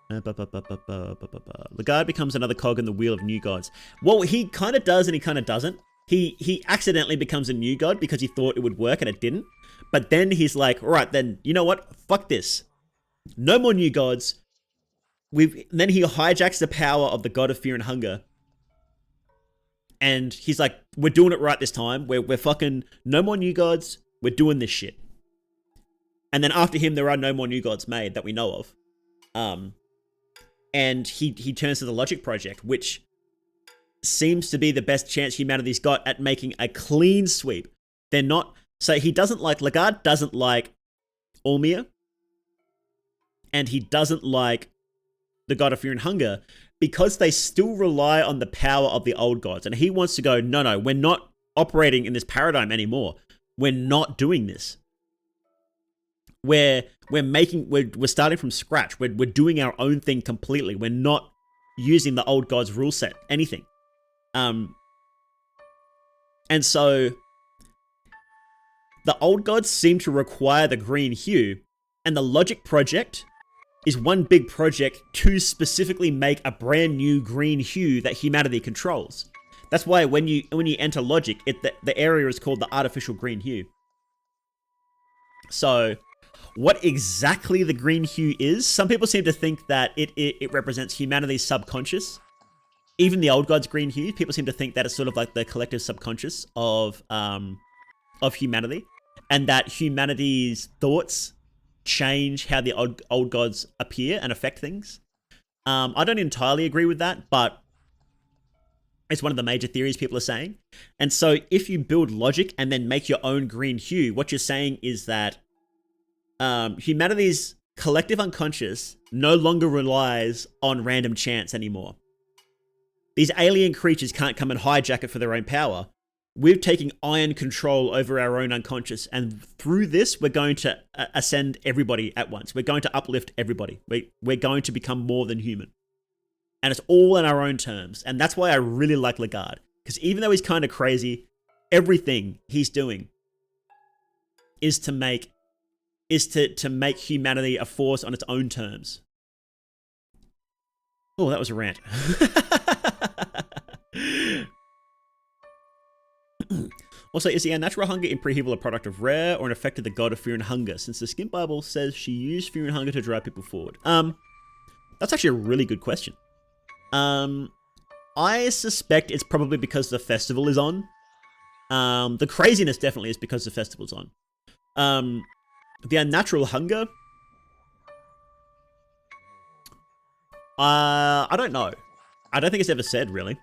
Legard becomes another cog in the wheel of new gods. Well, he kind of does and he kind of doesn't. He accidentally becomes a new god because he thought it would work and it didn't. But then he's like, all right, then, you know what? Fuck this. No more new gods. Then he hijacks the power of the god of fear and hunger. And he's like, we're doing it right this time. We're fucking no more new gods. We're doing this shit. And then after him, there are no more new gods made that we know of. And he turns to the Logic Project, which seems to be the best chance humanity's got at making a clean sweep. They're not... So he doesn't like... Legard doesn't like Ulmia. And he doesn't like the god of fear and hunger because they still rely on the power of the old gods. And he wants to go, no, we're not operating in this paradigm anymore. We're not doing this. We're starting from scratch. We're doing our own thing completely. We're not using the old gods rule set, anything. And so the old gods seem to require the green hue, and the Logic Project is one big project to specifically make a brand new green hue that humanity controls. That's why when you enter Logic, the area is called the artificial green hue. So what exactly the green hue is, some people seem to think that it represents humanity's subconscious. Even the old gods' green hue, people seem to think that it's sort of like the collective subconscious of humanity, and that humanity's thoughts change how the old gods appear and affect things. I don't entirely agree with that, but it's one of the major theories people are saying. And so if you build Logic and then make your own green hue, what you're saying is that humanity's collective unconscious no longer relies on random chance anymore. These alien creatures can't come and hijack it for their own power. We're taking iron control over our own unconscious, and through this, we're going to ascend everybody at once. We're going to uplift everybody. We're going to become more than human. And it's all in our own terms. And that's why I really like Legard. Because even though he's kind of crazy, everything he's doing is to make humanity a force on its own terms. Oh, that was a rant. Also, is the unnatural hunger in Pre-Hebel a product of Rare or an effect of the god of fear and hunger? Since the Skin Bible says she used fear and hunger to drive people forward. That's actually a really good question. I suspect it's probably because the festival is on. The craziness definitely is because the festival's on. The unnatural hunger? I don't know. I don't think it's ever said, really.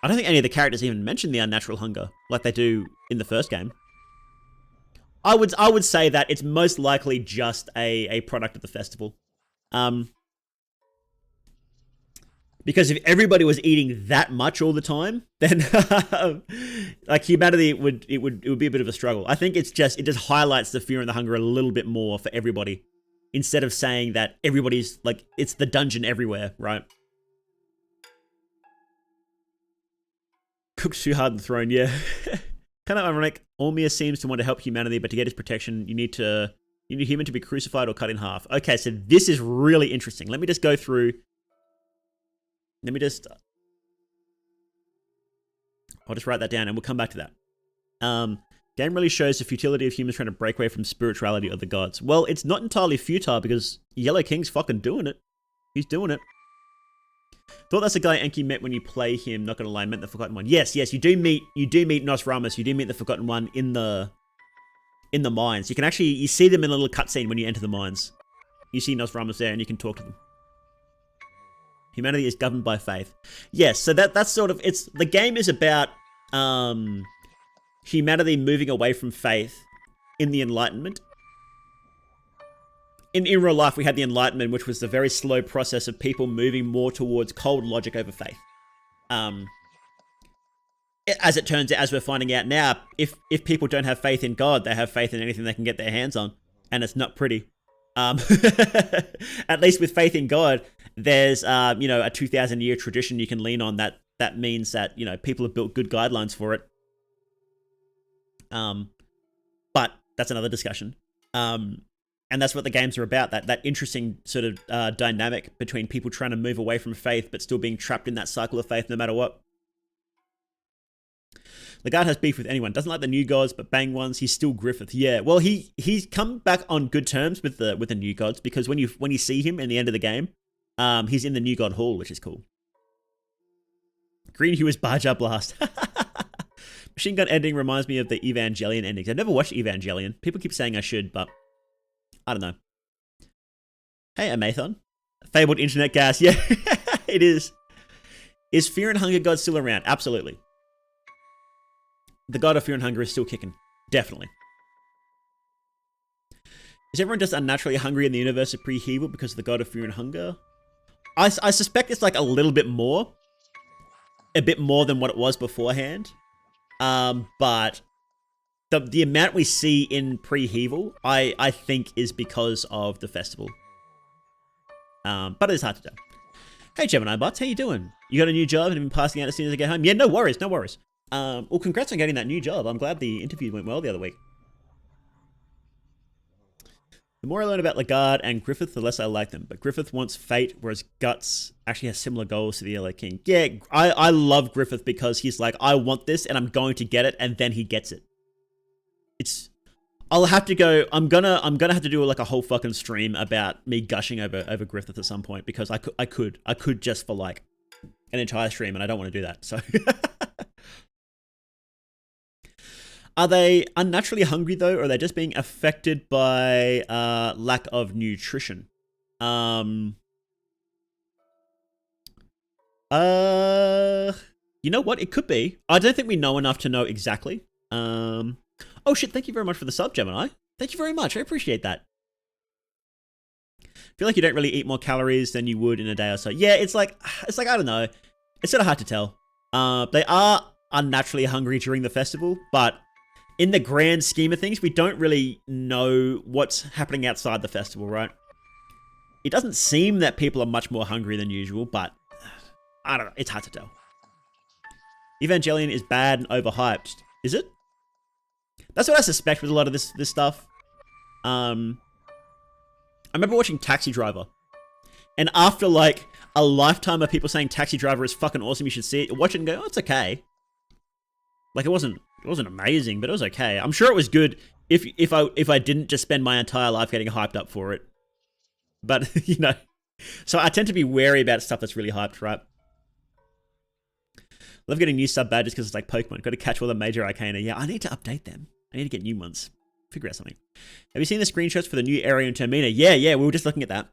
I don't think any of the characters even mention the unnatural hunger like they do in the first game. I would say that it's most likely just a product of the festival. Because if everybody was eating that much all the time, then like humanity it would be a bit of a struggle. I think it just highlights the fear and the hunger a little bit more for everybody, instead of saying that everybody's like it's the dungeon everywhere, right? Cooked too hard on the throne, yeah. Kind of ironic. Ulmia seems to want to help humanity, but to get his protection, you need to You need a human to be crucified or cut in half. Okay, so this is really interesting. Let me just go through. I'll just write that down and we'll come back to that. Game really shows the futility of humans trying to break away from spirituality of the gods. Well, it's not entirely futile because Yellow King's fucking doing it. He's doing it. Thought that's the guy Enki met when you play him. Not gonna lie, meant the Forgotten One. Yes, you do meet Nosramus. You do meet the Forgotten One in the mines. You see them in a little cutscene when you enter the mines. You see Nosramus there and you can talk to them. Humanity is governed by faith. Yes, so that's sort of, the game is about humanity moving away from faith in the Enlightenment. In real life, we had the Enlightenment, which was the very slow process of people moving more towards cold logic over faith. As it turns out, as we're finding out now, if people don't have faith in God, they have faith in anything they can get their hands on, and it's not pretty. At least with faith in God, there's a 2,000-year tradition you can lean on. That means that people have built good guidelines for it. But that's another discussion. And that's what the games are about, that interesting sort of dynamic between people trying to move away from faith but still being trapped in that cycle of faith no matter what. The guard has beef with anyone. Doesn't like the new gods, but bang ones. He's still Griffith. Yeah, well, he's come back on good terms with the new gods, because when you see him in the end of the game, he's in the new god hall, which is cool. Green Hue is Baja Blast. Machine gun ending reminds me of the Evangelion endings. I've never watched Evangelion. People keep saying I should, but I don't know. Hey, Amathon. Fabled internet gas. Yeah, it is. Is Fear and Hunger God still around? Absolutely. The god of Fear and Hunger is still kicking. Definitely. Is everyone just unnaturally hungry in the universe of pre-Evil because of the god of Fear and Hunger? I suspect it's like a little bit more. A bit more than what it was beforehand. But the amount we see in pre-Evil, I think is because of the festival. But it's hard to tell. Hey, Gemini Bots, how you doing? You got a new job and have been passing out as soon as I get home? Yeah, no worries, no worries. Well, congrats on getting that new job. I'm glad the interview went well the other week. The more I learn about Lagarde and Griffith, the less I like them. But Griffith wants fate, whereas Guts actually has similar goals to the Yellow King. Yeah, I love Griffith because he's like, I want this and I'm going to get it, and then he gets it. I'll have to go. I'm gonna have to do like a whole fucking stream about me gushing over Griffith at some point, because I could just for like an entire stream, and I don't want to do that. So. Are they unnaturally hungry though, or are they just being affected by lack of nutrition? You know what? It could be. I don't think we know enough to know exactly. Oh shit! Thank you very much for the sub, Gemini. Thank you very much. I appreciate that. I feel like you don't really eat more calories than you would in a day or so. Yeah, it's like I don't know. It's sort of hard to tell. They are unnaturally hungry during the festival, but in the grand scheme of things, we don't really know what's happening outside the festival, right? It doesn't seem that people are much more hungry than usual, but I don't know. It's hard to tell. Evangelion is bad and overhyped. Is it? That's what I suspect with a lot of this stuff. I remember watching Taxi Driver, and after like a lifetime of people saying Taxi Driver is fucking awesome, you should see it, watch it and go, oh, it's okay. Like it wasn't amazing, but it was okay. I'm sure it was good if I didn't just spend my entire life getting hyped up for it. But so I tend to be wary about stuff that's really hyped, right? Love getting new sub badges because it's like Pokemon. Got to catch all the major arcana. Yeah, I need to update them. I need to get new ones. Figure out something. Have you seen the screenshots for the new area in Termina? Yeah, we were just looking at that.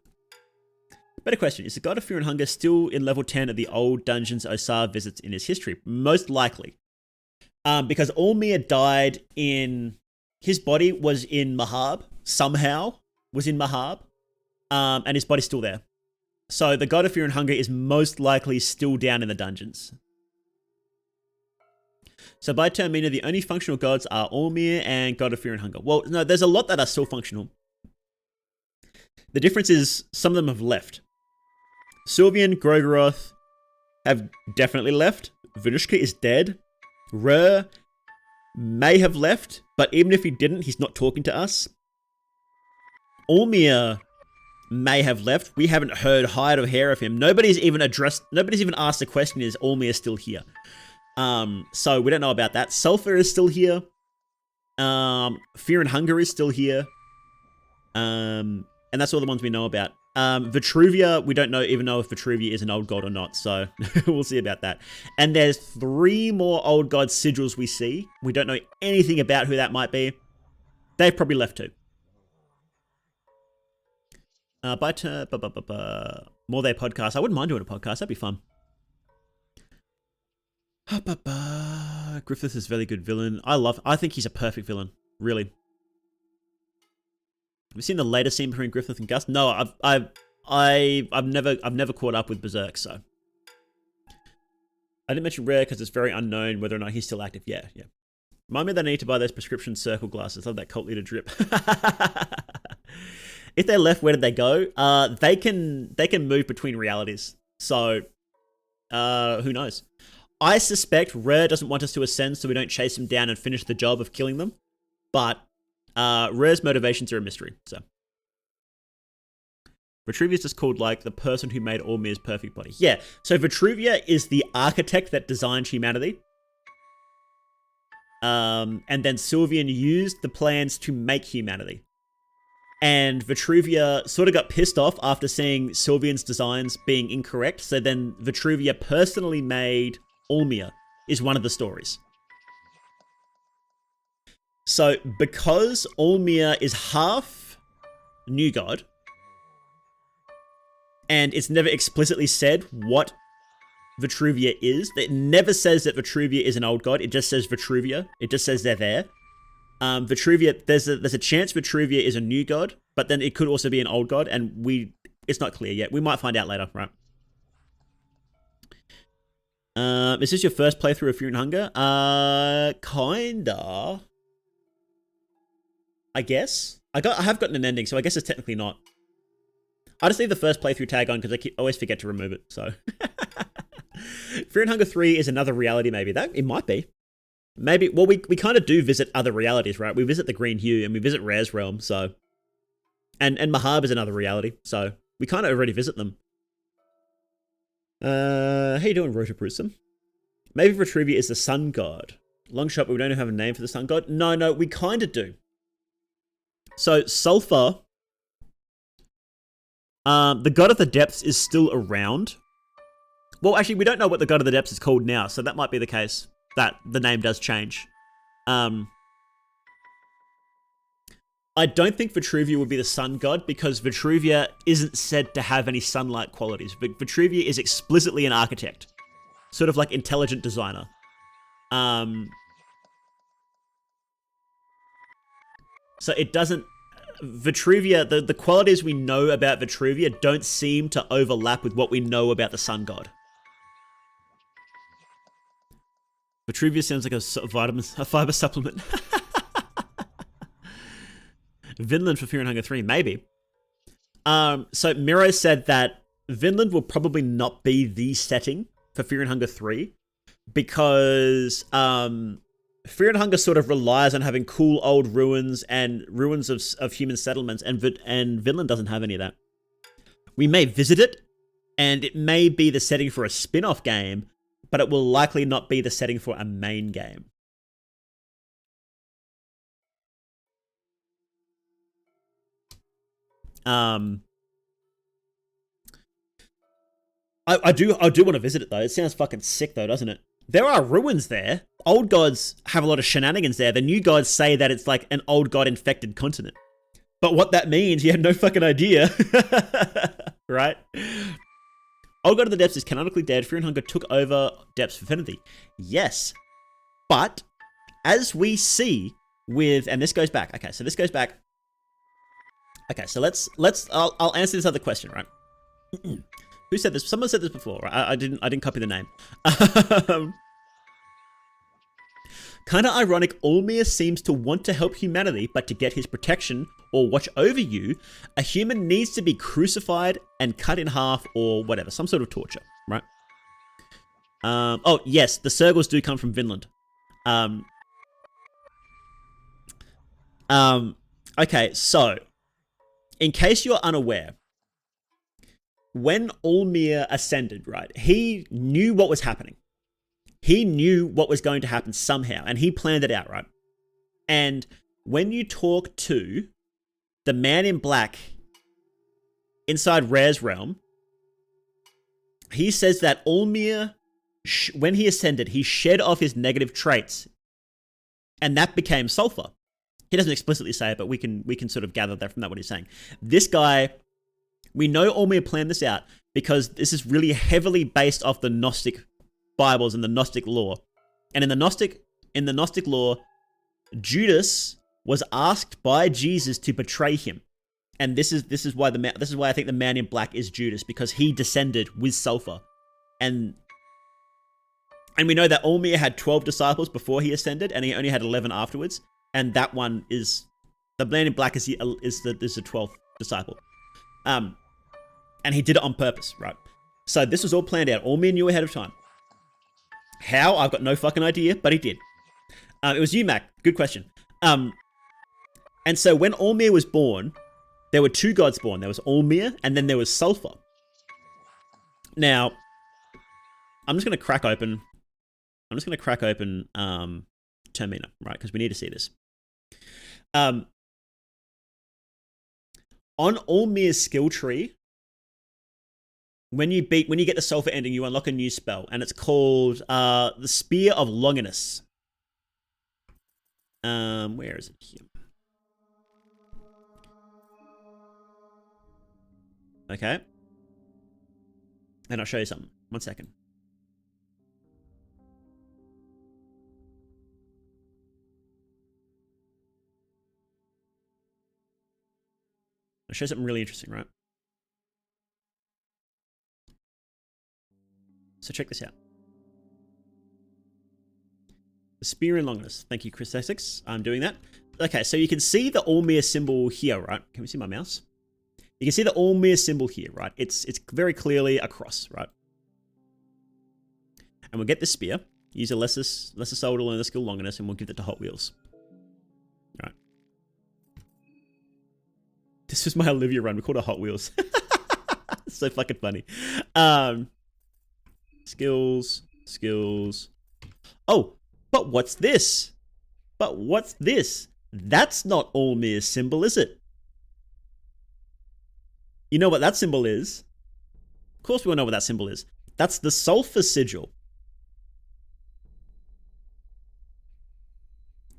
Better question. Is the God of Fear and Hunger still in level 10 of the old dungeons Osar visits in his history? Most likely. Because ulmia died in... His body was in Mahab. Somehow was in Mahab. And his body's still there. So the God of Fear and Hunger is most likely still down in the dungeons. So by Termina, the only functional gods are ulmia and God of Fear and Hunger. Well, no, there's a lot that are still functional. The difference is some of them have left. Sylvian, Grogoroth have definitely left. Venushka is dead. Rur may have left, but even if he didn't, he's not talking to us. Ulmia may have left. We haven't heard hide or hair of him. Nobody's even asked the question, is Ulmia still here? So we don't know about that. Sulfur is still here. Fear and Hunger is still here. And that's all the ones we know about. Vitruvia, we don't even know if Vitruvia is an old god or not, so we'll see about that. And there's 3 more old god sigils we see. We don't know anything about who that might be. They've probably left too. More Day podcast. I wouldn't mind doing a podcast. That'd be fun. Griffith is a very good villain. I think he's a perfect villain. Really. Have you seen the later scene between Griffith and Gus? No, I've never caught up with Berserk, so. I didn't mention Rare because it's very unknown whether or not he's still active. Yeah. Remind me that I need to buy those prescription circle glasses. Love that cult leader drip. If they left, where did they go? They can move between realities. So, who knows? I suspect Rare doesn't want us to ascend so we don't chase him down and finish the job of killing them. But Rare's motivations are a mystery, so. Vitruvia's just called, like, the person who made Ulmia's perfect body. Yeah, so Vitruvia is the architect that designed humanity. And then Sylvian used the plans to make humanity. And Vitruvia sort of got pissed off after seeing Sylvian's designs being incorrect. So then Vitruvia personally made Ulmia, is one of the stories. So because Ulmia is half new god, and it's never explicitly said what Vitruvia is. It never says that Vitruvia is an old god. It just says Vitruvia. It just says they're there. Vitruvia, there's a chance Vitruvia is a new god, but then it could also be an old god, and it's not clear yet. We might find out later, right? Is this your first playthrough of Fear and Hunger? Kinda. I guess. I have gotten an ending, so I guess it's technically not. I just leave the first playthrough tag on because I always forget to remove it, so. Fear and Hunger 3 is another reality, maybe. It might be. Maybe, well, we kind of do visit other realities, right? We visit the Green Hue and we visit Rare's realm, so. And Mahab is another reality, so we kind of already visit them. How you doing, Rota Brewsome? Maybe Vitruvia is the sun god. Long shot, but we don't have a name for the sun god. No, we kind of do. So, Sulfur, the god of the depths is still around. Well, actually, we don't know what the god of the depths is called now, so that might be the case. That the name does change. I don't think Vitruvia would be the sun god because Vitruvia isn't said to have any sun-like qualities. But Vitruvia is explicitly an architect. Sort of like intelligent designer. So it doesn't... Vitruvia, the qualities we know about Vitruvia don't seem to overlap with what we know about the sun god. Vitruvia sounds like a fiber supplement. Vinland for Fear and Hunger 3, maybe. So Miro said that Vinland will probably not be the setting for Fear and Hunger 3 because Fear and Hunger sort of relies on having cool old ruins and ruins of human settlements, and Vinland doesn't have any of that. We may visit it, and it may be the setting for a spin-off game, but it will likely not be the setting for a main game. I do want to visit it though. It sounds fucking sick though, doesn't it? There are ruins there. Old gods have a lot of shenanigans there. The new gods say that it's like an old god infected continent. But what that means, you have no fucking idea. Right? Old God of the Depths is canonically dead. Fear and Hunger took over Depths for Infinity. Yes. But, as we see with... And this goes back. Okay, so this goes back... Okay, so I'll answer this other question, right? Who said this? Someone said this before, right? I didn't copy the name. Kinda ironic, Ulmia seems to want to help humanity, but to get his protection or watch over you, a human needs to be crucified and cut in half or whatever, some sort of torture, right? Oh, yes, the Sergals do come from Vinland. Okay, so in case you're unaware, when Ulmia ascended, right, he knew what was happening. He knew what was going to happen somehow, and he planned it out, right? And when you talk to the man in black inside Rare's realm, he says that Ulmia, when he ascended, he shed off his negative traits, and that became Sulfur. He doesn't explicitly say it, but we can sort of gather that from that what he's saying. This guy, we know Ulmia planned this out because this is really heavily based off the Gnostic Bibles and the Gnostic lore. And in the Gnostic lore, Judas was asked by Jesus to betray him. And this is why I think the man in black is Judas, because he descended with Sulfur. And we know that Ulmia had 12 disciples before he ascended, and he only had 11 afterwards. And that one is the man in black is the 12th disciple. And he did it on purpose, right? So this was all planned out. Ulmia knew ahead of time. How? I've got no fucking idea, but he did. It was you, Mac. Good question. And so when Ulmia was born, there were two gods born. There was Ulmia, and then there was Sulfur. Now, I'm just going to crack open Termina, right? Because we need to see this. On Ulmia's skill tree, when you get the Sulfur ending, you unlock a new spell, and it's called the Spear of Longinus. Where is it here? Okay. And I'll show you something. 1 second. I'll show you something really interesting, right? So check this out. The Spear in Longinus. Thank you, Chris Essex. I'm doing that. Okay, so you can see the Ulmia symbol here, right? Can we see my mouse? You can see the Ulmia symbol here, right? It's very clearly a cross, right? And we'll get the spear, use a lesser soul to learn the skill Longinus, and we'll give it to Hot Wheels. All right. This was my Olivia run. We called it Hot Wheels. So fucking funny. Skills. Oh, but what's this? That's not Ulmia's symbol, is it? You know what that symbol is? Of course we all know what that symbol is. That's the Sulfur sigil.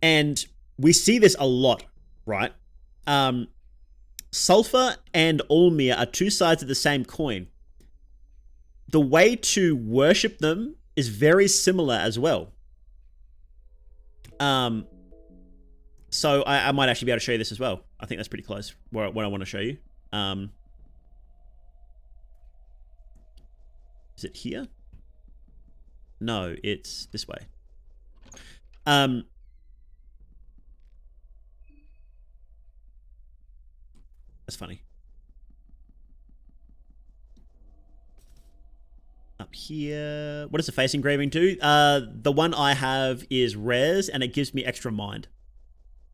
And we see this a lot, right? Sulfur and Ulmia are two sides of the same coin. The way to worship them is very similar as well. So I might actually be able to show you this as well. I think that's pretty close. What I want to show you. Is it here? No, it's this way. That's funny. Up here. What does the face engraving do? The one I have is rares, and it gives me extra mind.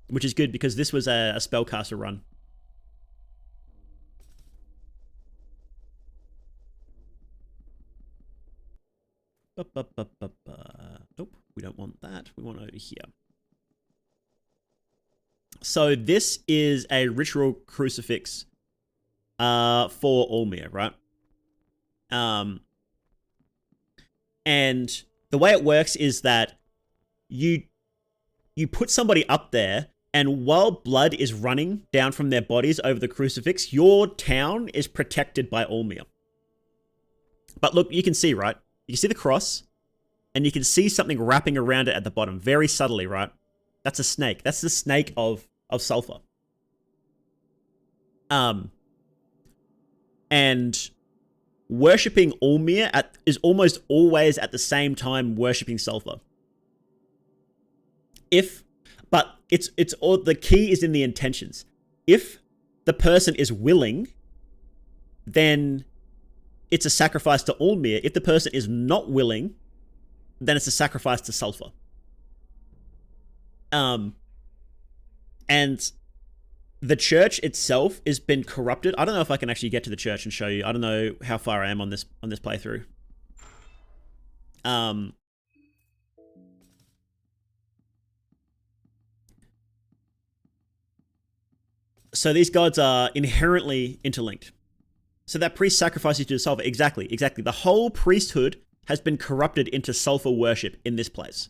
Which is good, because this was a spellcaster run. Nope, we don't want that. We want over here. So this is a ritual crucifix for Ulmia, right? And the way it works is that you put somebody up there, and while blood is running down from their bodies over the crucifix, your town is protected by Ulmia. But look, you can see, right? You can see the cross, and you can see something wrapping around it at the bottom, very subtly, right? That's a snake. That's the snake of Sulfur. And worshipping Ulmia is almost always at the same time worshipping Sulfur. But it's all, the key is in the intentions. If the person is willing, then it's a sacrifice to Ulmia. If the person is not willing, then it's a sacrifice to Sulfur. And the church itself has been corrupted. I don't know if I can actually get to the church and show you. I don't know how far I am on this playthrough. So these gods are inherently interlinked. So that priest sacrifices to the sulfur. Exactly. The whole priesthood has been corrupted into sulfur worship in this place.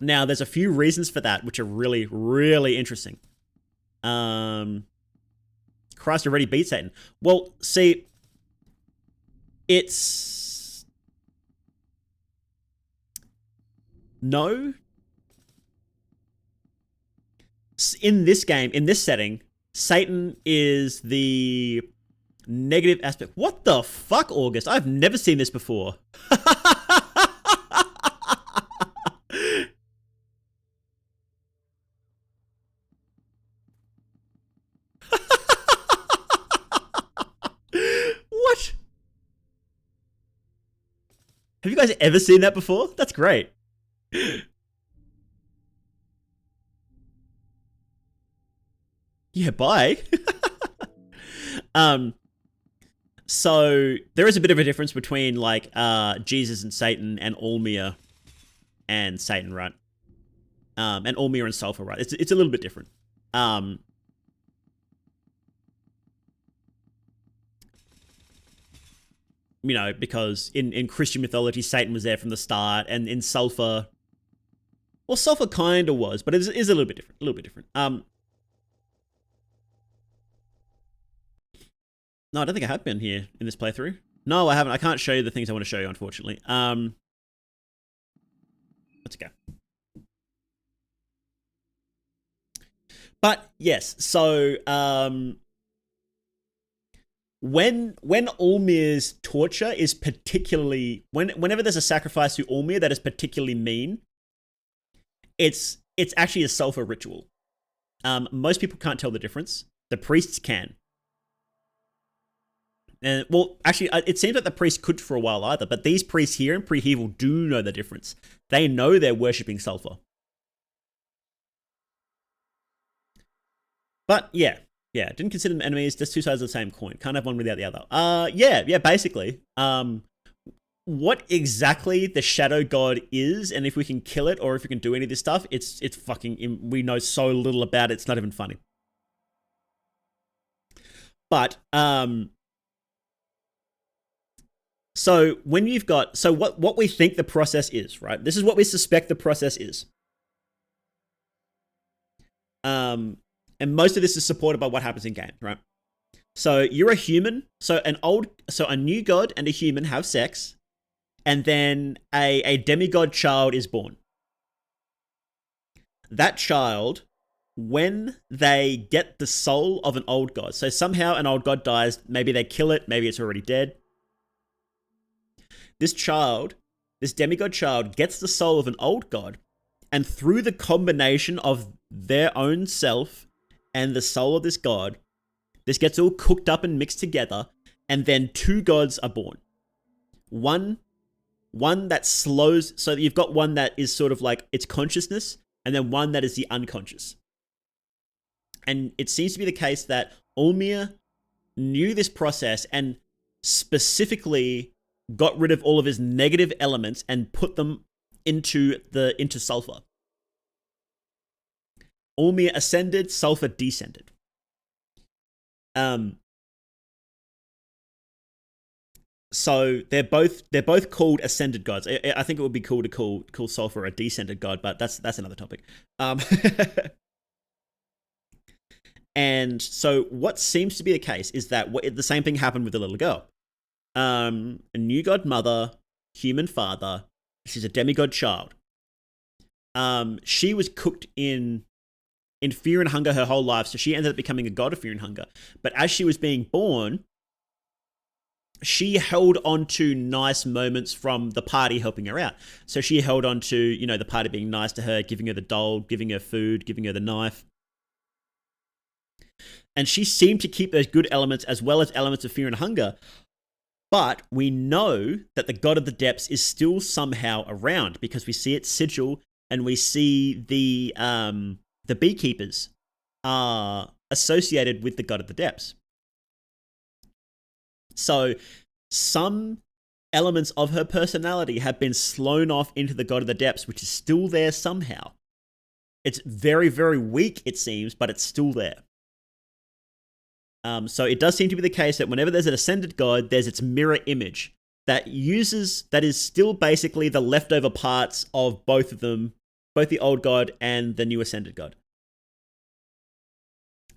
Now, there's a few reasons for that, which are really, really interesting. Christ already beat Satan. Well, see, it's... No. In this game, in this setting, Satan is the negative aspect. What the fuck, August? I've never seen this before. What? Have you guys ever seen that before? That's great. Yeah, bye. So there is a bit of a difference between like Jesus and Satan and ulmia and Satan, right? And ulmia and Sulfur, right? It's a little bit different. You know, because in Christian mythology, Satan was there from the start, and in Sulfur, well, Sulfur kind of was, but it is a little bit different. No, I don't think I have been here in this playthrough. No, I haven't. I can't show you the things I want to show you, unfortunately. Let's go. But yes, so when ulmia's torture is particularly whenever there's a sacrifice to ulmia that is particularly mean, it's actually a sulfur ritual. Most people can't tell the difference. The priests can. And well, actually, it seems like the priests could for a while either, but these priests here in Pre-Evil do know the difference. They know they're worshipping sulfur. But yeah, didn't consider them enemies, just two sides of the same coin. Can't have one without the other. Yeah, basically. What exactly the shadow god is, and if we can kill it or if we can do any of this stuff, it's fucking, we know so little about it, it's not even funny. But, so when you've got, so what we think the process is, right? This is what we suspect the process is. And most of this is supported by what happens in game, right? So you're a human. So a new god and a human have sex, and then a demigod child is born. That child, when they get the soul of an old god, so somehow an old god dies, maybe they kill it, maybe it's already dead. This demigod child gets the soul of an old god, and through the combination of their own self and the soul of this god, this gets all cooked up and mixed together, and then two gods are born. One that slows, so you've got one that is sort of like its consciousness, and then one that is the unconscious. And it seems to be the case that ulmia knew this process and specifically got rid of all of his negative elements and put them into sulfur. Ulmia ascended, Sulfur descended. So they're both called ascended gods. I think it would be cool to call Sulfur a descended god, but that's another topic. And so what seems to be the case is that the same thing happened with the little girl. A new god mother, human father. She's a demigod child. She was cooked in fear and hunger her whole life, so she ended up becoming a god of fear and hunger. But as she was being born, she held on to nice moments from the party helping her out. So she held on to, the party being nice to her, giving her the doll, giving her food, giving her the knife. And she seemed to keep those good elements as well as elements of fear and hunger. But we know that the god of the depths is still somehow around because we see its sigil and we see the beekeepers are associated with the god of the depths. So some elements of her personality have been slown off into the god of the depths, which is still there somehow. It's very, very weak, it seems, but it's still there. So it does seem to be the case that whenever there's an ascended god, there's its mirror image that is still basically the leftover parts of both of them, both the old god and the new ascended god.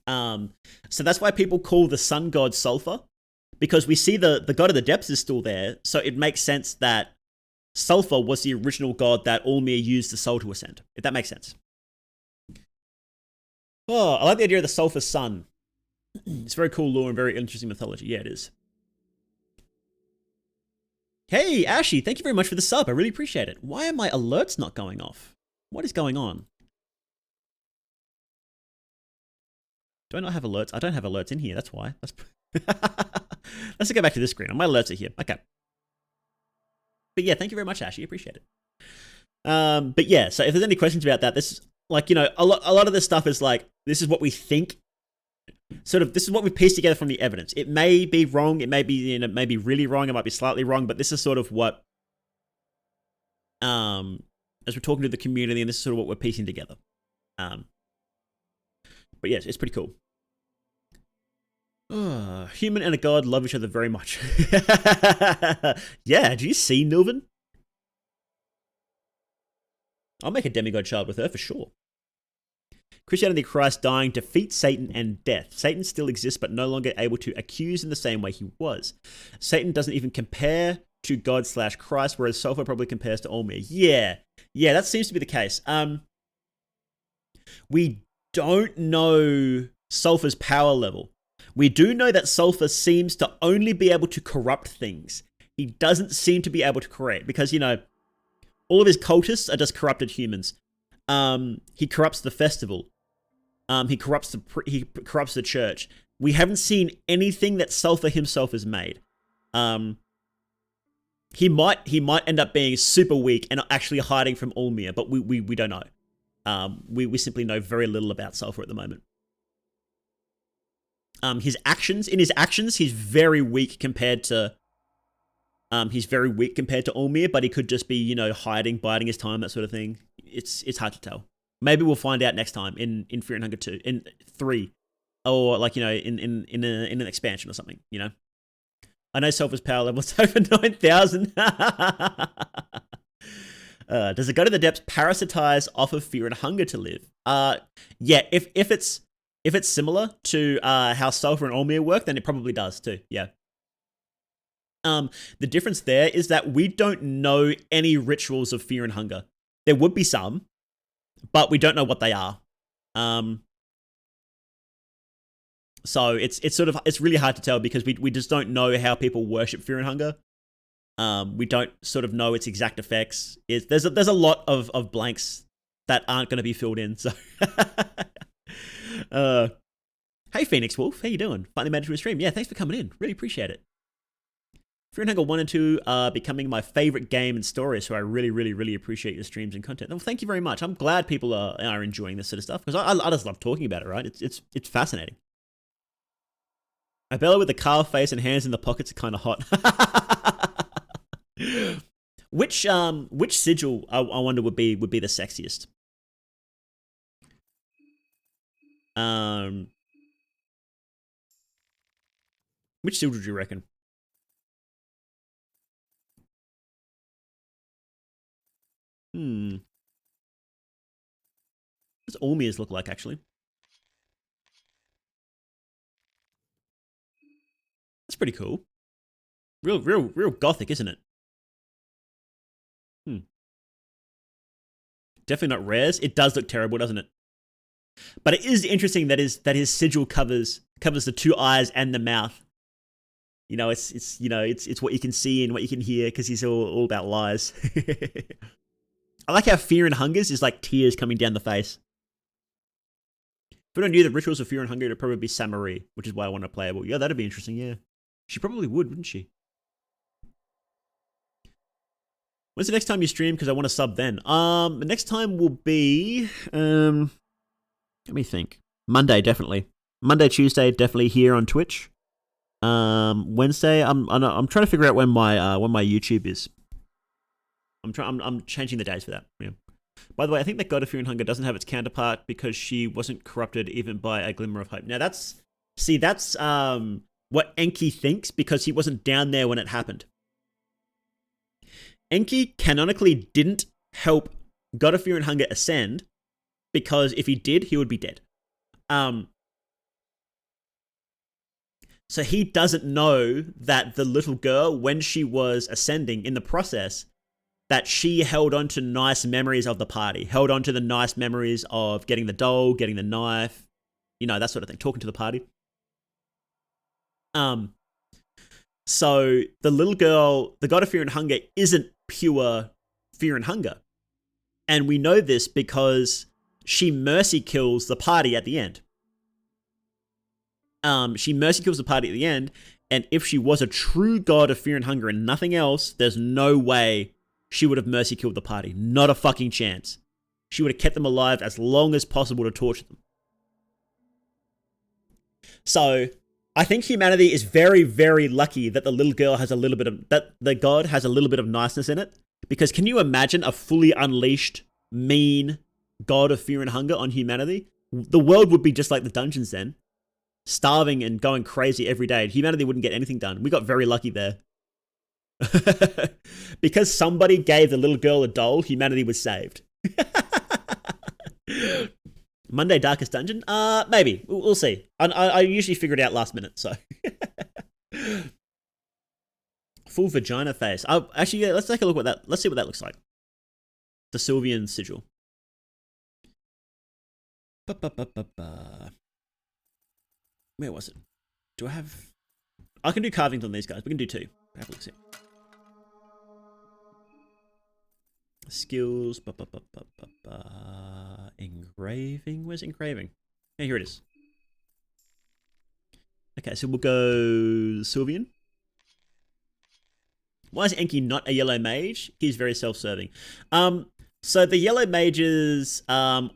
So that's why people call the sun god Sulfur, because we see the god of the depths is still there, so it makes sense that Sulfur was the original god that ulmia used the soul to ascend, if that makes sense. Oh, I like the idea of the Sulfur sun. It's very cool lore and very interesting mythology. Yeah, it is. Hey, Ashy, thank you very much for the sub. I really appreciate it. Why are my alerts not going off? What is going on? Do I not have alerts? I don't have alerts in here. That's why. Let's go back to this screen. My alerts are here. Okay. But yeah, thank you very much, Ashy. Appreciate it. But yeah, so if there's any questions about that, this is like, a lot of this stuff is like, this is what we think. This is what we pieced together from the evidence. It may be wrong. It may be, maybe really wrong. It might be slightly wrong. But this is sort of what, as we're talking to the community, and this is sort of what we're piecing together. But yes, it's pretty cool. Human and a god love each other very much. Yeah, do you see Nilvan? I'll make a demigod child with her for sure. Christianity Christ dying defeats Satan and death. Satan still exists, but no longer able to accuse in the same way he was. Satan doesn't even compare to God/Christ, whereas Sulfur probably compares to ulmia. Yeah, that seems to be the case. We don't know Sulfur's power level. We do know that Sulfur seems to only be able to corrupt things. He doesn't seem to be able to create, because, all of his cultists are just corrupted humans. He corrupts the festival. He corrupts the church. We haven't seen anything that Sulfur himself has made. He might end up being super weak and actually hiding from ulmia, but we don't know. We simply know very little about Sulfur at the moment. In his actions, he's very weak compared to ulmia, but he could just be, hiding, biding his time, that sort of thing. It's hard to tell. Maybe we'll find out next time in Fear and Hunger 2, in 3, or like, in an expansion or something, I know Sulfur's power level is over 9,000. Does it go to the depths parasitize off of Fear and Hunger to live? Yeah, if it's similar to how Sulfur and ulmia work, then it probably does too. Yeah. The difference there is that we don't know any rituals of Fear and Hunger. There would be some, but we don't know what they are. So it's really hard to tell, because we just don't know how people worship Fear and Hunger. We don't sort of know its exact effects. There's a lot of blanks that aren't going to be filled in. So, hey Phoenix Wolf, how you doing? Finally made it to a stream. Yeah, thanks for coming in. Really appreciate it. Fear and Hunger 1 and 2 are becoming my favorite game and story, so I really, really, really appreciate your streams and content. Well, thank you very much. I'm glad people are enjoying this sort of stuff, because I just love talking about it, right? It's fascinating. Abella with the carved face and hands in the pockets are kind of hot. Which sigil I wonder would be the sexiest? Which sigil do you reckon? What does ulmia's look like, actually? That's pretty cool. Real gothic, isn't it? Definitely not rares. It does look terrible, doesn't it? But it is interesting that his sigil covers the two eyes and the mouth. It's what you can see and what you can hear, because he's all about lies. I like how Fear and Hunger's is like tears coming down the face. If I knew the rituals of Fear and Hunger, it'd probably be Samarie, which is why I want to play it. Yeah, that'd be interesting, yeah. She probably would, wouldn't she? When's the next time you stream? Because I want to sub then. The next time will be... let me think. Monday, definitely. Monday, Tuesday, definitely here on Twitch. Wednesday, I'm trying to figure out when my YouTube is. I'm changing the days for that. Yeah. By the way, I think that God of Fear and Hunger doesn't have its counterpart because she wasn't corrupted even by a glimmer of hope. Now that's what Enki thinks because he wasn't down there when it happened. Enki canonically didn't help God of Fear and Hunger ascend because if he did, he would be dead. So he doesn't know that the little girl, when she was ascending in the process, that she held on to nice memories of the party, held on to the nice memories of getting the doll, getting the knife, that sort of thing, talking to the party. So the little girl, the God of Fear and Hunger, isn't pure fear and hunger. And we know this because she mercy kills the party at the end. She mercy kills the party at the end, and if she was a true god of fear and hunger and nothing else, there's no way she would have mercy killed the party. Not a fucking chance. She would have kept them alive as long as possible to torture them. So, I think humanity is very, very lucky that the little girl has that the god has a little bit of niceness in it. Because can you imagine a fully unleashed, mean god of fear and hunger on humanity? The world would be just like the dungeons then. Starving and going crazy every day. Humanity wouldn't get anything done. We got very lucky there. Because somebody gave the little girl a doll, humanity was saved. Monday Darkest Dungeon? Maybe. We'll see. I usually figure it out last minute, so. Full vagina face. Actually, yeah, let's take a look at that. Let's see what that looks like. The Sylvian sigil. Where was it? Do I have... I can do carvings on these guys. We can do two. Have a look, see. Skills. Engraving. Where's engraving? Yeah, here it is. Okay, so we'll go Sylvian. Why is Enki not a yellow mage? He's very self-serving. So the yellow mages are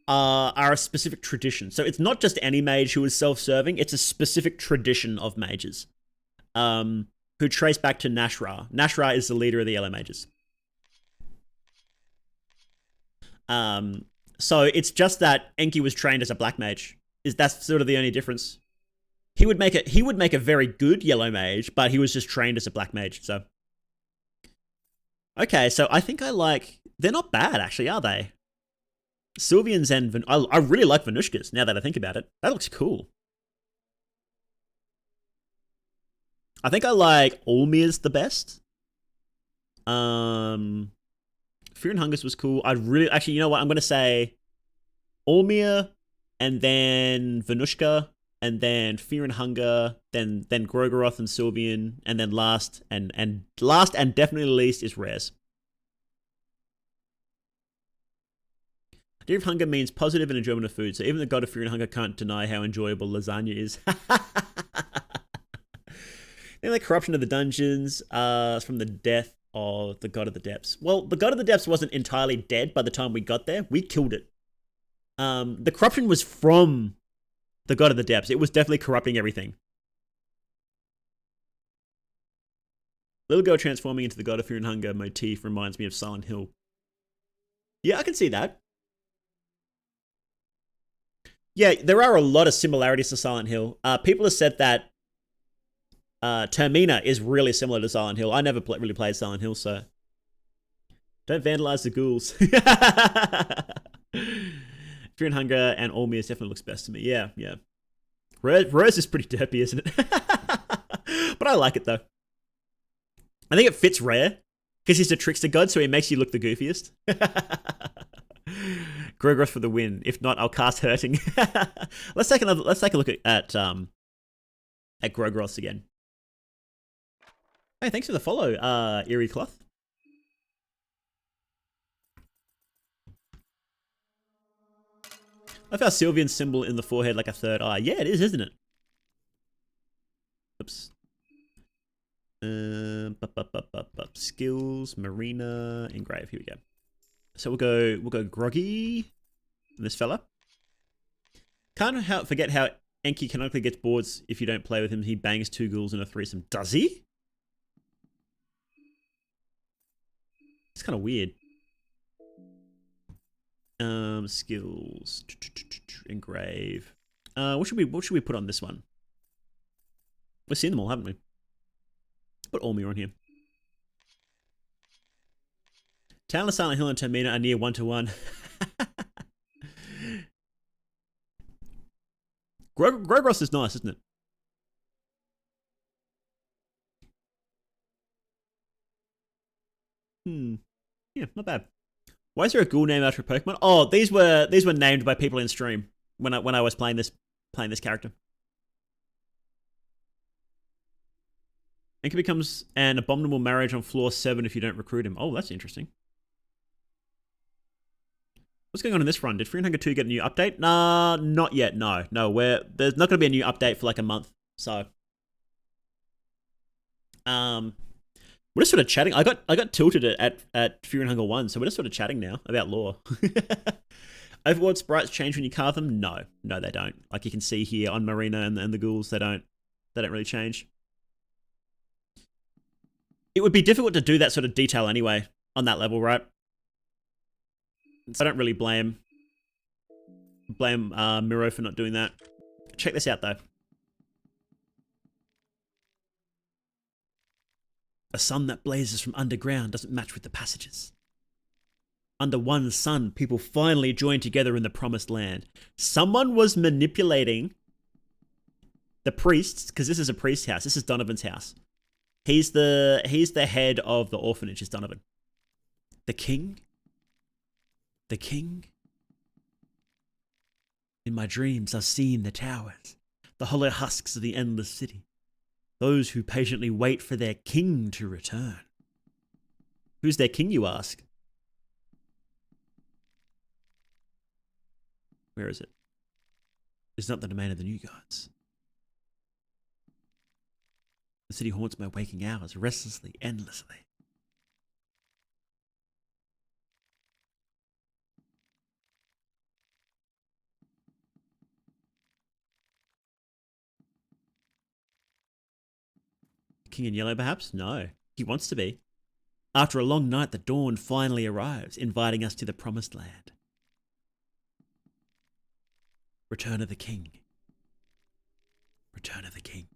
a specific tradition. So it's not just any mage who is self-serving. It's a specific tradition of mages who trace back to Nashra. Nashra is the leader of the yellow mages. So it's just that Enki was trained as a black mage. That's sort of the only difference. He would make a very good yellow mage, but he was just trained as a black mage. So okay, so I think they're not bad actually, are they? Sylvians and I really like Venushkas now that I think about it. That looks cool. I think I like Ulmia's the best. Fear and Hungers was cool. Actually, you know what? I'm gonna say Ulmia, and then Venushka, and then Fear and Hunger, then Grogoroth and Sylvian, and then last and definitely least is Rez. Deer of Hunger means positive and enjoyment of food, so even the god of fear and hunger can't deny how enjoyable lasagna is. Then the corruption of the dungeons from the death of the god of the depths. Well, the god of the depths wasn't entirely dead by the time we got there. We killed it. The corruption was from the god of the depths. It was definitely corrupting everything. Little girl transforming into the god of fear and hunger motif reminds me of Silent Hill. Yeah, I can see that. Yeah, there are a lot of similarities to Silent Hill. People have said that Termina is really similar to Silent Hill. I never really played Silent Hill, so don't vandalize the ghouls. Fear and Hunger and Ulmia definitely looks best to me. Yeah, yeah. Rose is pretty derpy, isn't it? But I like it though. I think it fits Rare because he's a trickster god, so he makes you look the goofiest. Grogoroth for the win. If not, I'll cast Hurting. Let's take a look at Grogoroths again. Hey, thanks for the follow, Eerie Cloth. I found Sylvian's symbol in the forehead like a third eye. Yeah, it is, isn't it? Oops. Skills, Marina, Engrave. Here we go. So we'll go Groggy, this fella. Forget how Enki canonically gets bored if you don't play with him. He bangs 2 ghouls in a threesome. Does he? It's kind of weird. Skills. Engrave. What should we put on this one? We've seen them all, haven't we? Put ulmia on here. Town of Silent Hill and Termina are near 1-to-1. Grogros is nice, isn't it? Yeah, not bad. Why is there a ghoul name after a Pokemon? Oh, these were named by people in stream when I was playing this character. Enki becomes an abominable marriage on floor 7 if you don't recruit him. Oh, that's interesting. What's going on in this run? Did Free Hunger 2 get a new update? Nah, not yet. No. There's not going to be a new update for like a month. So, we're just sort of chatting. I got tilted at Fury and Hunger 1, so we're just sort of chatting now about lore. Overworld sprites change when you carve them? No, they don't. Like you can see here on Marina and the ghouls, they don't really change. It would be difficult to do that sort of detail anyway on that level, right? So I don't really blame Miro for not doing that. Check this out though. A sun that blazes from underground doesn't match with the passages. Under one sun, people finally join together in the promised land. Someone was manipulating the priests, because this is a priest's house. This is Donovan's house. He's the head of the orphanage, is Donovan. The king? The king? In my dreams, I've seen the towers, the hollow husks of the endless city. Those who patiently wait for their king to return. Who's their king, you ask? Where is it? It's not the domain of the new gods. The city haunts my waking hours, restlessly, endlessly. King in yellow, perhaps? No. He wants to be. After a long night, the dawn finally arrives, inviting us to the promised land. Return of the king. Return of the king.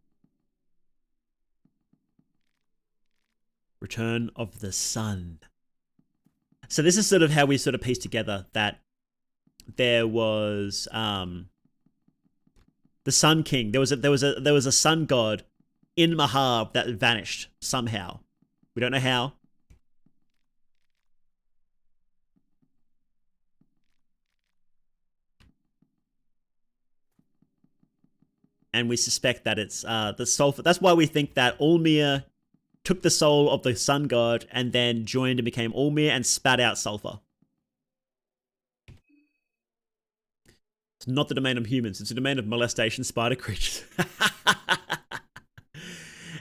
Return of the sun. So this is sort of how we sort of piece together that there was the Sun King. There was a sun god in Mahab that vanished somehow. We don't know how. And we suspect that it's the Sulfur. That's why we think that ulmia took the soul of the sun god and then joined and became ulmia and spat out sulfur. It's not the domain of humans. It's the domain of molestation spider creatures.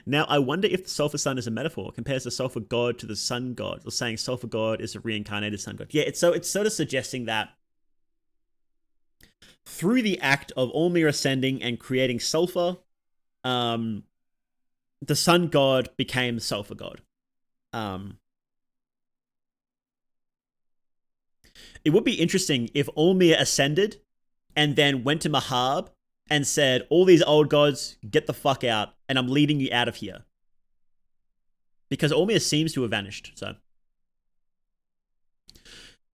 Now, I wonder if the sulfur sun is a metaphor. Compares the sulfur god to the sun god, or saying sulfur god is a reincarnated sun god. Yeah, it's sort of suggesting that through the act of ulmia ascending and creating sulfur, the sun god became the sulfur god. It would be interesting if ulmia ascended and then went to Mahab and said, all these old gods, get the fuck out, and I'm leading you out of here. Because ulmia seems to have vanished, so.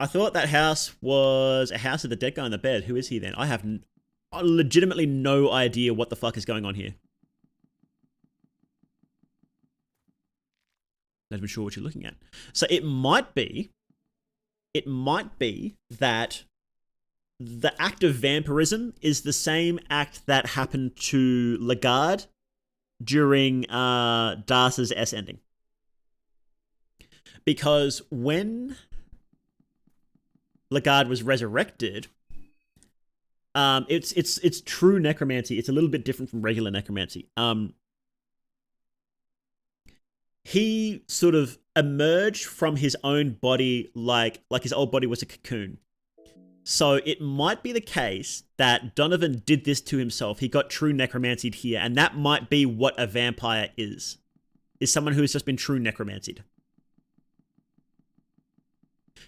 I thought that house was a house of the dead guy in the bed. Who is he then? I have legitimately no idea what the fuck is going on here. Not even sure what you're looking at. So it might be that the act of vampirism is the same act that happened to Lagarde during Darce's S ending. Because when Lagarde was resurrected, it's true necromancy. It's a little bit different from regular necromancy. He sort of emerged from his own body like his old body was a cocoon. So it might be the case that Donovan did this to himself. He got true necromancied here, and that might be what a vampire is someone who has just been true necromancied.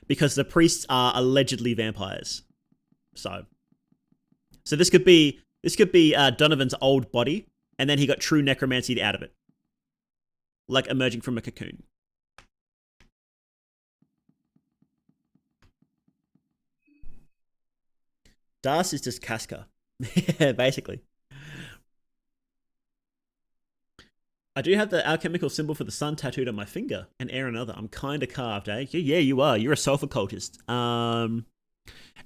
Because the priests are allegedly vampires. So this could be Donovan's old body, and then he got true necromancy out of it, like emerging from a cocoon. Das is just Casca, yeah, basically. I do have the alchemical symbol for the sun tattooed on my finger, and air another. I'm kind of carved, eh? Yeah, you are. You're a sulfur cultist.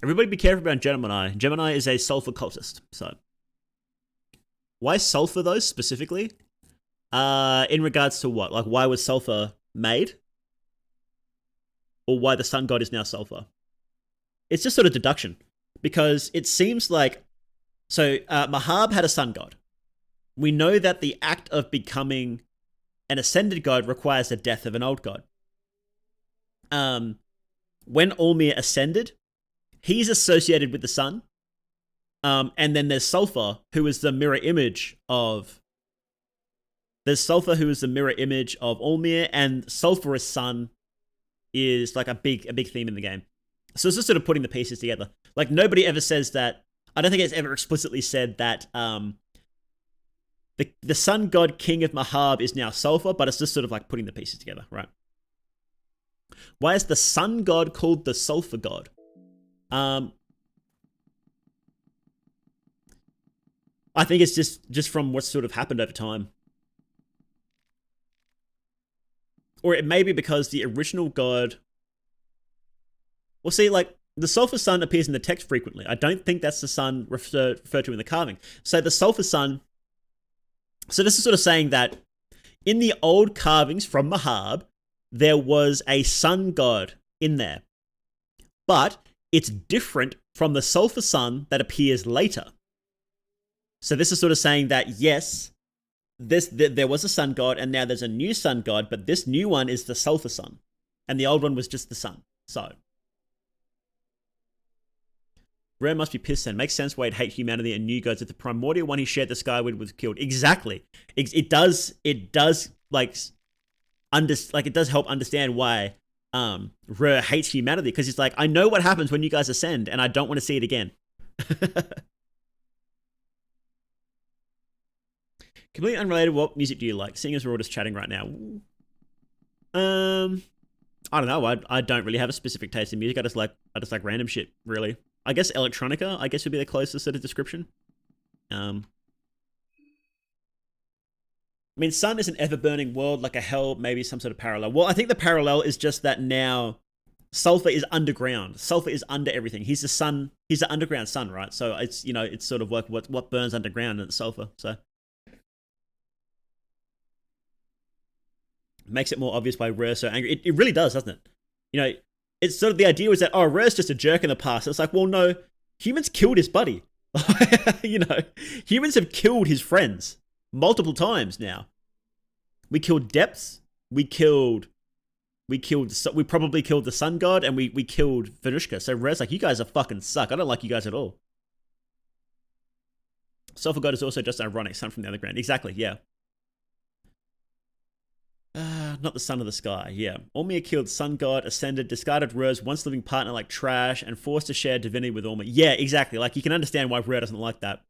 Everybody be careful about Gemini. Gemini is a sulfur cultist. So, why sulfur though specifically? In regards to what? Like, why was sulfur made? Or why the sun god is now sulfur? It's just sort of deduction, because it seems like Mahab had a sun god. We know that the act of becoming an ascended god requires the death of an old god. When Ulmia ascended, he's associated with the sun. And then there's Sulfur, who is the mirror image of... There's Sulfur, who is the mirror image of Ulmia, and Sulfurous sun is like a big theme in the game. So it's just sort of putting the pieces together. Like, nobody ever says that... I don't think it's ever explicitly said that... The sun god king of Mahab is now Sulfur, but it's just sort of like putting the pieces together, right? Why is the sun god called the sulfur god? I think it's just from what's sort of happened over time. Or it may be because the original god... Well, see, like, the sulfur sun appears in the text frequently. I don't think that's the sun referred to in the carving. So the sulfur sun... So this is sort of saying that in the old carvings from Mahab, there was a sun god in there. But it's different from the sulfur sun that appears later. So this is sort of saying that, yes, there was a sun god, and now there's a new sun god, but this new one is the sulfur sun. And the old one was just the sun. So... Rare must be pissed then. Makes sense why he'd hate humanity and new gods if the primordial one he shared the sky with was killed. Exactly. It does like it does help understand why Rare hates humanity, because he's like, I know what happens when you guys ascend, and I don't want to see it again. Completely unrelated, what music do you like? Seeing as we're all just chatting right now. I don't know. I don't really have a specific taste in music. I just like random shit, really. I guess electronica, would be the closest sort of description. I mean, sun is an ever-burning world, like a hell, maybe some sort of parallel. Well, I think the parallel is just that now Sulfur is underground. Sulfur is under everything. He's the sun. He's the underground sun, right? So it's, you know, it's sort of like what burns underground, and it's sulfur. So makes it more obvious why Rare's so angry. It really does, doesn't it? You know, it's sort of the idea was that, oh, Rare's just a jerk in the past. It's like, well, no, humans killed his buddy. You know, humans have killed his friends multiple times now. We killed Depths. We probably killed the Sun God, and we killed Venushka. So Rare's like, you guys are fucking suck. I don't like you guys at all. Sulfur God is also just ironic. Sun from the underground. Exactly, yeah. Not the sun of the sky, yeah. Ulmia killed Sun God, ascended, discarded Rare's once living partner like trash, and forced to share divinity with Ulmia. Yeah, exactly. Like, you can understand why Rare doesn't like that.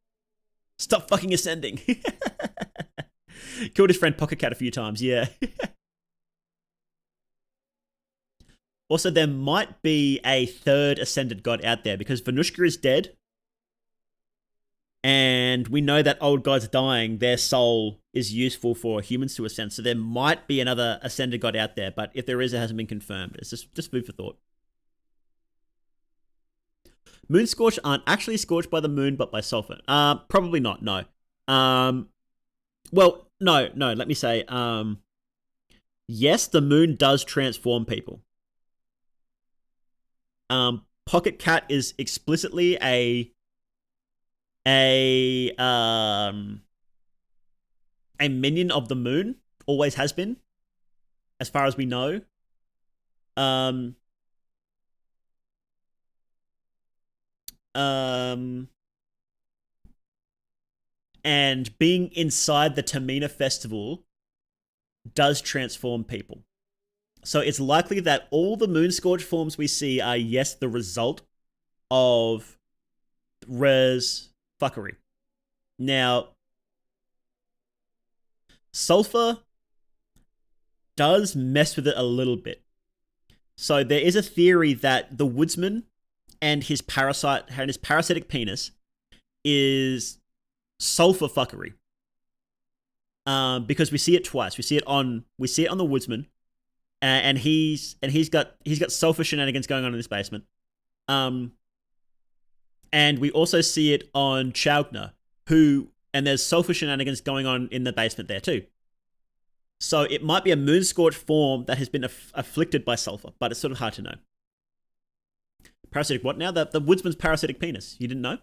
Stop fucking ascending. Killed his friend Pocket Cat a few times, yeah. Also, there might be a third ascended god out there, because Venushka is dead. And we know that old gods dying, their soul is useful for humans to ascend. So there might be another ascended god out there, but if there is, it hasn't been confirmed. It's just food for thought. Moon scorched aren't actually scorched by the moon, but by sulfur. Probably not, no. Well, no, let me say, yes, the moon does transform people. Pocket Cat is explicitly a minion of the moon, always has been, as far as we know. And being inside the Tamina festival does transform people. So it's likely that all the Moonscourge forms we see are, yes, the result of Rare's fuckery. Now, Sulfur does mess with it a little bit. So there is a theory that the woodsman and his parasitic penis is Sulfur fuckery. Because we see it twice. We see it on the woodsman, and he's got Sulfur shenanigans going on in this basement. And we also see it on Chaugner, and there's Sulfur shenanigans going on in the basement there too. So it might be a Moonscourge form that has been afflicted by Sulfur, but it's sort of hard to know. Parasitic what now? The woodsman's parasitic penis. You didn't know?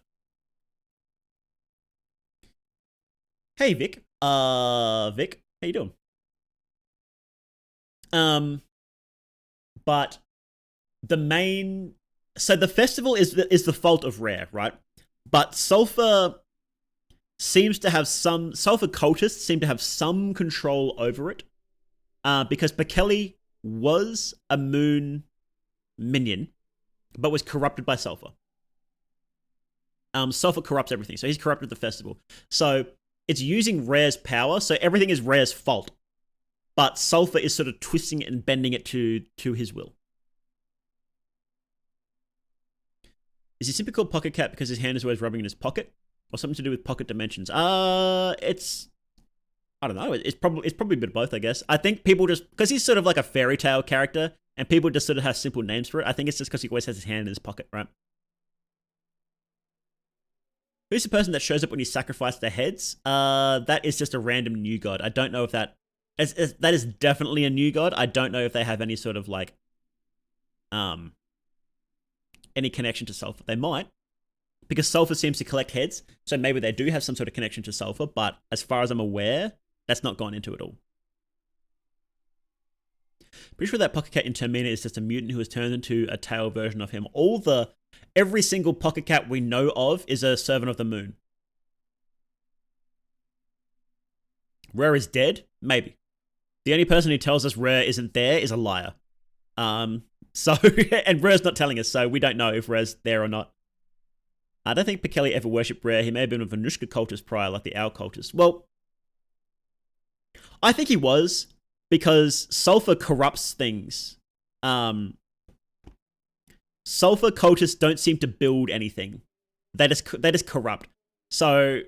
Hey, Vic. Vic, how you doing? But so the festival is the fault of Rare, right? But Sulfur cultists seem to have some control over it, because Bekele was a moon minion, but was corrupted by Sulfur. Sulfur corrupts everything, so he's corrupted the festival. So it's using Rare's power, so everything is Rare's fault. But Sulfur is sort of twisting it and bending it to his will. Is he simply called Pocket Cat because his hand is always rubbing in his pocket? Or something to do with pocket dimensions? I don't know. It's probably a bit of both, I guess. I think people just, because he's sort of like a fairy tale character, and people just sort of have simple names for it. I think it's just because he always has his hand in his pocket, right? Who's the person that shows up when you sacrifice their heads? That is just a random new god. I don't know if that is definitely a new god. I don't know if they have any sort of like, any connection to Sulfur. They might, because Sulfur seems to collect heads, so maybe they do have some sort of connection to Sulfur, but as far as I'm aware, that's not gone into it all. Pretty sure that Pocket Cat in Termina is just a mutant who has turned into a tail version of him. Every single Pocket Cat we know of is a servant of the moon. Rare is dead? Maybe. The only person who tells us Rare isn't there is a liar. So, and Rare's not telling us, so we don't know if Rare's there or not. I don't think Bekele ever worshipped Rare. He may have been a Venushka cultist prior, like the Owl cultist. Well, I think he was, because Sulfur corrupts things. Sulfur cultists don't seem to build anything. They just corrupt. So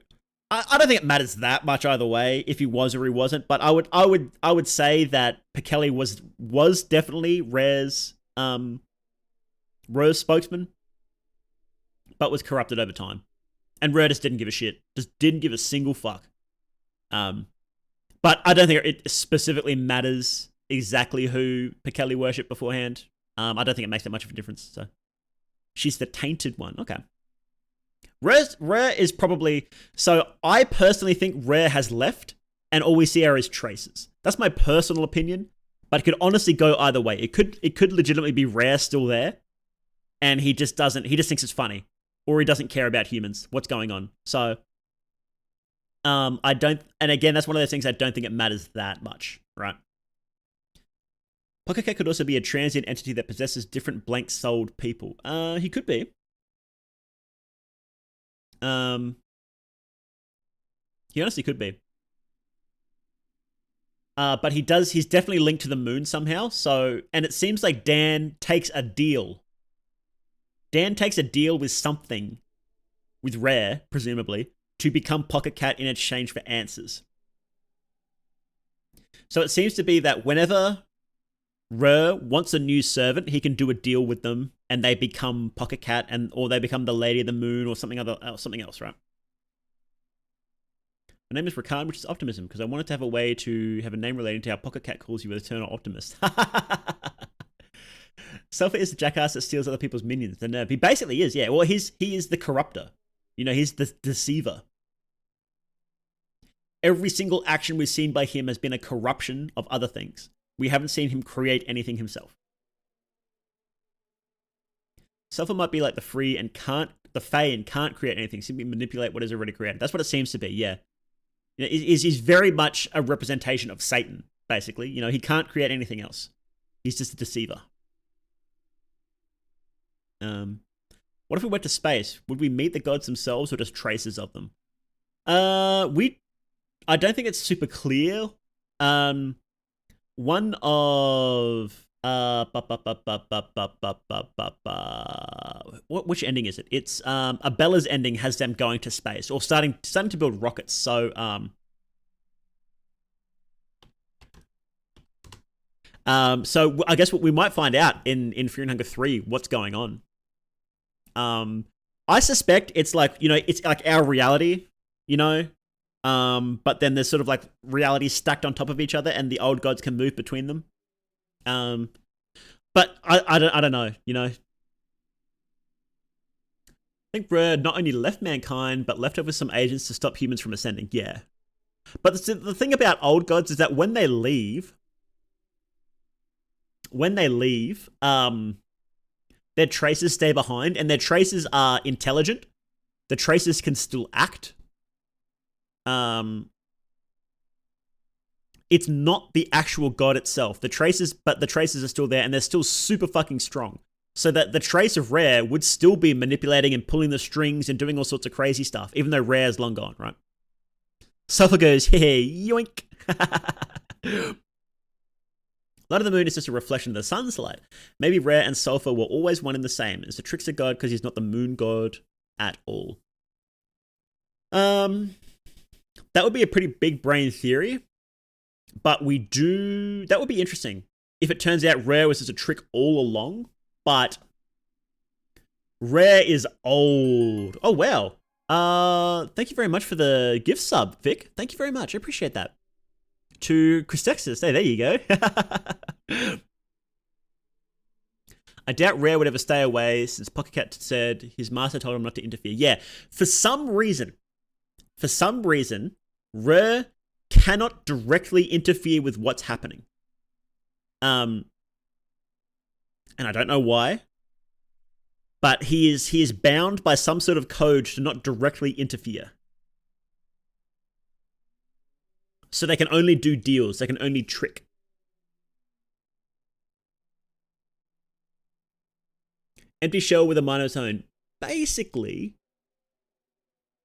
I don't think it matters that much either way if he was or he wasn't. But I would say that Bekele was definitely Rare's spokesman, but was corrupted over time. And Rare just didn't give a shit. Just didn't give a single fuck. But I don't think it specifically matters exactly who Bekele worshipped beforehand. I don't think it makes that much of a difference. So she's the tainted one. Okay. Rare is probably... So I personally think Rare has left, and all we see are his traces. That's my personal opinion, but it could honestly go either way. It could legitimately be Rare still there, and he just thinks it's funny, or he doesn't care about humans, what's going on. So I don't... And again, that's one of those things I don't think it matters that much, right? Pocket Cat could also be a transient entity that possesses different blank-souled people. He could be. He honestly could be. But he's definitely linked to the moon somehow. So, and it seems like Dan takes a deal. Dan takes a deal with something, with Rare, presumably, to become Pocket Cat in exchange for answers. So it seems to be that whenever Rare wants a new servant, he can do a deal with them, and they become Pocket Cat, or they become the Lady of the Moon, or something else, right? My name is Ricard, which is optimism, because I wanted to have a way to have a name relating to how Pocket Cat calls you Eternal Optimist. Sulfur is the jackass that steals other people's minions. The nerve. He basically is, yeah. Well, he is the corrupter. You know, he's the deceiver. Every single action we've seen by him has been a corruption of other things. We haven't seen him create anything himself. Sulfur might be like the free and can't the Fae and can't create anything, simply manipulate what is already created. That's what it seems to be, yeah. You know, is very much a representation of Satan, basically. You know, he can't create anything else. He's just a deceiver. What if we went to space? Would we meet the gods themselves or just traces of them? I don't think it's super clear. One of which ending is it? It's Abella's ending has them going to space or starting to build rockets. So so I guess what we might find out in Fear and Hunger 3 what's going on. I suspect it's like, you know, it's like our reality, you know, but then there's sort of like realities stacked on top of each other, and the old gods can move between them. But I don't know, you know. I think Rare not only left mankind, but left over some agents to stop humans from ascending. Yeah, but the thing about old gods is that when they leave, their traces stay behind, and their traces are intelligent. The traces can still act. It's not the actual god itself. But the traces are still there, and they're still super fucking strong. So that the trace of Rare would still be manipulating and pulling the strings and doing all sorts of crazy stuff, even though Rare's long gone, right? Sulfur goes, hey, yoink. Light of the moon is just a reflection of the sun's light. Maybe Rare and Sulfur were always one and the same. It's a trickster god because he's not the moon god at all. That would be a pretty big brain theory. But that would be interesting if it turns out Rare was just a trick all along. But Rare is old. Oh, wow. Thank you very much for the gift sub, Vic. Thank you very much. I appreciate that. To Christexus. Hey, there you go. I doubt Rare would ever stay away since Pocket Cat said his master told him not to interfere. Yeah, for some reason, Rare cannot directly interfere with what's happening. And I don't know why, but he is bound by some sort of code to not directly interfere. So they can only do deals. They can only trick. Empty shell with a mind of its own. Basically,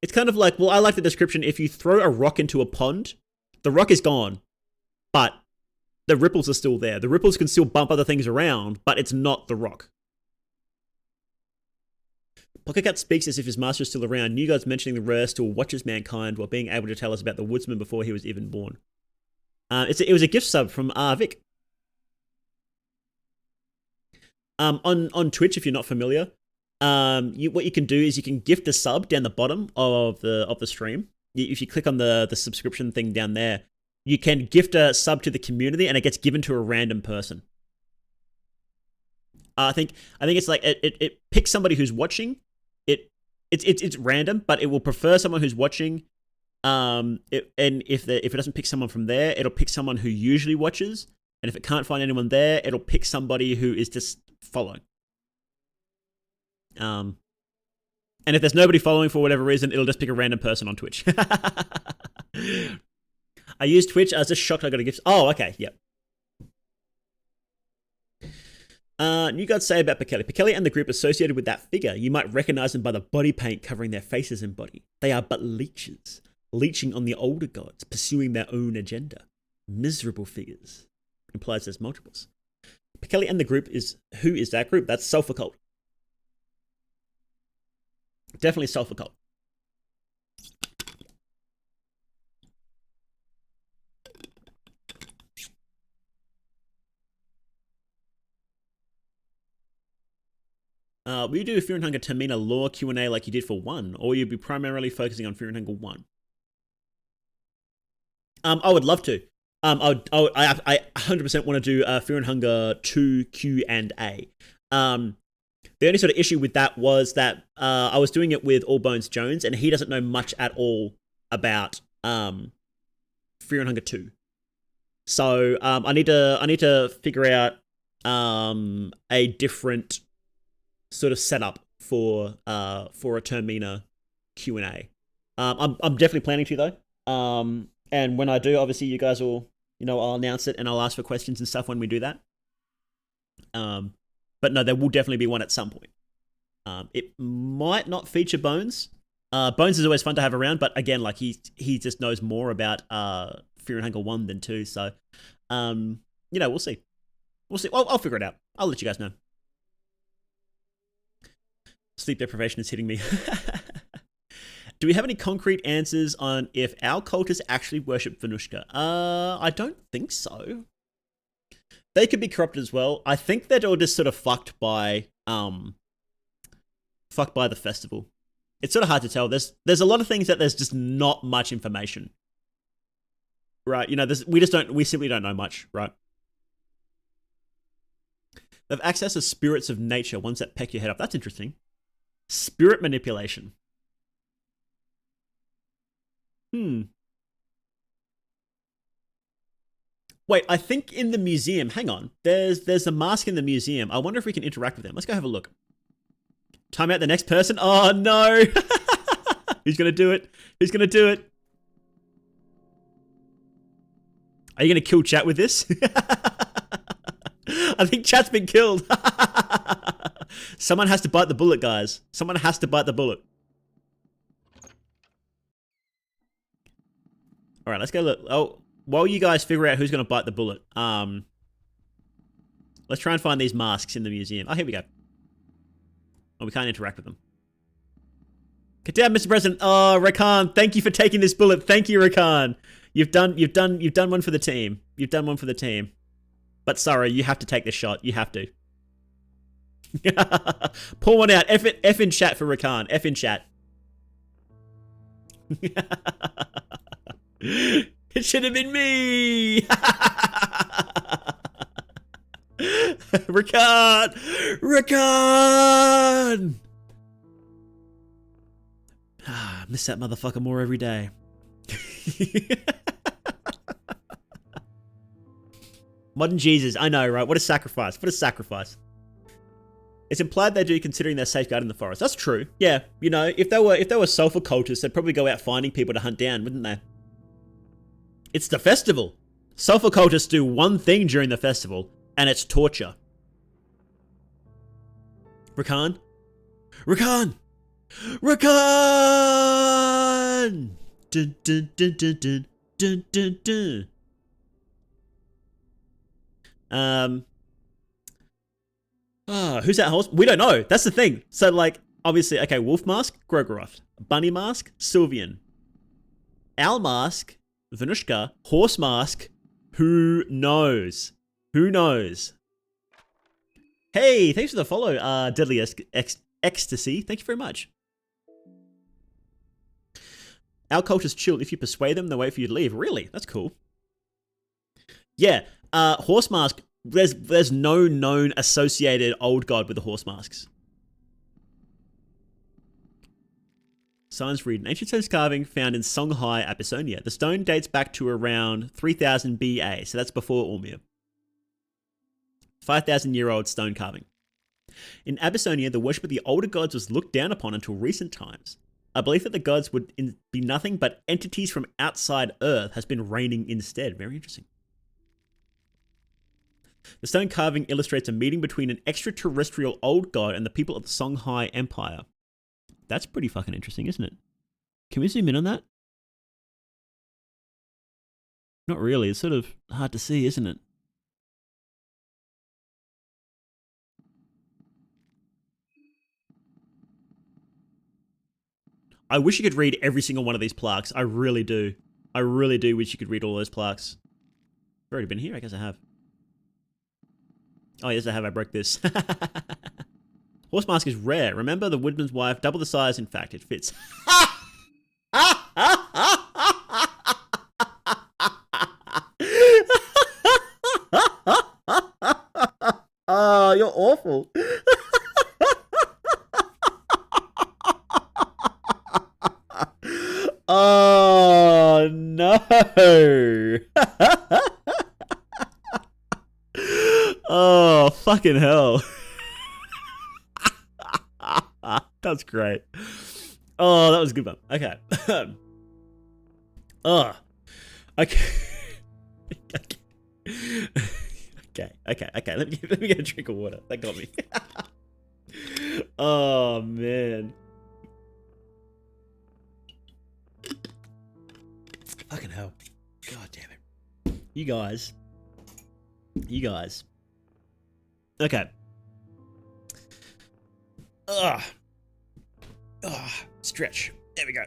it's kind of like, well, I like the description. If you throw a rock into a pond, the rock is gone, but the ripples are still there. The ripples can still bump other things around, but it's not the rock. Pocket Cat speaks as if his master is still around. New Gods mentioning the Rare still watches mankind while being able to tell us about the woodsman before he was even born. It was a gift sub from Vic. On Twitch, if you're not familiar, what you can do is you can gift a sub down the bottom of the stream. If you click on the subscription thing down there, you can gift a sub to the community, and it gets given to a random person. I think it's like it picks somebody who's watching. It's random, but it will prefer someone who's watching. And if it doesn't pick someone from there, it'll pick someone who usually watches. And if it can't find anyone there, it'll pick somebody who is just following. And if there's nobody following for whatever reason, it'll just pick a random person on Twitch. I use Twitch. I was just shocked I got a gift. Oh, okay, yep. New Gods say about Pekeli. Pekeli and the group associated with that figure, you might recognize them by the body paint covering their faces and body. They are but leeches, leeching on the older gods, pursuing their own agenda. Miserable figures. Implies there's multiples. Pekeli and the group who is that group? That's Sulfur Cult. Definitely Sulfur Cult. Will you do Fear and Hunger Termina lore Q&A like you did for 1, or will you be primarily focusing on Fear and Hunger 1? I would love to. I 100% want to do Fear and Hunger 2 Q&A. The only sort of issue with that was that I was doing it with All Bones Jones, and he doesn't know much at all about Fear and Hunger 2. So I need to figure out a different sort of setup for a Termina Q&A. I'm definitely planning to though. And when I do, obviously you guys will, I'll announce it and I'll ask for questions and stuff when we do that. But no, there will definitely be one at some point. It might not feature Bones. Bones is always fun to have around, but again, like he just knows more about Fear and Hunger 1 than 2, so we'll see. We'll see. I'll figure it out. I'll let you guys know. Sleep deprivation is hitting me. Do we have any concrete answers on if our cultists actually worship Venushka? I don't think so. They could be corrupted as well. I think they're all just sort of fucked by the festival. It's sort of hard to tell. There's a lot of things that there's just not much information. Right? We simply don't know much, right? They have access to spirits of nature, ones that peck your head up. That's interesting. Spirit manipulation. Wait, I think in the museum, hang on. There's a mask in the museum. I wonder if we can interact with them. Let's go have a look. Time out the next person. Oh no. Who's gonna do it? Who's gonna do it? Are you gonna kill chat with this? I think chat's been killed. Someone has to bite the bullet, guys. Someone has to bite the bullet. All right, let's go look. Oh, while you guys figure out who's going to bite the bullet, let's try and find these masks in the museum. Oh, here we go. Oh, we can't interact with them. Get down, Mr. President. Oh, Rakan, thank you for taking this bullet. Thank you, Rakan. You've done one for the team. You've done one for the team. But sorry, you have to take this shot. You have to. Pull one out. F in chat for Rakan. F in chat. It should have been me. Rakan. I miss that motherfucker more every day. Modern Jesus, I know, right? What a sacrifice. What a sacrifice. It's implied they do, considering they're safeguarding the forest. That's true. Yeah, if they were sulfur cultists, they'd probably go out finding people to hunt down, wouldn't they? It's the festival. Sulfur cultists do one thing during the festival, and it's torture. Rakan? Rakan! Rakan! Dun, dun, dun, dun, dun, dun, dun, dun. Who's that horse? We don't know. That's the thing. So, like, obviously, okay, wolf mask, Grogaroth. Bunny mask, Sylvian. Owl mask, Venushka. Horse mask, who knows? Who knows? Hey, thanks for the follow, Deadly Ecstasy. Thank you very much. Our cultists chill. If you persuade them, they'll wait for you to leave. Really? That's cool. Yeah, horse mask. There's no known associated old god with the horse masks. Science read. An ancient stone carving found in Songhai, Abyssinia. The stone dates back to around 3000 BA, so that's before Ulmia. 5,000-year-old stone carving. In Abyssinia, the worship of the older gods was looked down upon until recent times. A belief that the gods would be nothing but entities from outside Earth has been reigning instead. Very interesting. The stone carving illustrates a meeting between an extraterrestrial old god and the people of the Songhai Empire. That's pretty fucking interesting, isn't it? Can we zoom in on that? Not really. It's sort of hard to see, isn't it? I wish you could read every single one of these plaques. I really do. I really do wish you could read all those plaques. I've already been here? I guess I have. Oh, yes, I have. I broke this. Horse mask is rare. Remember the woodman's wife? Double the size. In fact, it fits. Oh, you're awful. Oh, no. Oh, fucking hell. That's great. Oh, that was a good one. Okay. Oh. Okay. Okay. Let me get a drink of water. That got me. Oh man. Fucking hell. God damn it. You guys. Okay. Stretch. There we go.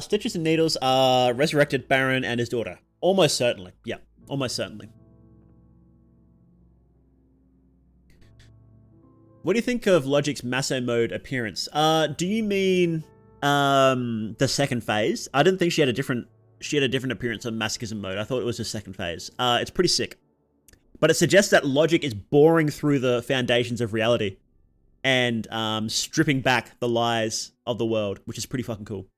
Stitches and Needles are resurrected Baron and his daughter. Almost certainly. Yeah, almost certainly. What do you think of Logic's Masso mode appearance? Do you mean the second phase? I didn't think she had a different appearance on Masochism mode. I thought it was the second phase. It's pretty sick. But it suggests that Logic is boring through the foundations of reality and stripping back the lies of the world, which is pretty fucking cool.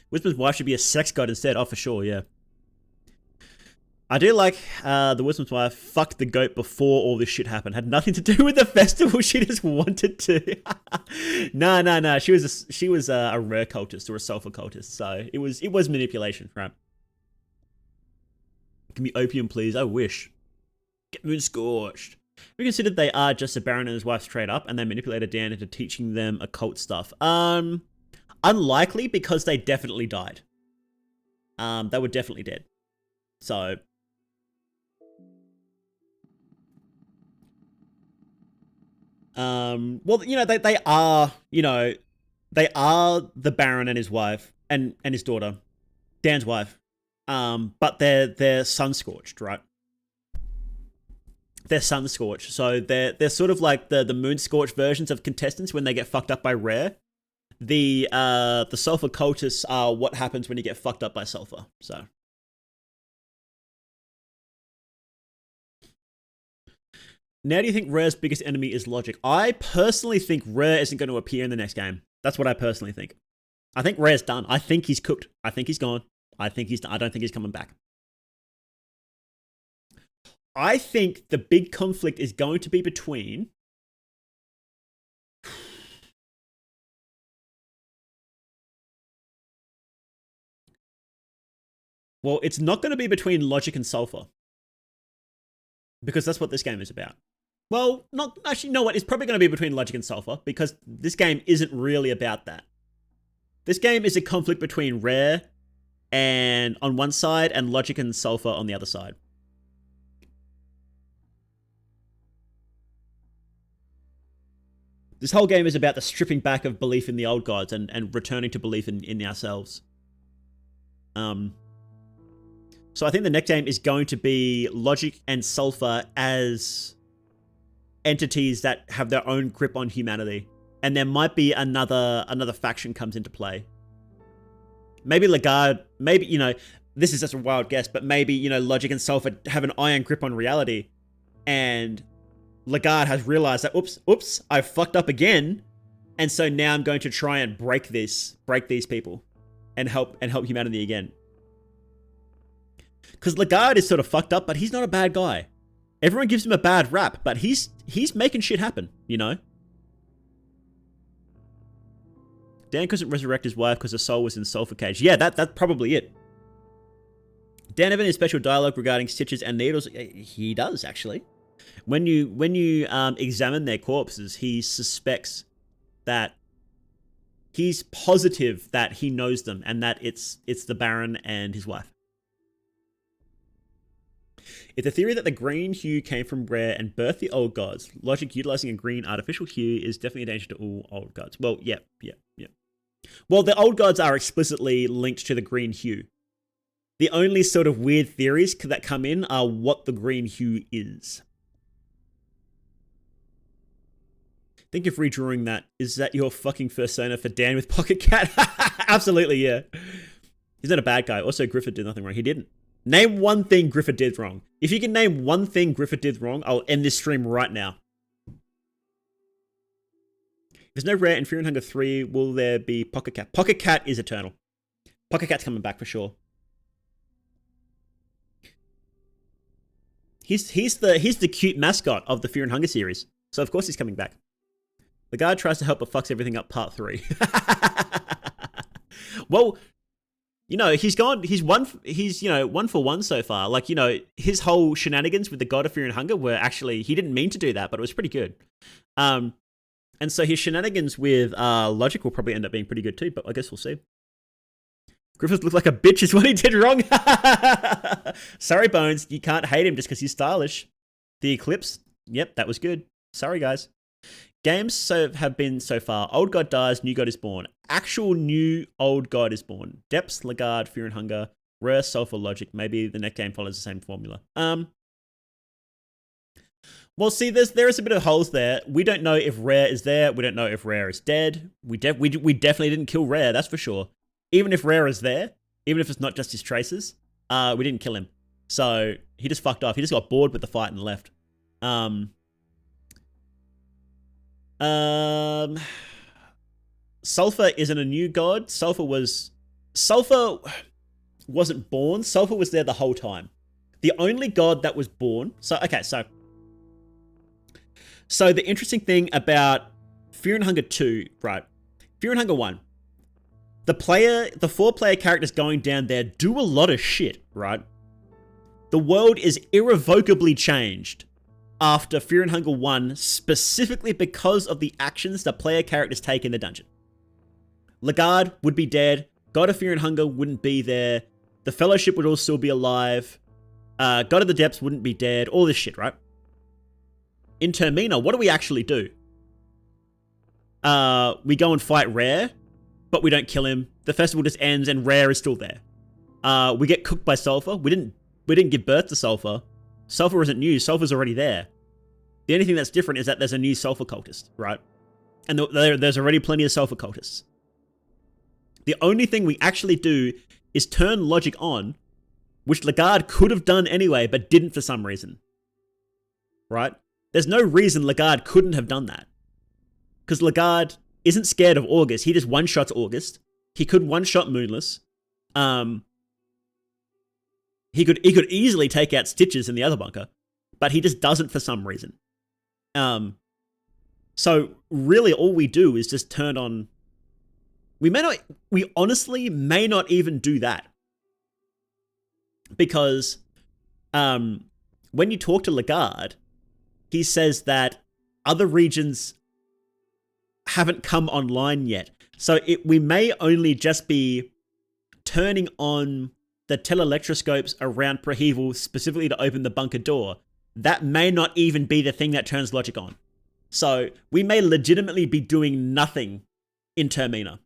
Wisdom's wife should be a sex god instead. Oh, for sure, yeah. I do like the Wisdom's wife fucked the goat before all this shit happened. Had nothing to do with the festival. She just wanted to. Nah. She was a rare cultist or a sulfur cultist. So it was manipulation, right? Give me opium, please. I wish. Get moon scorched. We considered they are just a Baron and his wife straight up, and they manipulated Dan into teaching them occult stuff. Unlikely, because they definitely died. They were definitely dead. So. Well, they are, they are the Baron and his wife and his daughter, Dan's wife. But they're sun scorched, right? They're sun scorched, so they're sort of like the moon scorched versions of contestants when they get fucked up by rare. The sulfur cultists are what happens when you get fucked up by sulfur. So. Now do you think Rare's biggest enemy is Logic? I personally think Rare isn't going to appear in the next game. That's what I personally think. I think Rare's done. I think he's cooked. I think he's gone. I don't think he's coming back. I think the big conflict is going to be between... Well, it's not going to be between Logic and Sulfur. Because that's what this game is about. Well, not actually, you know what? It's probably going to be between Logic and Sulfur, because this game isn't really about that. This game is a conflict between Rare and on one side and Logic and Sulfur on the other side. This whole game is about the stripping back of belief in the old gods and returning to belief in ourselves. So I think the next game is going to be Logic and Sulfur as entities that have their own grip on humanity. And there might be another faction comes into play. Maybe Lagarde, maybe, this is just a wild guess, but maybe, Logic and Sulfur have an iron grip on reality. And Lagarde has realized that, oops, I fucked up again. And so now I'm going to try and break these people and help humanity again. Because Lagarde is sort of fucked up, but he's not a bad guy. Everyone gives him a bad rap, but he's making shit happen, Dan couldn't resurrect his wife because her soul was in Sulfur Cage. Yeah, that's probably it. Dan have any special dialogue regarding Stitches and Needles? He does, actually. When you examine their corpses, he suspects that he's positive that he knows them and that it's the Baron and his wife. If the theory that the green hue came from Rare and birthed the old gods, Logic utilizing a green artificial hue is definitely a danger to all old gods. Well, yeah. Well, the old gods are explicitly linked to the green hue. The only sort of weird theories that come in are what the green hue is. Think of redrawing that. Is that your fucking persona for Dan with Pocket Cat? Absolutely, yeah. He's not a bad guy. Also, Griffith did nothing wrong. He didn't. Name one thing Griffith did wrong. If you can name one thing Griffith did wrong, I'll end this stream right now. If there's no Rare in Fear and Hunger 3, will there be Pocket Cat? Pocket Cat is eternal. Pocket Cat's coming back for sure. He's the cute mascot of the Fear and Hunger series. So of course he's coming back. The guard tries to help but fucks everything up, part 3. Well, you know, he's one for one so far. Like, you know, his whole shenanigans with the God of Fear and Hunger were actually, he didn't mean to do that, but it was pretty good. And so his shenanigans with Logic will probably end up being pretty good too, but I guess we'll see. Griffith looked like a bitch is what he did wrong. Sorry, Bones, you can't hate him just because he's stylish. The Eclipse, yep, that was good. Sorry, guys. Games have been so far: Old God dies, New God is born. Actual new Old God is born. Depths, Lagarde, Fear and Hunger, Rare, Sulfur, Logic. Maybe the next game follows the same formula. Well, see, there is a bit of holes there. We don't know if Rare is there. We don't know if Rare is dead. We definitely didn't kill Rare, that's for sure. Even if Rare is there, even if it's not just his traces, we didn't kill him. So he just fucked off. He just got bored with the fight and left. Sulfur isn't a new god. Sulfur wasn't born. Sulfur was there the whole time. The only god that was born. So the interesting thing about Fear and Hunger 2, right? Fear and Hunger 1. The 4-player characters going down there do a lot of shit, right? The world is irrevocably changed after Fear and Hunger 1, specifically because of the actions the player characters take in the dungeon. Lagarde would be dead. God of Fear and Hunger wouldn't be there. The Fellowship would all still be alive. God of the Depths wouldn't be dead. All this shit, right? In Termina, what do we actually do? We go and fight Rare, but we don't kill him. The festival just ends and Rare is still there. We get cooked by Sulfur. We didn't give birth to Sulfur. Sulfur isn't new. Sulfur's already there. The only thing that's different is that there's a new Sulfur cultist, right? And there's already plenty of Sulfur cultists. The only thing we actually do is turn Logic on, which Lagarde could have done anyway, but didn't for some reason. Right? There's no reason Lagarde couldn't have done that. Because Lagarde isn't scared of August. He just one-shots August. He could one-shot Moonless. He could easily take out Stitches in the other bunker, but he just doesn't for some reason. So really all we do is just turn on... We honestly may not even do that. Because when you talk to Lagarde, he says that other regions haven't come online yet. So we may only just be turning on the telelectroscopes around Praheval specifically to open the bunker door. That may not even be the thing that turns Logic on. So we may legitimately be doing nothing in Termina.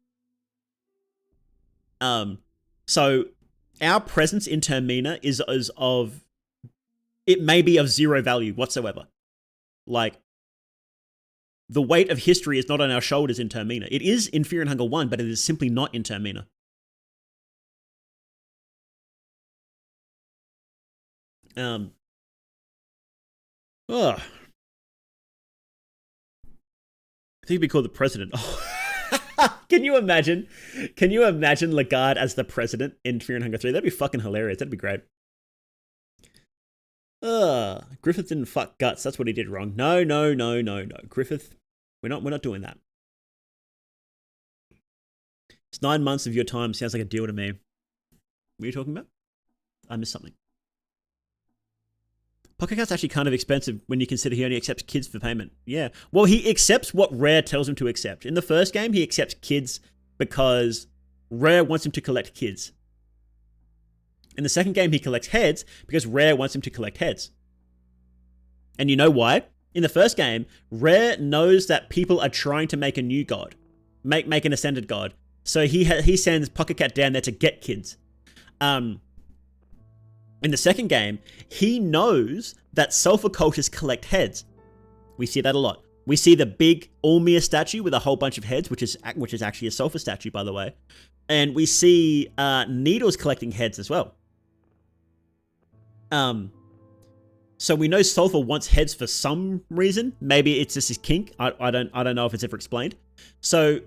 So our presence in Termina is it may be of zero value whatsoever. Like, the weight of history is not on our shoulders in Termina. It is in Fear and Hunger 1, but it is simply not in Termina. I think he'd be called the president. Can you imagine Lagarde as the president in Fear and Hunger 3? That'd be fucking hilarious. That'd be great. Griffith didn't fuck Guts. That's what he did wrong. No. Griffith, we're not doing that. It's 9 months of your time. Sounds like a deal to me. What are you talking about? I missed something. Pocket Cat's actually kind of expensive when you consider he only accepts kids for payment. Yeah. Well, he accepts what Rare tells him to accept. In the first game, he accepts kids because Rare wants him to collect kids. In the second game, he collects heads because Rare wants him to collect heads. And you know why? In the first game, Rare knows that people are trying to make a new god. Make an ascended god. So he sends Pocket Cat down there to get kids. In the second game, he knows that Sulfur cultists collect heads. We see that a lot. We see the big ulmia statue with a whole bunch of heads, which is actually a Sulfur statue, by the way. And we see Needles collecting heads as well. So we know Sulfur wants heads for some reason. Maybe it's just his kink. I don't know if it's ever explained. So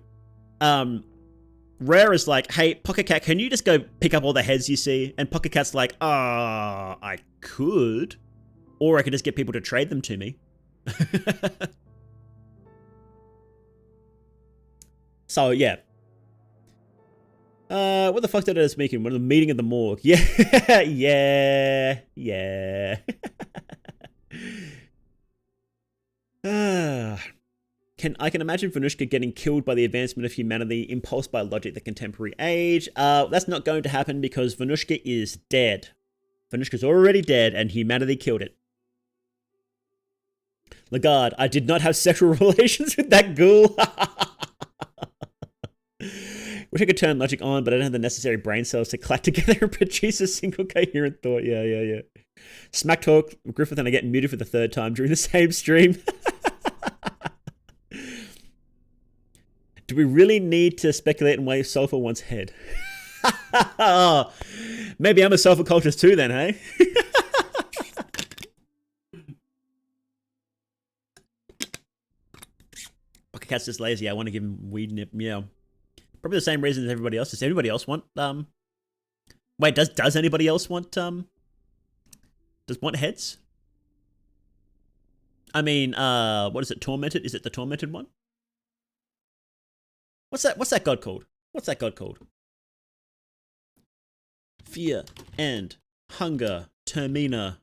Rare is like, hey, Pocket Cat, can you just go pick up all the heads you see? And Pocket Cat's like, I could. Or I could just get people to trade them to me. So, yeah. What the fuck did I just make him? What, the meeting of the morgue? Yeah, yeah. I can imagine Venushka getting killed by the advancement of humanity, impulsed by logic the contemporary age. That's not going to happen because Venushka is dead. Venushka's already dead and humanity killed it. Lagarde, I did not have sexual relations with that ghoul. Wish I could turn logic on, but I don't have the necessary brain cells to clack together and produce a single coherent thought. Yeah. Smack talk, Griffith and I get muted for the third time during the same stream. Do we really need to speculate on why Sulfur wants head? Oh, maybe I'm a Sulfur cultist too then, hey? Bucket Cat's just lazy. I want to give him weed nip. Yeah. Probably the same reason as everybody else. Does anybody else want wait, does anybody else want heads? I mean, what is it, Tormented? Is it the Tormented one? What's that god called? What's that god called? Fear and Hunger, Termina,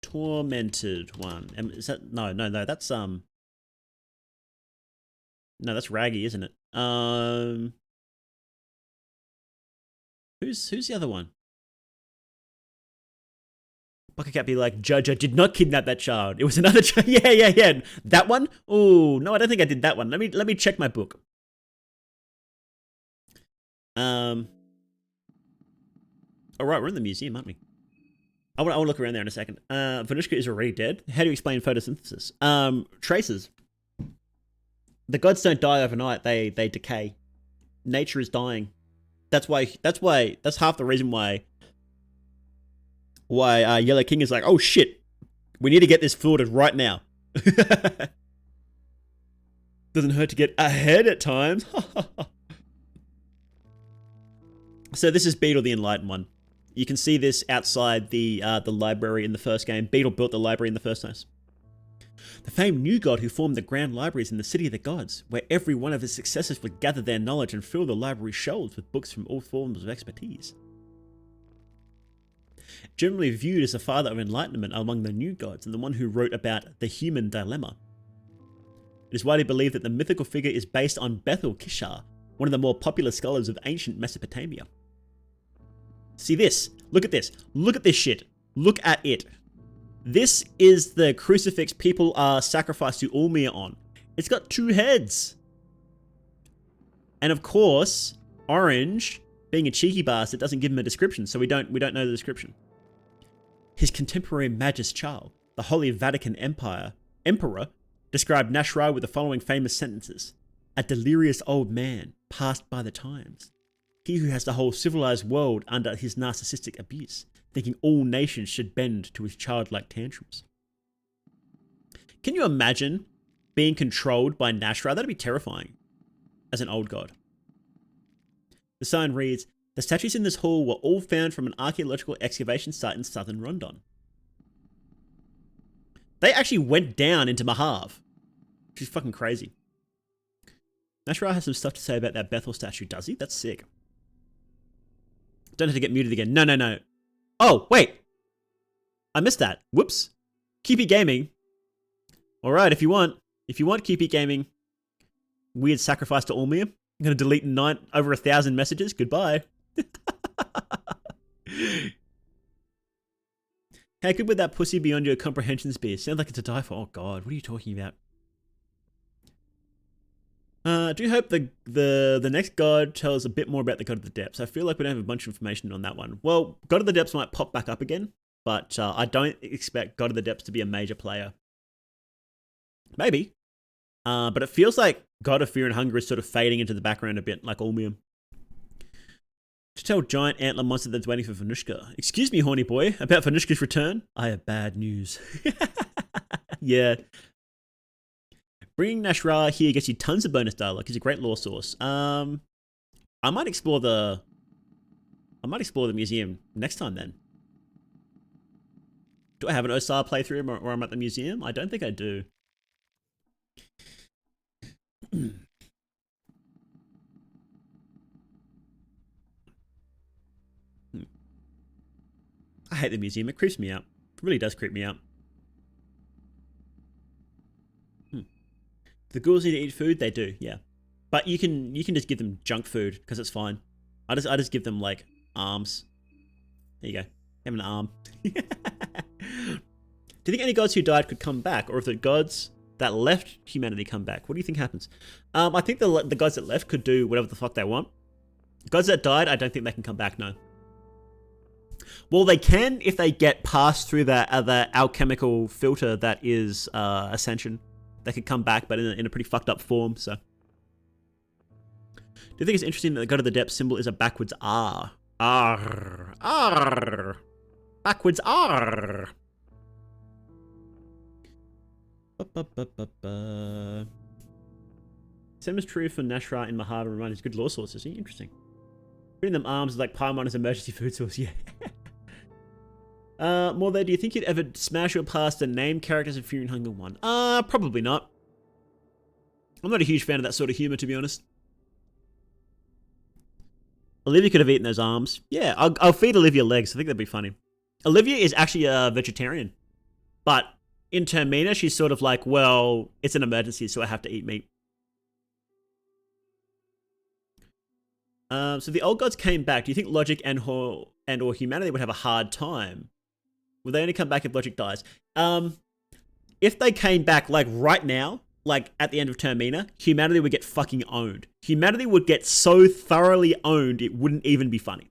Tormented one. Is that no, that's no, that's Raggy, isn't it? Who's the other one? Bucket Cat be like, Judge, I did not kidnap that child. It was another child. Yeah. That one? Oh, no, I don't think I did that one. Let me check my book. All right, we're in the museum, aren't we? I want to look around there in a second. Venushka is already dead. How do you explain photosynthesis? Traces. The gods don't die overnight. They decay. Nature is dying. That's half the reason why Yellow King is like, oh shit, we need to get this sorted right now. Doesn't hurt to get ahead at times. So this is Beetle the Enlightened one. You can see this outside the library in the first game. Beetle built the library in the first place. The famed new god who formed the grand libraries in the city of the gods, where every one of his successors would gather their knowledge and fill the library shelves with books from all forms of expertise. Generally viewed as the father of enlightenment among the new gods and the one who wrote about the human dilemma. It is widely believed that the mythical figure is based on Bethel Kishar, one of the more popular scholars of ancient Mesopotamia. See this. Look at this. Look at this shit. Look at it. This is the crucifix people are sacrificed to ulmia on. It's got 2 heads. And of course, Orange, being a cheeky bastard, doesn't give him a description, so we don't know the description. His contemporary Magus Charles, the Holy Vatican Emperor, described Nashrai with the following famous sentences. A delirious old man, passed by the times. He who has the whole civilized world under his narcissistic abuse, thinking all nations should bend to his childlike tantrums. Can you imagine being controlled by Nashrai? That'd be terrifying as an old god. The sign reads, the statues in this hall were all found from an archaeological excavation site in southern Rondon. They actually went down into Mahav, which is fucking crazy. Nashrai has some stuff to say about that Bethel statue, does he? That's sick. Don't have to get muted again. No. Oh, wait. I missed that. Whoops. QP Gaming. Alright, if you want QP Gaming, weird sacrifice to ulmia. I'm going to delete over 1,000 messages. Goodbye. How good would that pussy beyond your comprehensions be? It sounds like it's a die for. Oh god, what are you talking about? I do hope the next god tells a bit more about the God of the Depths. I feel like we don't have a bunch of information on that one. Well, God of the Depths might pop back up again, but I don't expect God of the Depths to be a major player. Maybe. But it feels like God of Fear and Hunger is sort of fading into the background a bit, like ulmia. To tell giant antler monster that's waiting for Venushka. Excuse me, horny boy, about Venushka's return? I have bad news. Yeah. Bringing Nashrai here gets you tons of bonus dialogue. He's a great lore source. I might explore the museum next time then. Do I have an Osar playthrough where I'm at the museum? I don't think I do. hate the museum. It creeps me out. It really does creep me out. The ghouls need to eat food. They do, yeah. But you can just give them junk food because it's fine. I just give them like arms. There you go. Have an arm. Do you think any gods who died could come back, or if the gods that left humanity come back? What do you think happens? I think the gods that left could do whatever the fuck they want. Gods that died, I don't think they can come back. No. Well, they can if they get passed through the alchemical filter that is Ascension. They could come back, but in a pretty fucked up form. So, do you think it's interesting that the God of the Depths symbol is a backwards R? R. R. Backwards R. Same is true for Nashra in Mahara and Remind is good law sources. Interesting. Putting them arms is like Paimon's emergency food source. Yeah. More there, do you think you'd ever smash or pass the named characters of Fury and Hunger 1? Probably not. I'm not a huge fan of that sort of humor, to be honest. Olivia could have eaten those arms. Yeah, I'll feed Olivia legs. I think that'd be funny. Olivia is actually a vegetarian. But in Termina, she's sort of like, well, it's an emergency, so I have to eat meat. So the old gods came back. Do you think Logic and or humanity would have a hard time? Will they only come back if Logic dies? If they came back, like, right now, like, at the end of Termina, humanity would get fucking owned. Humanity would get so thoroughly owned, it wouldn't even be funny.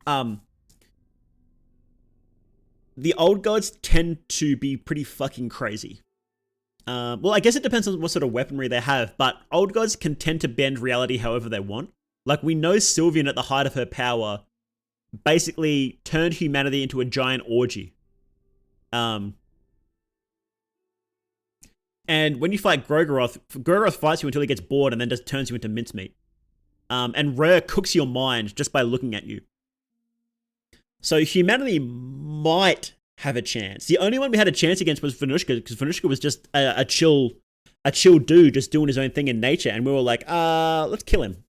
The old gods tend to be pretty fucking crazy. Well, I guess it depends on what sort of weaponry they have, but old gods can tend to bend reality however they want. Like, we know Sylvian at the height of her power basically turned humanity into a giant orgy. And when you fight Gorgoroth fights you until he gets bored and then just turns you into mincemeat. And Rhea cooks your mind just by looking at you. So humanity might have a chance. The only one we had a chance against was Venushka, because Venushka was just a chill dude just doing his own thing in nature, and we were like, let's kill him.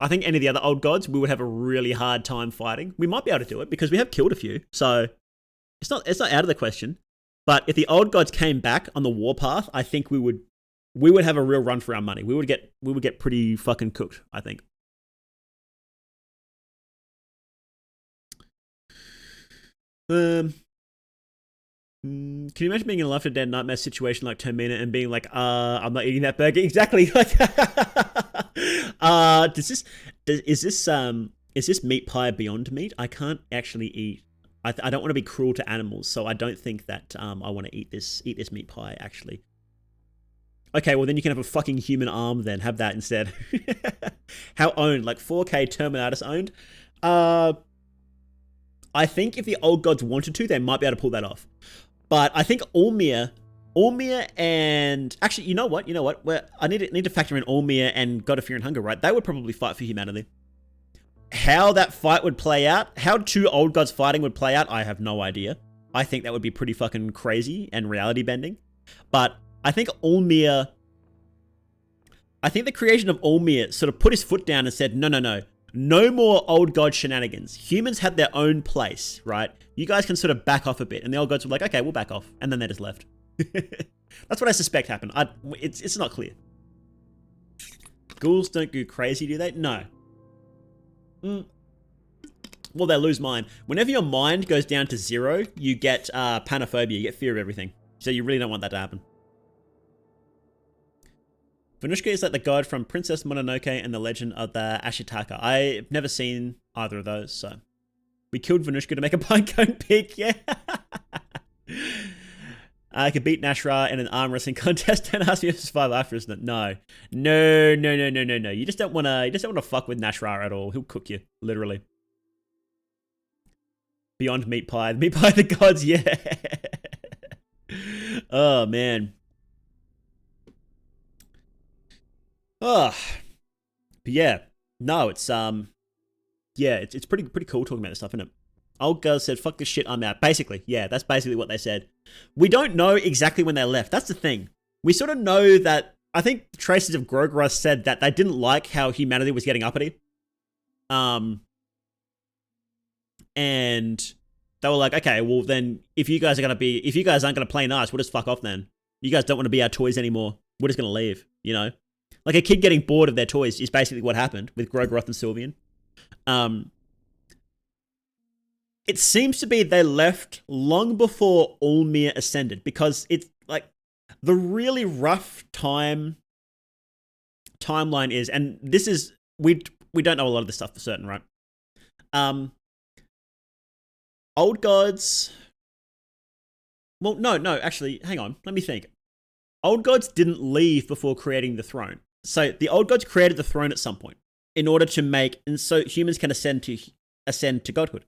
I think any of the other old gods, we would have a really hard time fighting. We might be able to do it because we have killed a few, so it's not out of the question. But if the old gods came back on the warpath, I think we would have a real run for our money. We would get pretty fucking cooked, I think. Can you imagine being in a Left 4 Dead nightmare situation like Termina and being like, I'm not eating that burger? Exactly. Like, is this meat pie beyond meat? I can't actually eat. I don't want to be cruel to animals, so I don't think that I want to eat this meat pie, actually. Okay, well then you can have a fucking human arm then. Have that instead. How owned? Like 4K Terminatus owned? I think if the old gods wanted to, they might be able to pull that off. But I think ulmia and... Actually, you know what? I need to factor in ulmia and God of Fear and Hunger, right? They would probably fight for humanity. How that fight would play out, how two old gods fighting would play out, I have no idea. I think that would be pretty fucking crazy and reality bending. But I think ulmia... I think the creation of ulmia sort of put his foot down and said, no. No more old god shenanigans. Humans had their own place, right? You guys can sort of back off a bit. And the old gods were like, okay, we'll back off. And then they just left. That's what I suspect happened. It's not clear. Ghouls don't go crazy, do they? No. Well, they lose mind. Whenever your mind goes down to 0, you get panophobia. You get fear of everything. So you really don't want that to happen. Venushka is like the god from Princess Mononoke and the Legend of the Ashitaka. I've never seen either of those, so. We killed Venushka to make a pinecone pig, yeah. I could beat Nashra in an arm wrestling contest and ask me to survive after, isn't it? No. You just don't want to fuck with Nashra at all. He'll cook you, literally. Beyond meat pie. Meat pie of the gods, yeah. Oh, man. Oh, but yeah, no, it's it's pretty cool talking about this stuff, isn't it? Old girls said, "Fuck this shit, I'm out." Basically, yeah, that's basically what they said. We don't know exactly when they left. That's the thing. We sort of know that. I think traces of Gorgoroth said that they didn't like how humanity was getting uppity, And they were like, okay, well then if you guys aren't gonna play nice, we'll just fuck off then. You guys don't want to be our toys anymore. We're just gonna leave, you know? Like a kid getting bored of their toys is basically what happened with Grogroth and Sylvian. It seems to be they left long before Ulmia ascended, because it's like the really rough timeline is, and this is we don't know a lot of this stuff for certain, right? Old gods. Well, no, actually, hang on. Let me think. Old gods didn't leave before creating the throne. So the old gods created the throne at some point in order to make, and so humans can ascend to godhood.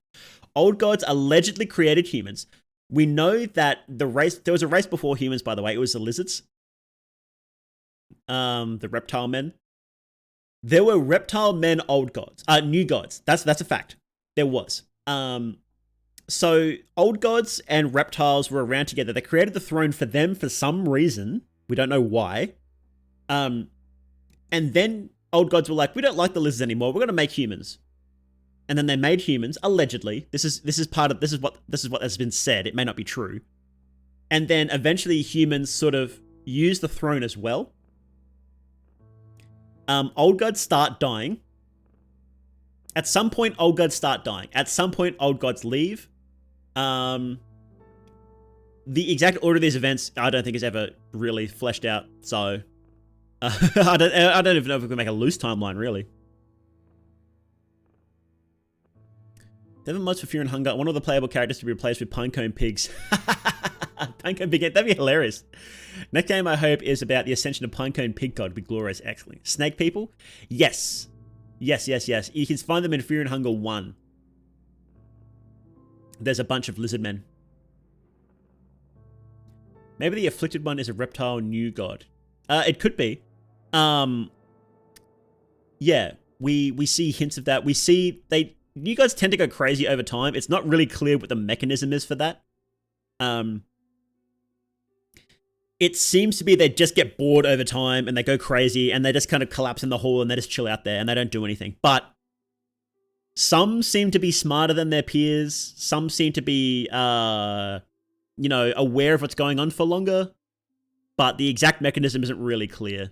Old gods allegedly created humans. We know that there was a race before humans, by the way. It was the lizards. The reptile men. There were reptile men old gods. New gods. That's a fact. There was. So old gods and reptiles were around together. They created the throne for them for some reason. We don't know why. And then old gods were like, we don't like the lizards anymore. We're going to make humans. And then they made humans, allegedly. This is what has been said. It may not be true. And then eventually humans sort of use the throne as well. Old gods start dying. At some point, old gods start dying. At some point, old gods leave. The exact order of these events, I don't think is ever really fleshed out. So, I don't even know if we can make a loose timeline, really. 7 mods for Fear and Hunger. One of the playable characters to be replaced with pinecone pigs. Pinecone pig, that'd be hilarious. Next game I hope is about the ascension of pinecone pig god. Would be glorious, excellent. Snake people? Yes. Yes. You can find them in Fear and Hunger 1. There's a bunch of lizard men. Maybe the afflicted one is a reptile new god. It could be. Yeah, we see hints of that. We see new gods tend to go crazy over time. It's not really clear what the mechanism is for that. It seems to be they just get bored over time and they go crazy and they just kind of collapse in the hole and they just chill out there and they don't do anything. But some seem to be smarter than their peers. Some seem to be, aware of what's going on for longer. But the exact mechanism isn't really clear.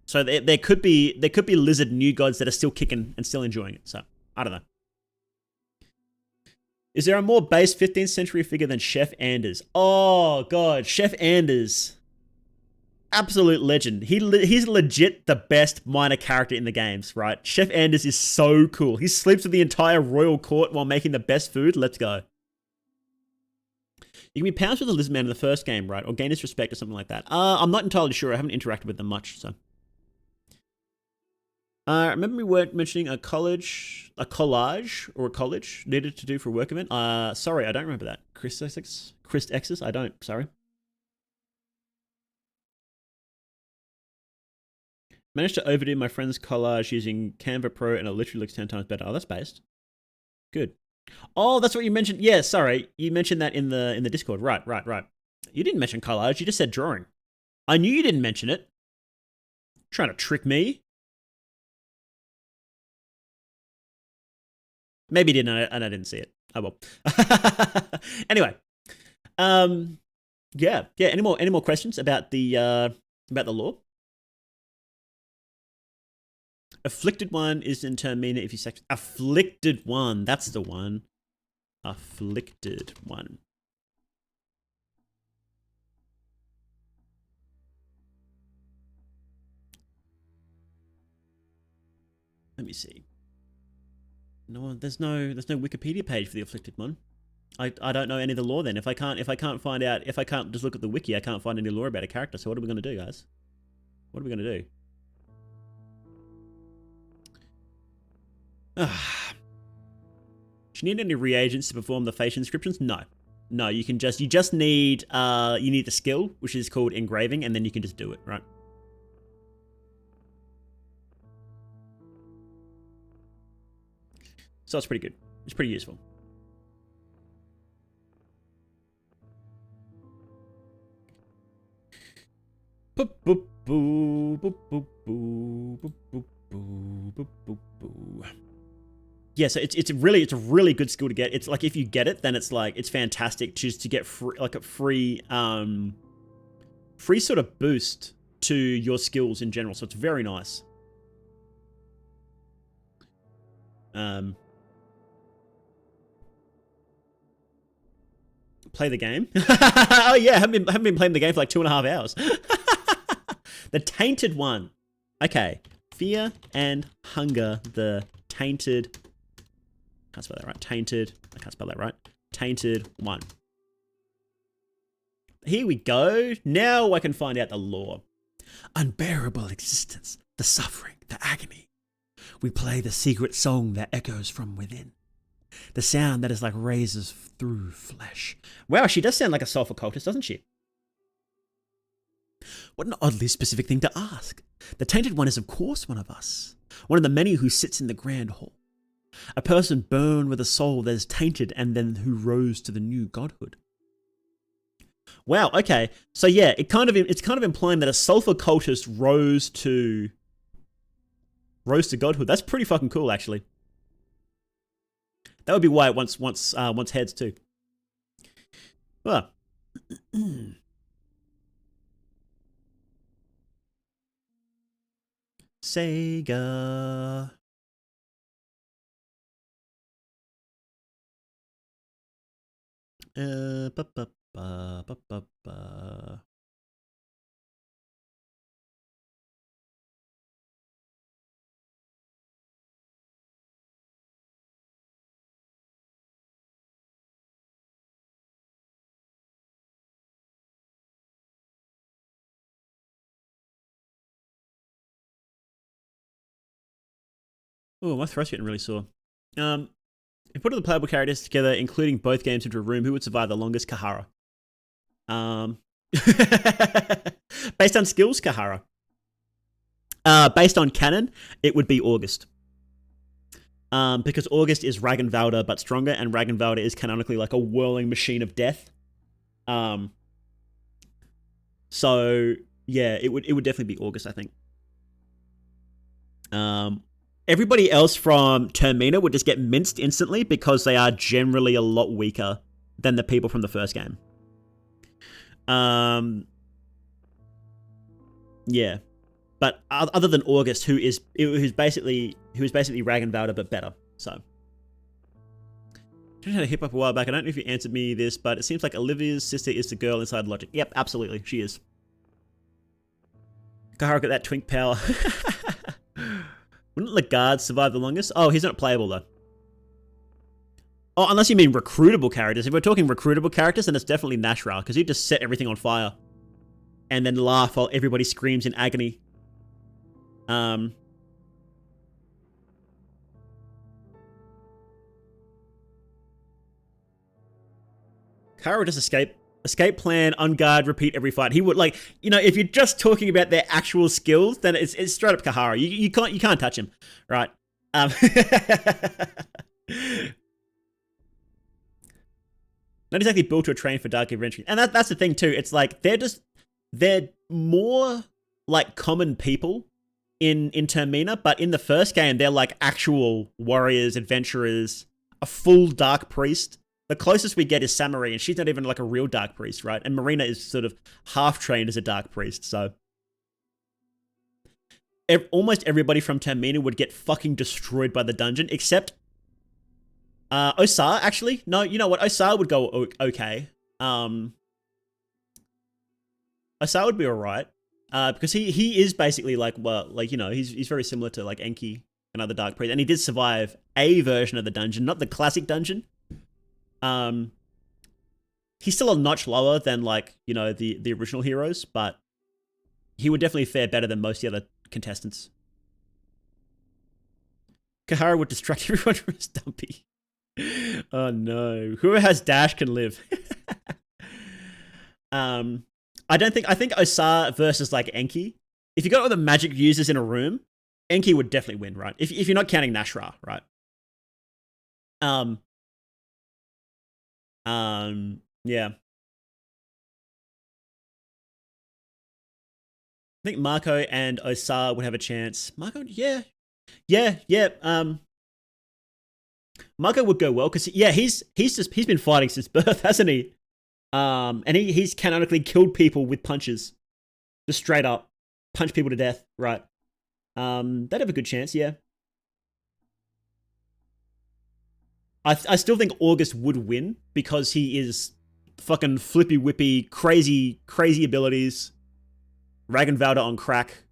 So there could be lizard new gods that are still kicking and still enjoying it. So I don't know. Is there a more base 15th century figure than Chef Anders? Oh god, Chef Anders. Absolute legend. He's legit the best minor character in the games, right? Chef Anders is so cool. He sleeps with the entire royal court while making the best food. Let's go. You can be pounced with a lizard man in the first game, right? Or gain his respect or something like that. I'm not entirely sure. I haven't interacted with them much, so. I remember we weren't mentioning a collage needed to do for a work event. Sorry, I don't remember that. Chris X's? I don't, sorry. Managed to overdo my friend's collage using Canva Pro and it literally looks 10 times better. Oh, that's based. Good. Oh, that's what you mentioned. Yeah, sorry. You mentioned that in the Discord. Right. You didn't mention collage. You just said drawing. I knew you didn't mention it. Trying to trick me. Maybe you didn't, and I didn't see it. Oh well. Anyway, yeah. Any more questions about the lore? Afflicted one is in turn meaner if you sex. Afflicted one, that's the one. Afflicted one. Let me see. No, there's no Wikipedia page for the afflicted one. I don't know any of the lore then. If I can't just look at the wiki, I can't find any lore about a character. So what are we gonna do, guys? What are we gonna do? Do you need any reagents to perform the face inscriptions? No. No, you just need the skill, which is called engraving, and then you can just do it, right? So it's pretty good. It's pretty useful. Boop, boop, boo, boop, boop, boo, boop, boop, boo, boop, boop, boo. yeah, so it's a really good skill to get. It's like if you get it, then it's like it's fantastic just to get free, like a free free sort of boost to your skills in general. So it's very nice. Play the game. Oh yeah, haven't been playing the game for like 2.5 hours. The Tainted One. Okay, Fear and Hunger. The Tainted. Can't spell that right. Tainted. I can't spell that right. Tainted One. Here we go. Now I can find out the lore. Unbearable existence, the suffering, the agony. We play the secret song that echoes from within. The sound that is like razors through flesh. Wow, she does sound like a sulfur cultist, doesn't she? What an oddly specific thing to ask. The Tainted One is of course one of us. One of the many who sits in the grand hall. A person burned with a soul that is tainted and then who rose to the new godhood. Wow, okay. So yeah, it's kind of implying that a sulfur cultist rose to godhood. That's pretty fucking cool, actually. That would be why it wants heads too. Well. Sega. Ba, ba, ba, ba, ba, ba. Oh, my throat's getting really sore. If put all the playable characters together, including both games into a room, who would survive the longest? Kahara. Based on skills, Kahara. Based on canon, it would be August. Because August is Ragnvalder but stronger, and Ragnvalder is canonically like a whirling machine of death. So yeah, it would definitely be August, I think. Everybody else from Termina would just get minced instantly because they are generally a lot weaker than the people from the first game. Yeah. But other than August, who's basically Ragnvalder but better. So I had a hip hop a while back. I don't know if you answered me this, but it seems like Olivia's sister is the girl inside Logic. Yep, absolutely, she is. Kahara got that twink power. Wouldn't Lagarde survive the longest? Oh, he's not playable though. Oh, unless you mean recruitable characters. If we're talking recruitable characters, then it's definitely Nashra, because he'd just set everything on fire and then laugh while everybody screams in agony. Kahara just escape plan, unguard, repeat every fight. He would, like, you know, if you're just talking about their actual skills, then it's straight up Kahara. You can't touch him, right? Not exactly built to a train for dark adventure, and that's the thing too. It's like they're more like common people in Termina, but in the first game they're like actual warriors, adventurers, a full dark priest. The closest we get is Samari, and she's not even like a real dark priest, right? And Marina is sort of half trained as a dark priest, so almost everybody from Termina would get fucking destroyed by the dungeon, except Osar, actually. No, you know what? Osar would go okay. Osar would be alright. Because he is basically like, well, like, you know, he's very similar to like Enki and other dark priests, and he did survive a version of the dungeon, not the classic dungeon. He's still a notch lower than, like, you know, the original heroes, but he would definitely fare better than most of the other contestants. Kahara would distract everyone from his dumpy. Oh no. Whoever has dash can live. I think Osar versus like Enki. If you got all the magic users in a room, Enki would definitely win, right? If you're not counting Nashra, right? Yeah. I think Marco and Osar would have a chance. Marco, yeah. Marco would go well because yeah, he's been fighting since birth, hasn't he? And he's canonically killed people with punches, just straight up punch people to death, right? They'd have a good chance, yeah. I still think August would win because he is fucking flippy whippy, crazy abilities. Ragenvalder on crack.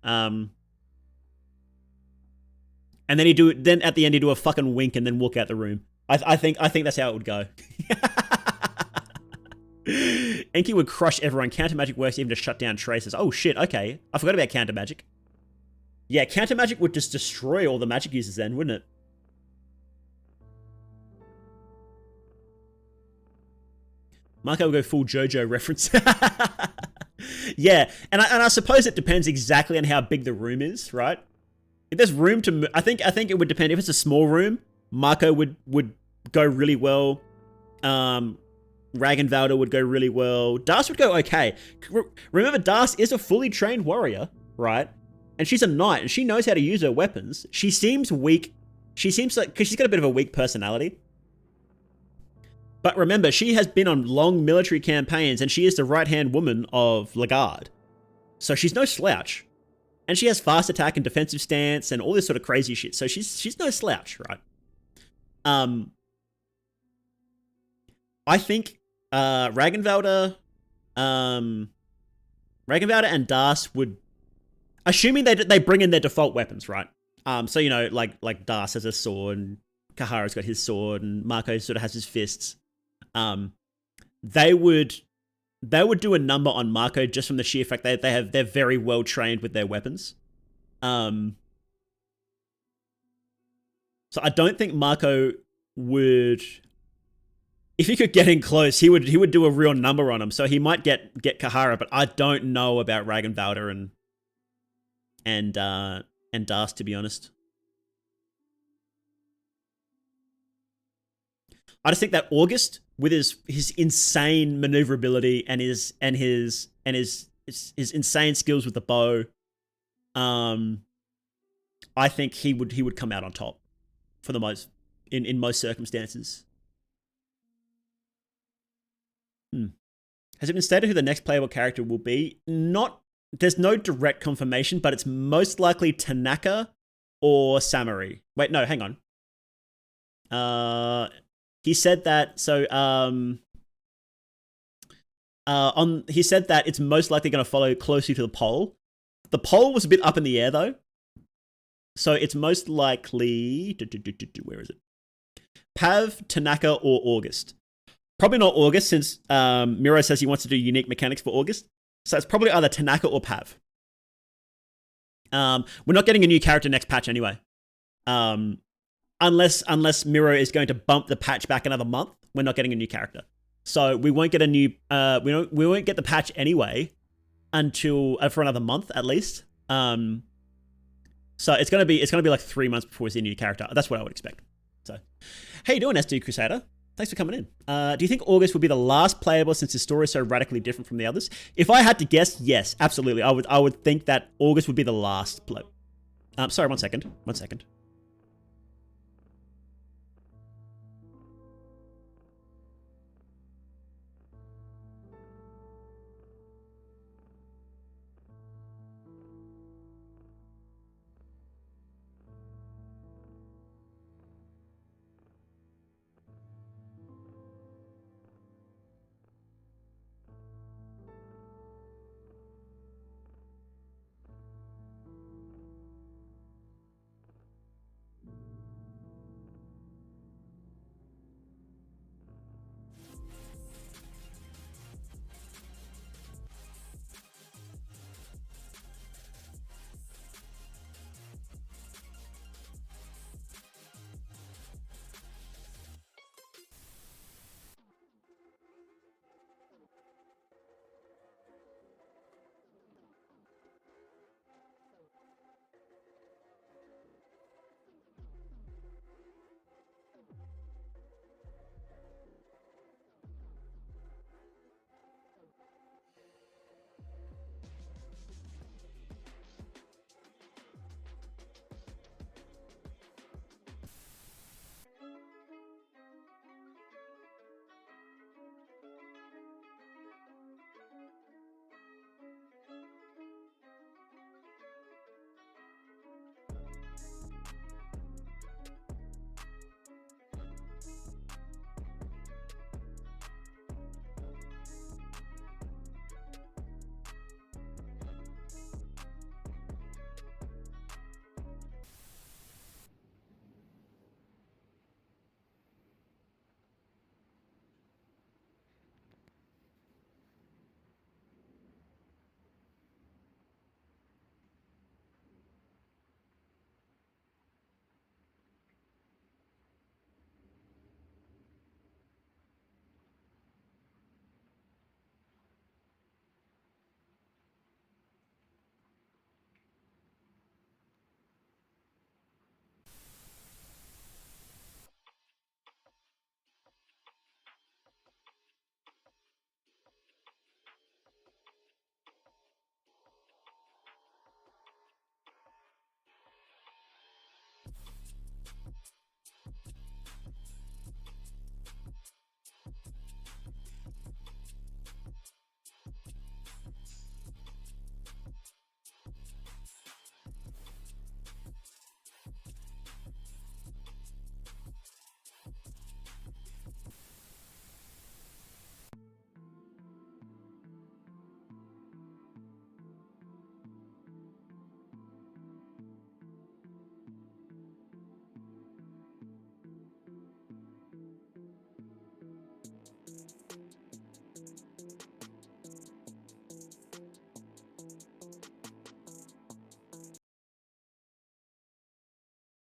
And then at the end he do a fucking wink and then walk out the room. I think that's how it would go. Enki would crush everyone. Counter magic works even to shut down traces. Oh shit, okay. I forgot about counter magic. Yeah, counter magic would just destroy all the magic users then, wouldn't it? Marco will go full JoJo reference. Yeah, and I suppose it depends exactly on how big the room is, right? If there's room to, I think it would depend. If it's a small room, Marco would go really well. Ragenvalder would go really well. Das would go okay. Remember, Das is a fully trained warrior, right? And she's a knight, and she knows how to use her weapons. She seems weak. She seems like, because she's got a bit of a weak personality. But remember, she has been on long military campaigns, and she is the right-hand woman of Lagarde. So she's no slouch. And she has fast attack and defensive stance and all this sort of crazy shit. So she's no slouch, right? I think Ragenvalder and Das would, assuming they bring in their default weapons, right? So you know, like Das has a sword, and Kahara's got his sword, and Marco sort of has his fists. They would do a number on Marco just from the sheer fact that they're very well trained with their weapons. So I don't think Marco would, if he could get in close, he would do a real number on him. So he might get Kahara, but I don't know about Ragenvalder and Das, to be honest. I just think that August, with his insane maneuverability and his insane skills with the bow, I think he would come out on top for the most in most circumstances. Has it been stated who the next playable character will be? There's no direct confirmation, but it's most likely Tanaka or Samari. Wait, no, hang on. He said that, so, he said that it's most likely going to follow closely to the poll. The poll was a bit up in the air, though. So it's most likely, where is it? Pav, Tanaka, or August. Probably not August, since Miro says he wants to do unique mechanics for August. So it's probably either Tanaka or Pav. We're not getting a new character next patch anyway. Unless Miro is going to bump the patch back another month, we're not getting a new character. So we won't get a new we won't get the patch anyway until for another month at least. So it's gonna be like 3 months before we see a new character. That's what I would expect. So, how you doing, SD Crusader? Thanks for coming in. Do you think August would be the last playable since his story is so radically different from the others? If I had to guess, yes, absolutely. I would think that August would be the last play. Sorry, one second.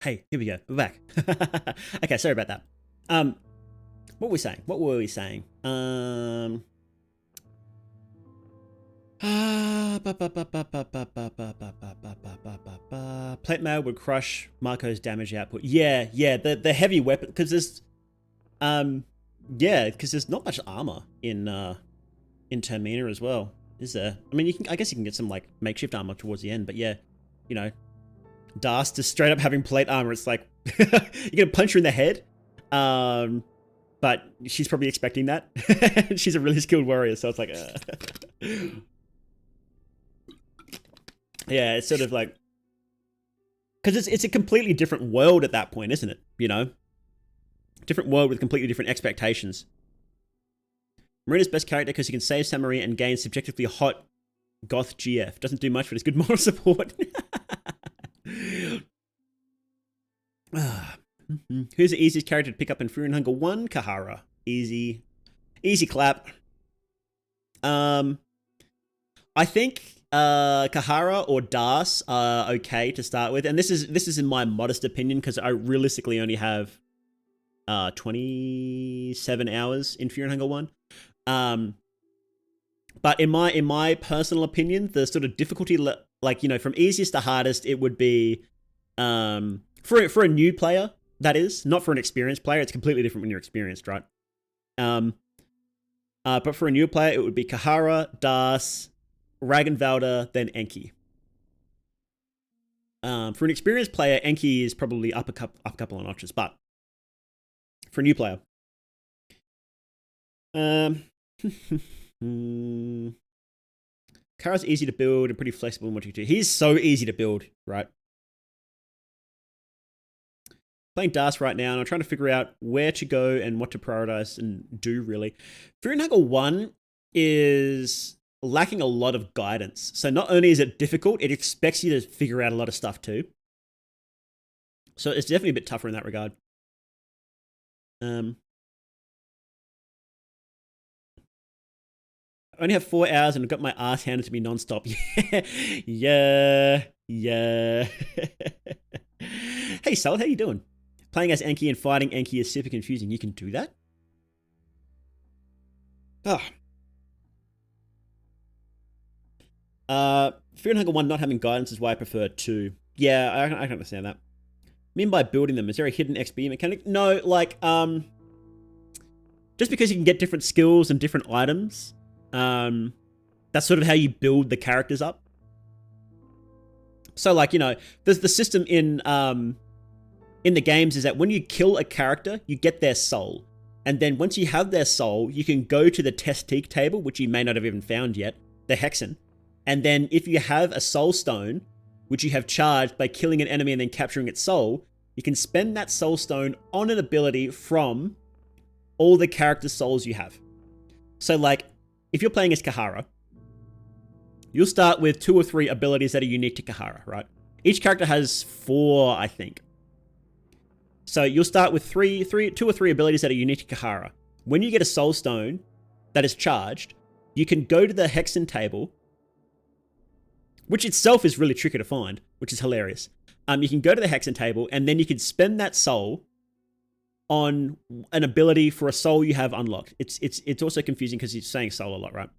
Hey, here we go. We're back. Okay, sorry about that. What were we saying? What were we saying? Plate mail would crush Marco's damage output. Yeah, the heavy weapon, because there's because there's not much armor in Termina as well, is there? I mean, I guess you can get some like makeshift armor towards the end, but yeah, you know, Darst just straight up having plate armor. It's like you're gonna punch her in the head, but she's probably expecting that. She's a really skilled warrior, so it's like, yeah, it's sort of like, because it's a completely different world at that point, isn't it? You know, different world with completely different expectations. Marina's best character because he can save Samurai and gain subjectively hot goth GF. Doesn't do much, but it's good moral support. Who's the easiest character to pick up in Fury and Hunger 1? Kahara. Easy clap. I think Kahara or Das are okay to start with, and this is in my modest opinion because I realistically only have 27 hours in Fury and Hunger 1. But in my personal opinion, the sort of difficulty, like, you know, from easiest to hardest, it would be for a new player, that is, not for an experienced player. It's completely different when you're experienced, right? But for a new player, it would be Kahara, Das, Ragnvalda, then Enki. For an experienced player, Enki is probably up a couple of notches, but for a new player, Kara's easy to build and pretty flexible in what you do. He's so easy to build, right? Playing Das right now, and I'm trying to figure out where to go and what to prioritize and do, really. Fury and Hunger 1 is lacking a lot of guidance. So not only is it difficult, it expects you to figure out a lot of stuff too. So it's definitely a bit tougher in that regard. I only have 4 hours and I've got my ass handed to me non-stop. Yeah. Hey, Sal, how you doing? Playing as Enki and fighting Enki is super confusing. You can do that? Fear and Hunger 1 not having guidance is why I prefer 2. Yeah, I can understand that. I mean by building them, is there a hidden XP mechanic? No, like, just because you can get different skills and different items, that's sort of how you build the characters up. So, like, you know, there's the system in the games is that when you kill a character, you get their soul. And then once you have their soul, you can go to the Testique table, which you may not have even found yet, the Hexen. And then if you have a soul stone, which you have charged by killing an enemy and then capturing its soul, you can spend that soul stone on an ability from all the character souls you have. So, like, if you're playing as Kahara, you'll start with 2 or 3 abilities that are unique to Kahara, right? Each character has 4, I think. So you'll start with 2 or 3 abilities that are unique to Kahara. When you get a soul stone that is charged, you can go to the Hexen table, which itself is really tricky to find, which is hilarious. You can go to the Hexen table, and then you can spend that soul on an ability for a soul you have unlocked. It's also confusing because you're saying soul a lot, right?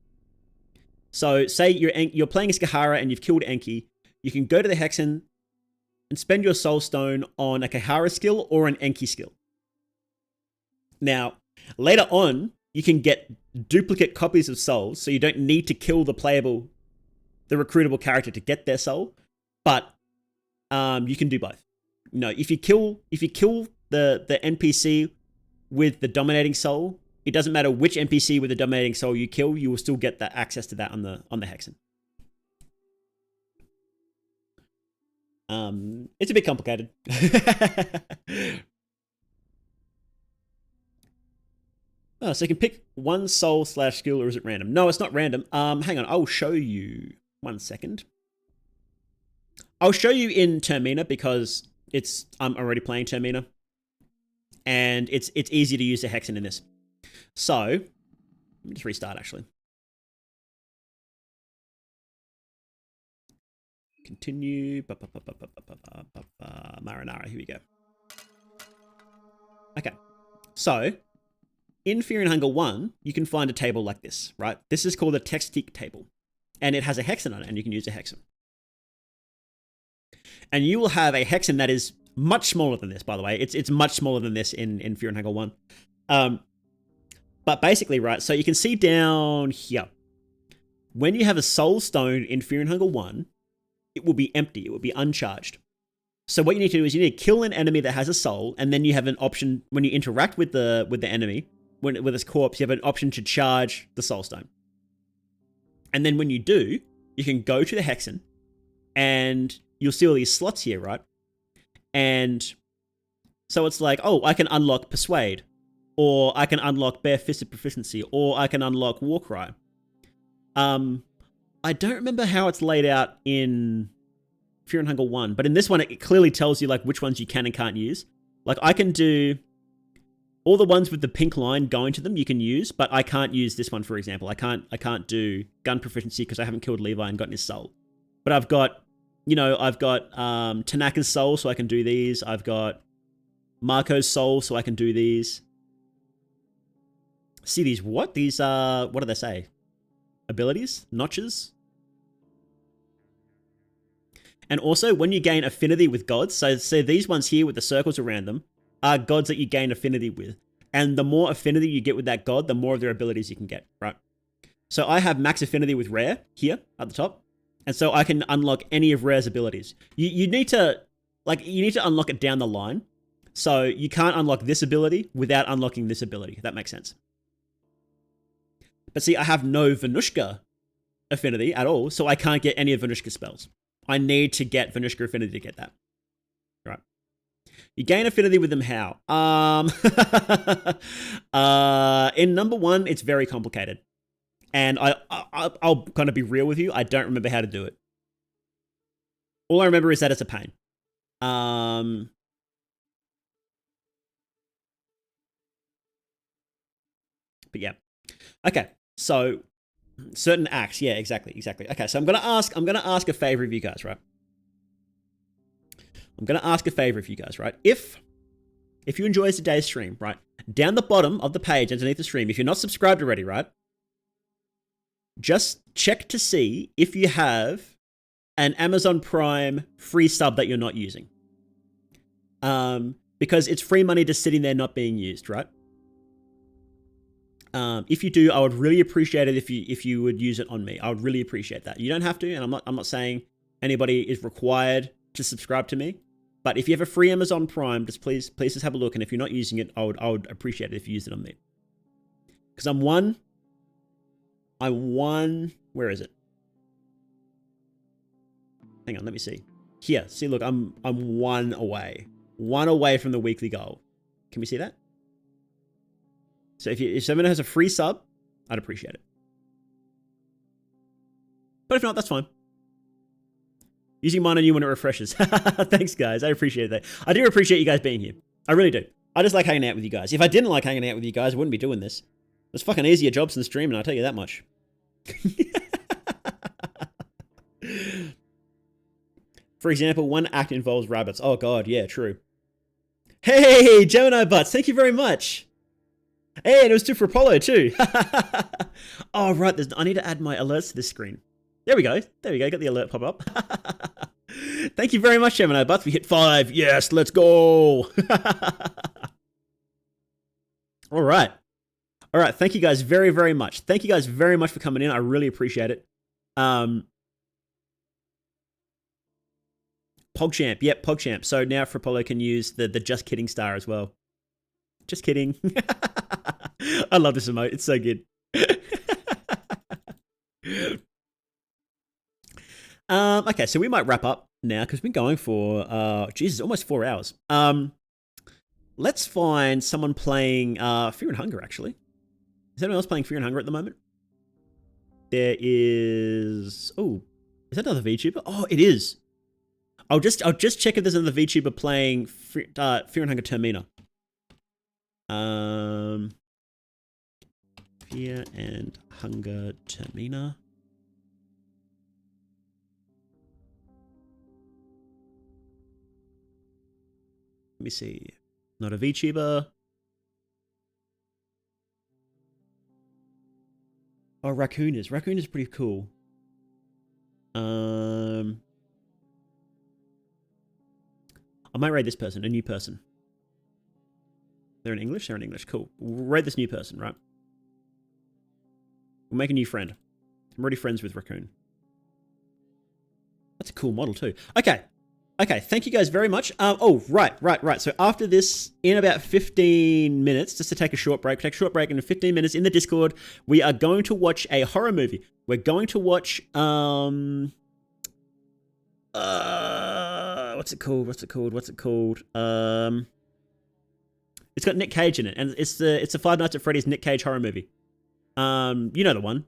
So say you're playing as Kahara and you've killed Enki, you can go to the Hexen and spend your soul stone on a Kahara skill or an Enki skill. Now, later on, you can get duplicate copies of souls, so you don't need to kill the recruitable character to get their soul, but you can do both. You know, if you kill the NPC with the dominating soul, it doesn't matter which NPC with the dominating soul you kill, you will still get that access to that on the Hexen. It's a bit complicated. Oh, so you can pick one soul / skill, or is it random? No, it's not random. Hang on, I'll show you. 1 second. I'll show you in Termina because I'm already playing Termina, and it's easy to use the Hexen in this. So let me just restart actually. Continue. Marinara. Here we go. Okay. So, in Fear and Hunger 1, you can find a table like this, right? This is called a textique table. And it has a hexen on it, and you can use a hexen. And you will have a hexen that is much smaller than this, by the way. It's much smaller than this in Fear and Hunger 1. But basically, right, so you can see down here. When you have a soul stone in Fear and Hunger 1, it will be empty. It will be uncharged. So what you need to do is you need to kill an enemy that has a soul, and then you have an option when you interact with the enemy, with its corpse, you have an option to charge the soul stone. And then when you do, you can go to the hexen, and you'll see all these slots here, right? And so it's like, oh, I can unlock Persuade, or I can unlock Bare-Fisted Proficiency, or I can unlock Warcry. I don't remember how it's laid out in Fear and Hunger 1, but in this one, it clearly tells you like which ones you can and can't use. Like I can do all the ones with the pink line going to them, you can use, but I can't use this one, for example. I can't do gun proficiency because I haven't killed Levi and gotten his soul. But I've got Tanaka's soul, so I can do these. I've got Marco's soul, so I can do these. See these what? These what do they say? Abilities? Notches? And also, when you gain affinity with gods, so these ones here with the circles around them are gods that you gain affinity with. And the more affinity you get with that god, the more of their abilities you can get, right? So I have max affinity with Rare here at the top. And so I can unlock any of Rare's abilities. You need to unlock it down the line. So you can't unlock this ability without unlocking this ability, if that makes sense. But see, I have no Venushka affinity at all, so I can't get any of Venushka spells. I need to get Venushka affinity to get that. Right. You gain affinity with them how? In number 1, it's very complicated. And I'll kind of be real with you, I don't remember how to do it. All I remember is that it's a pain. But yeah. Okay, so certain acts, yeah, exactly. Okay, so I'm gonna ask a favor of you guys, right? If you enjoy today's stream, right, down the bottom of the page underneath the stream, if you're not subscribed already, right, just check to see if you have an Amazon Prime free sub that you're not using. Because it's free money just sitting there not being used, right? If you do, I would really appreciate it if you would use it on me. I would really appreciate that. You don't have to, and I'm not saying anybody is required to subscribe to me. But if you have a free Amazon Prime, just please just have a look. And if you're not using it, I would appreciate it if you used it on me. Because I'm one. Where is it? Hang on, let me see. Here, see, look, I'm 1 away. 1 away from the weekly goal. Can we see that? So if someone has a free sub, I'd appreciate it. But if not, that's fine. Using mine on you when it refreshes. Thanks, guys. I appreciate that. I do appreciate you guys being here. I really do. I just like hanging out with you guys. If I didn't like hanging out with you guys, I wouldn't be doing this. There's fucking easier jobs than streaming, I'll tell you that much. For example, one act involves rabbits. Oh god, yeah, true. Hey, Gemini Butts, thank you very much. Hey, and it was 2 for Apollo too. Oh, right, I need to add my alerts to this screen. There we go. Got the alert pop up. Thank you very much, Gemini Butts. We hit 5. Yes, let's go. All right. Thank you guys very, very much. Thank you guys very much for coming in. I really appreciate it. PogChamp. Yep, PogChamp. So now for Apollo can use the Just Kidding star as well. Just kidding. I love this emote. It's so good. Okay, so we might wrap up now because we've been going for, Jesus, almost 4 hours. Let's find someone playing Fear and Hunger, actually. Is anyone else playing Fear and Hunger at the moment? There is... Oh, is that another VTuber? Oh, it is. I'll just check if there's another VTuber playing Fear and Hunger Termina. Fear and Hunger Termina. Let me see. Not a VTuber. Oh, Raccoon is. Raccoon is pretty cool. I might raid this person, a new person. They're in English? They're in English. Cool. We'll raid this new person, right? We'll make a new friend. I'm already friends with Raccoon. That's a cool model too. Okay. Okay, thank you guys very much. Right. So after this, in about 15 minutes, just to take a short break, and in 15 minutes in the Discord, we are going to watch a horror movie. We're going to watch, what's it called? It's got Nick Cage in it, and it's a Five Nights at Freddy's Nick Cage horror movie. You know the one.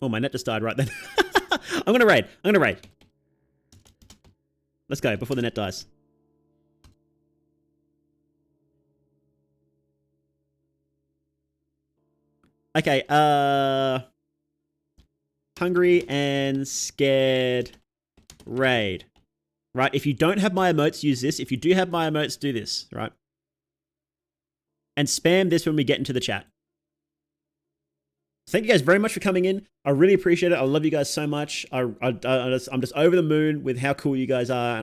Oh, my net just died right then. I'm gonna raid. Let's go before the net dies. Okay, hungry and scared raid. Right, if you don't have my emotes, use this. If you do have my emotes, do this, right? And spam this when we get into the chat. Thank you guys very much for coming in. I really appreciate it. I love you guys so much. I'm just over the moon with how cool you guys are.